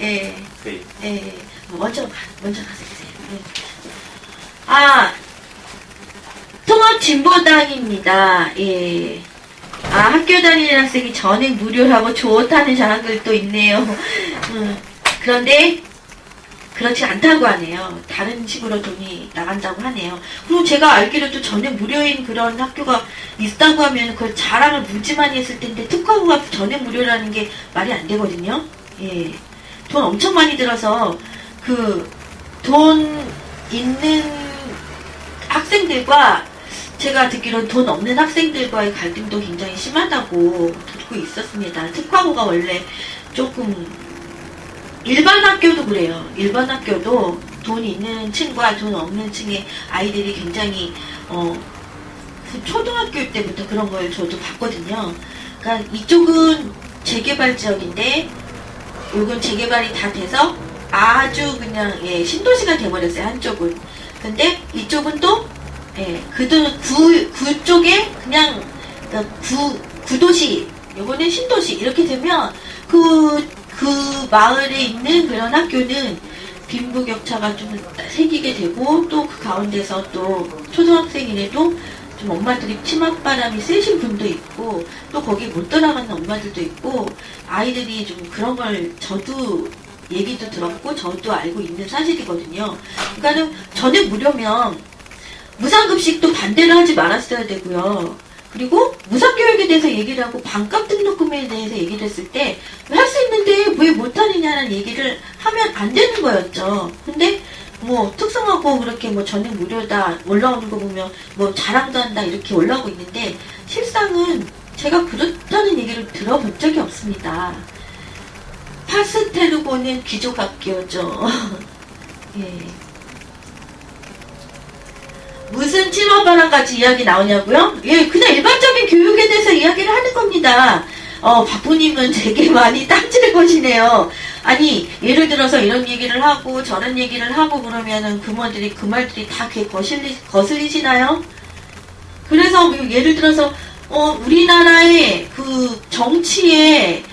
예. 네. 예. 먼저 가서 계세요. 예. 통합진보당입니다. 예. 학교 다니는 학생이 전액 무료라고 좋다는 장학들도 있네요. 그런데 그렇지 않다고 하네요. 다른 식으로 돈이 나간다고 하네요. 그리고 제가 알기로도 전액 무료인 그런 학교가 있다고 하면 그걸 자랑을 무지 많이 했을 텐데 특화고가 전액 무료라는 게 말이 안 되거든요. 예. 돈 엄청 많이 들어서 돈 있는 학생들과 제가 듣기로는 돈 없는 학생들과의 갈등도 굉장히 심하다고 듣고 있었습니다. 특화고가 원래 조금 일반 학교도 그래요. 일반 학교도 돈 있는 층과 돈 없는 층의 아이들이 굉장히 초등학교 때부터 그런 걸 저도 봤거든요. 그러니까 이쪽은 재개발 지역인데 이건 재개발이 다 돼서 아주 그냥 신도시가 돼버렸어요. 한쪽은. 근데 이쪽은 또 구 쪽에 그냥 구도시, 요거는 신도시 이렇게 되면 그 마을에 있는 그런 학교는 빈부격차가 좀 생기게 되고 또 그 가운데서 또 초등학생이라도 좀 엄마들이 치맛바람이 세신 분도 있고 또 거기 못 들어가는 엄마들도 있고 아이들이 좀 그런 걸 저도 얘기도 들었고 저도 알고 있는 사실이거든요. 그러니까는 전에 무료면 무상급식도 반대를 하지 말았어야 되고요. 그리고 무상교육에 대해서 얘기를 하고 반값 등록금에 대해서 얘기를 했을 때 할 수 있는데 왜 못하느냐는 얘기를 하면 안 되는 거였죠. 근데 뭐 특성화고 그렇게 뭐 전액 무료다 올라오는 거 보면 뭐 자랑도 한다 이렇게 올라오고 있는데 실상은 제가 그렇다는 얘기를 들어본 적이 없습니다. 파스텔르고는 귀족학교죠. 예. 무슨 친어바람같이 이야기 나오냐고요? 예, 그냥 일반적인 교육에 대해서 이야기를 하는 겁니다. 바쁘님은 되게 많이 땀칠 것이네요. 아니, 예를 들어서 이런 얘기를 하고 저런 얘기를 하고 그러면은 그 말들이 다 귀에 거슬리시나요? 그래서 예를 들어서 우리나라의 그 정치에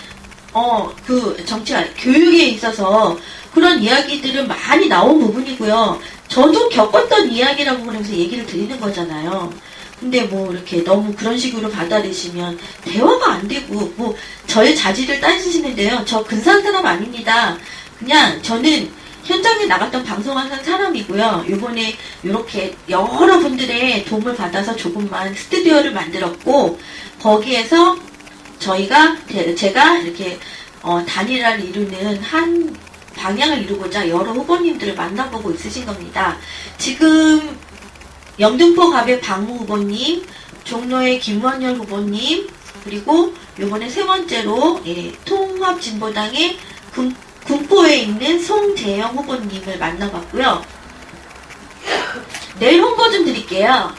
정치가 교육에 있어서 그런 이야기들은 많이 나온 부분이고요. 저도 겪었던 이야기라고 그러면서 얘기를 드리는 거잖아요. 근데 뭐 이렇게 너무 그런 식으로 받아들이시면 대화가 안 되고 뭐 저의 자질을 따지시는데요. 저 근사한 사람 아닙니다. 그냥 저는 현장에 나갔던 방송하는 사람이고요. 요번에 이렇게 여러분들의 도움을 받아서 조금만 스튜디오를 만들었고 거기에서 제가 이렇게 단일화를 이루는 한 방향을 이루고자 여러 후보님들을 만나보고 있으신 겁니다. 지금 영등포 갑의 박무 후보님, 종로의 김원열 후보님, 그리고 요번에 세 번째로 통합진보당의 군포에 있는 송재영 후보님을 만나봤고요. 내일 홍보 좀 드릴게요.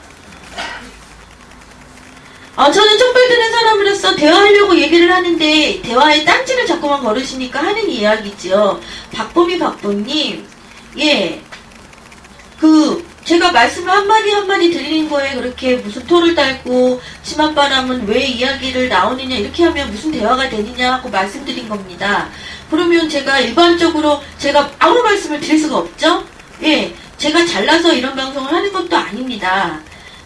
저는 촛불 드는 사람으로서 대화하려고 얘기를 하는데 대화에 딴지를 자꾸만 걸으시니까 하는 이야기죠. 박보님, 예, 제가 말씀을 한마디 드리는 거에 그렇게 무슨 토를 달고 치맛바람은 왜 이야기를 나오느냐 이렇게 하면 무슨 대화가 되느냐 하고 말씀드린 겁니다. 그러면 제가 일반적으로 제가 아무 말씀을 드릴 수가 없죠? 예, 제가 잘나서 이런 방송을 하는 것도 아닙니다.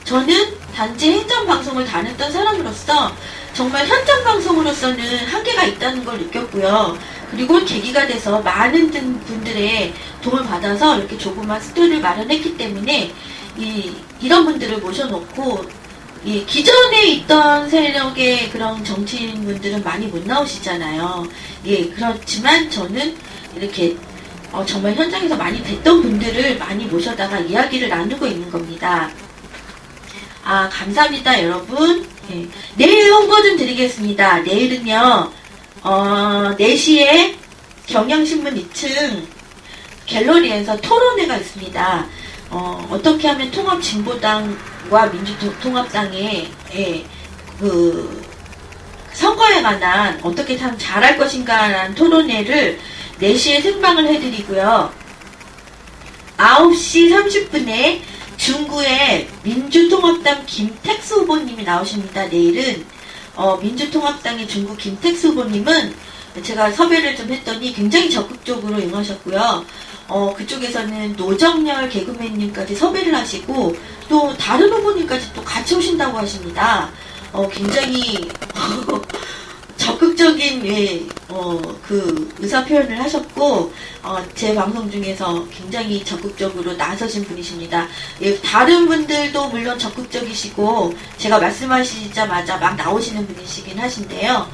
저는 단지 행정방송을 다녔던 사람으로서 정말 현장방송으로서는 한계가 있다는 걸 느꼈고요. 그리고 계기가 돼서 많은 분들의 도움을 받아서 이렇게 조그만 스튜디오를 마련했기 때문에 이런 분들을 모셔놓고 기존에 있던 세력의 그런 정치인분들은 많이 못 나오시잖아요. 예, 그렇지만 저는 이렇게 정말 현장에서 많이 뵀던 분들을 많이 모셔다가 이야기를 나누고 있는 겁니다. 감사합니다, 여러분. 예. 내일 홍보 좀 드리겠습니다. 내일은요, 4시에 경향신문 2층 갤러리에서 토론회가 있습니다. 어떻게 하면 통합진보당과 민주통합당의 선거에 관한 어떻게 참 잘할 것인가라는 토론회를 4시에 생방을 해드리고요. 9시 30분에 중구의 민주통합당 김택수 후보님이 나오십니다. 내일은 민주통합당의 중구 김택수 후보님은 제가 섭외를 좀 했더니 굉장히 적극적으로 응하셨고요. 그쪽에서는 노정열 개그맨님까지 섭외를 하시고 또 다른 후보님까지 또 같이 오신다고 하십니다. 굉장히 적극적인 그 의사 표현을 하셨고 제 방송 중에서 굉장히 적극적으로 나서신 분이십니다. 예, 다른 분들도 물론 적극적이시고 제가 말씀하시자마자 막 나오시는 분이시긴 하신데요.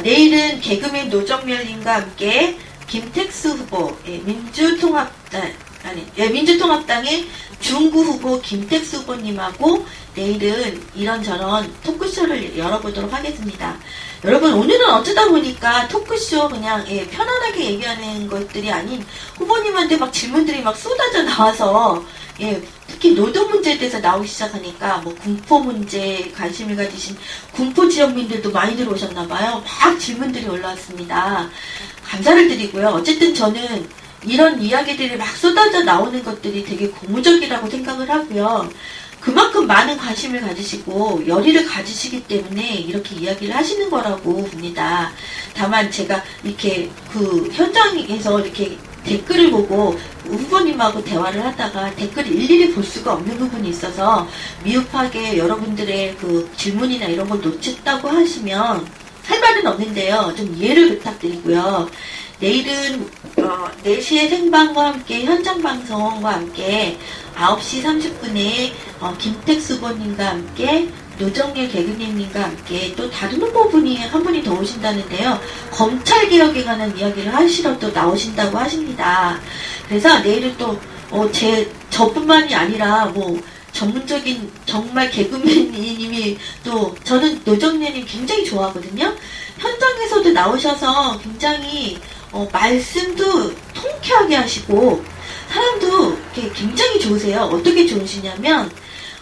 내일은 개그맨 노정멸님과 함께 김택수 후보, 민주통합당의 중구 후보 김택수 후보님하고 내일은 이런저런 토크쇼를 열어보도록 하겠습니다. 여러분, 오늘은 어쩌다 보니까 토크쇼 그냥 편안하게 얘기하는 것들이 아닌 후보님한테 막 질문들이 막 쏟아져 나와서 특히 노동 문제에 대해서 나오기 시작하니까 뭐 군포 문제에 관심을 가지신 군포 지역민들도 많이 들어오셨나봐요. 막 질문들이 올라왔습니다. 감사를 드리고요. 어쨌든 저는 이런 이야기들이 막 쏟아져 나오는 것들이 되게 고무적이라고 생각을 하고요. 그만큼 많은 관심을 가지시고 열의를 가지시기 때문에 이렇게 이야기를 하시는 거라고 봅니다. 다만 제가 이렇게 그 현장에서 이렇게 댓글을 보고 후보님하고 대화를 하다가 댓글을 일일이 볼 수가 없는 부분이 있어서 미흡하게 여러분들의 그 질문이나 이런 걸 놓쳤다고 하시면 할 말은 없는데요. 좀 이해를 부탁드리고요. 내일은 4시에 생방과 함께 현장방송과 함께 9시 30분에 김택수 후보님과 함께 노정열 개그맨님과 함께 또 다른 후보분이 한 분이 더 오신다는데요. 검찰개혁에 관한 이야기를 하시러 또 나오신다고 하십니다. 그래서 내일은 또 저뿐만이 아니라 뭐 전문적인 정말 개그맨님이 또 저는 노정열님 굉장히 좋아하거든요. 현장에서도 나오셔서 굉장히 말씀도 통쾌하게 하시고 사람도 굉장히 좋으세요. 어떻게 좋으시냐면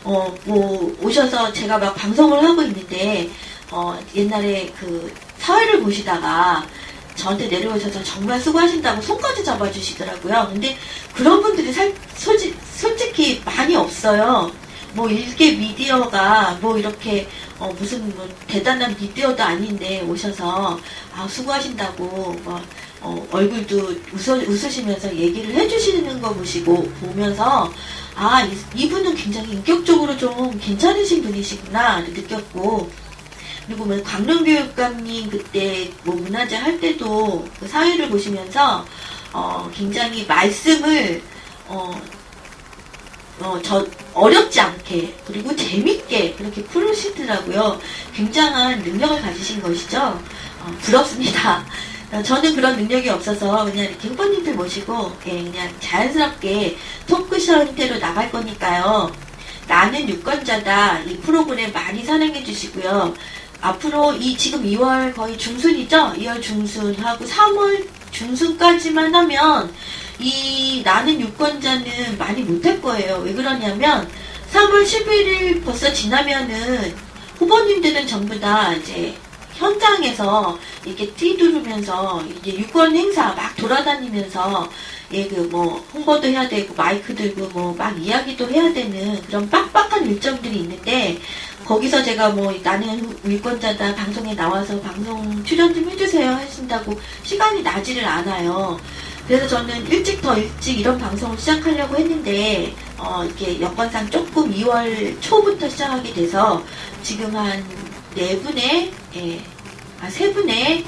뭐 오셔서 제가 막 방송을 하고 있는데 옛날에 그 사회를 보시다가 저한테 내려오셔서 정말 수고하신다고 손까지 잡아주시더라고요. 근데 그런 분들이 솔직히 많이 없어요. 뭐 일개 미디어가 뭐 이렇게 무슨 뭐 대단한 미디어도 아닌데 오셔서 수고하신다고 얼굴도 웃으시면서 얘기를 해주시는 거 보면서 이분은 굉장히 인격적으로 좀 괜찮으신 분이시구나 느꼈고, 그리고 뭐 강릉교육감님 그때 뭐 문화제 할 때도 그 사회를 보시면서 굉장히 말씀을 어렵지 않게 그리고 재밌게 그렇게 풀으시더라고요. 굉장한 능력을 가지신 것이죠. 부럽습니다. 저는 그런 능력이 없어서 그냥 이렇게 후보님들 모시고 그냥 자연스럽게 토크쇼 형태로 나갈 거니까요. 나는 유권자다 이 프로그램 많이 사랑해 주시고요. 앞으로 지금 2월 거의 중순이죠? 2월 중순하고 3월 중순까지만 하면 이 나는 유권자는 많이 못할 거예요. 왜 그러냐면 3월 11일 벌써 지나면은 후보님들은 전부 다 이제 현장에서 이렇게 뛰두르면서 이제 유권 행사 막 돌아다니면서 홍보도 해야 되고 마이크 들고 뭐 막 이야기도 해야 되는 그런 빡빡한 일정들이 있는데, 거기서 제가 나는 유권자다 방송에 나와서 방송 출연 좀 해주세요 하신다고 시간이 나지를 않아요. 그래서 저는 더 일찍 이런 방송을 시작하려고 했는데 이렇게 여건상 조금 2월 초부터 시작하게 돼서 지금 한 4분의 3분의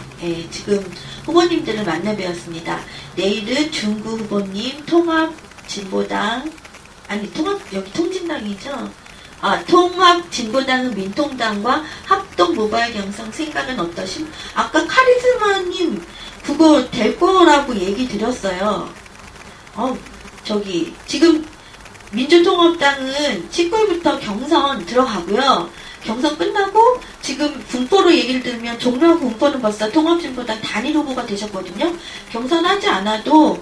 지금 후보님들을 만나뵈었습니다. 내일은 중구 후보님, 통합진보당, 여기 통진당이죠? 통합진보당은 민통당과 합동 모바일 경선 생각은 어떠심? 아까 카리스마님 그거 될 거라고 얘기 드렸어요. 지금 민주통합당은 19일부터 경선 들어가고요. 경선 끝나고 지금 분포로 얘기를 들으면 종로하고 분포는 벌써 통합진보당 단일 후보가 되셨거든요. 경선하지 않아도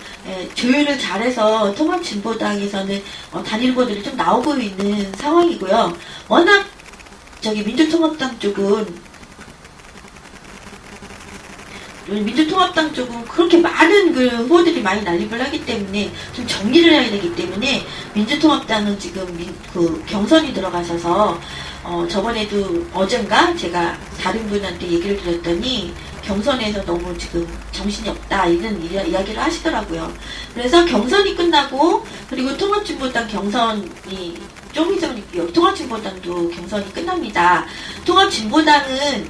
조율을 잘해서 통합진보당에서는 단일 후보들이 좀 나오고 있는 상황이고요. 워낙 민주통합당 쪽은 그렇게 많은 그 후보들이 많이 난립을 하기 때문에 좀 정리를 해야 되기 때문에 민주통합당은 지금 경선이 들어가셔서 저번에도 어젠가 제가 다른 분한테 얘기를 드렸더니 경선에서 너무 지금 정신이 없다 이런 이야기를 하시더라고요. 그래서 경선이 끝나고 그리고 통합진보당 경선이 좀 있으면 통합진보당도 경선이 끝납니다. 통합진보당은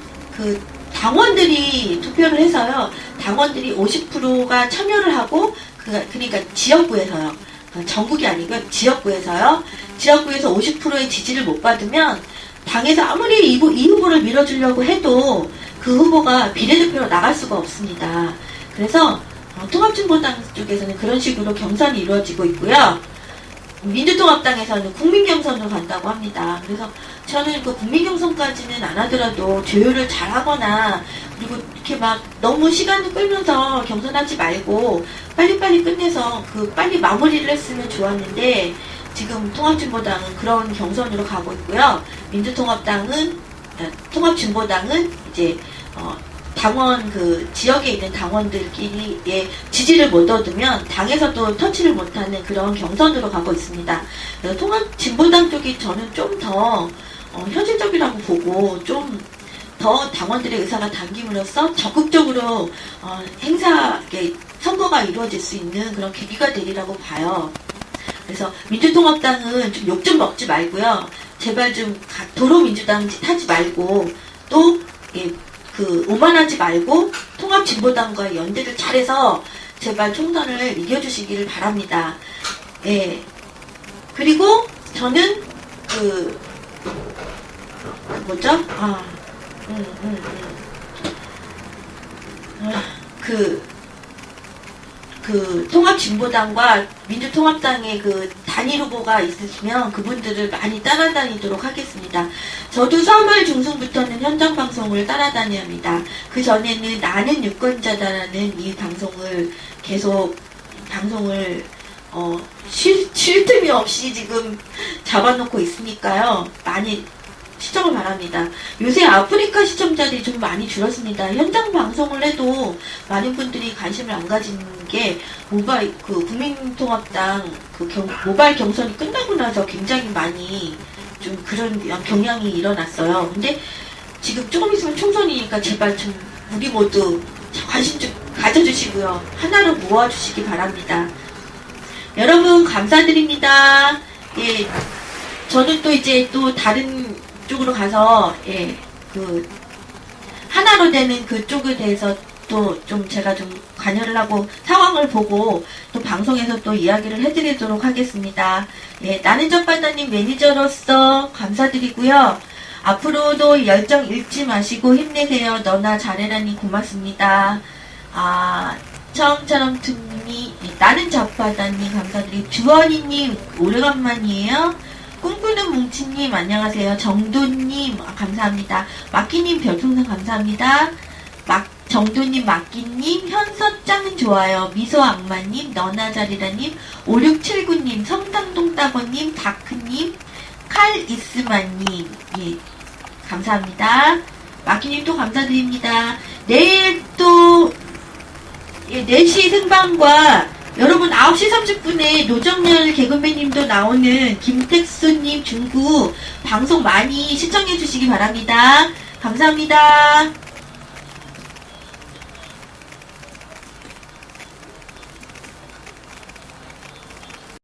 당원들이 투표를 해서요. 당원들이 50%가 참여를 하고 그러니까 지역구에서요. 전국이 아니고요. 지역구에서요. 지역구에서 50%의 지지를 못 받으면 당에서 아무리 이 후보를 밀어주려고 해도 그 후보가 비례대표로 나갈 수가 없습니다. 그래서 통합진보당 쪽에서는 그런 식으로 경선이 이루어지고 있고요. 민주통합당에서는 국민경선으로 간다고 합니다. 그래서 저는 국민경선까지는 안 하더라도 조율을 잘하거나 그리고 이렇게 너무 시간을 끌면서 경선하지 말고 빨리빨리 끝내서 빨리 마무리를 했으면 좋았는데, 지금 통합진보당은 그런 경선으로 가고 있고요. 통합진보당은 이제 당원 지역에 있는 당원들끼리의 지지를 못 얻으면 당에서도 터치를 못하는 그런 경선으로 가고 있습니다. 통합진보당 쪽이 저는 좀 더 현실적이라고 보고 좀 더 당원들의 의사가 담김으로써 적극적으로 선거가 이루어질 수 있는 그런 계기가 되리라고 봐요. 그래서 민주통합당은 좀 욕 좀 먹지 말고요. 제발 좀 도로민주당 짓 하지 말고 또 오만하지 말고 통합진보당과 연대를 잘해서 제발 총선을 이겨주시기를 바랍니다. 그리고 저는 통합진보당과 민주통합당의 단일 후보가 있으시면 그분들을 많이 따라다니도록 하겠습니다. 저도 3월 중순부터는 현장 방송을 따라다닙니다. 그 전에는 나는 유권자다라는 이 방송을 계속 쉴 틈이 없이 지금 잡아놓고 있으니까요. 많이 시청을 바랍니다. 요새 아프리카 시청자들이 좀 많이 줄었습니다. 현장 방송을 해도 많은 분들이 관심을 안 가지는 게 국민통합당 모바일 경선이 끝나고 나서 굉장히 많이 좀 그런 경향이 일어났어요. 근데 지금 조금 있으면 총선이니까 제발 좀 우리 모두 관심 좀 가져주시고요. 하나로 모아주시기 바랍니다. 여러분 감사드립니다. 예, 저는 또 이제 또 다른 쪽으로 가서 하나로 되는 그쪽에 대해서 또 좀 제가 좀 관여를 하고 상황을 보고 또 방송에서 또 이야기를 해드리도록 하겠습니다. 예, 나는 전바다님 매니저로서 감사드리고요. 앞으로도 열정 잃지 마시고 힘내세요. 너나 잘해라니 고맙습니다. 처음처럼 투님이 나는 전바다님 감사드리고 주원이님 오래간만이에요. 꿈꾸는 뭉치님 안녕하세요. 정도님 감사합니다. 마끼님 별풍선 감사합니다. 정도님, 마끼님, 현서짱은 좋아요. 미소악마님, 너나자리라님, 5679님, 성당동따버님, 다크님, 칼이스마님, 예, 감사합니다. 마끼님 또 감사드립니다. 내일 또 4시 생방과 여러분 9시 30분에 노정열 개그맨님도 나오는 김택수님 중구 방송 많이 시청해 주시기 바랍니다. 감사합니다.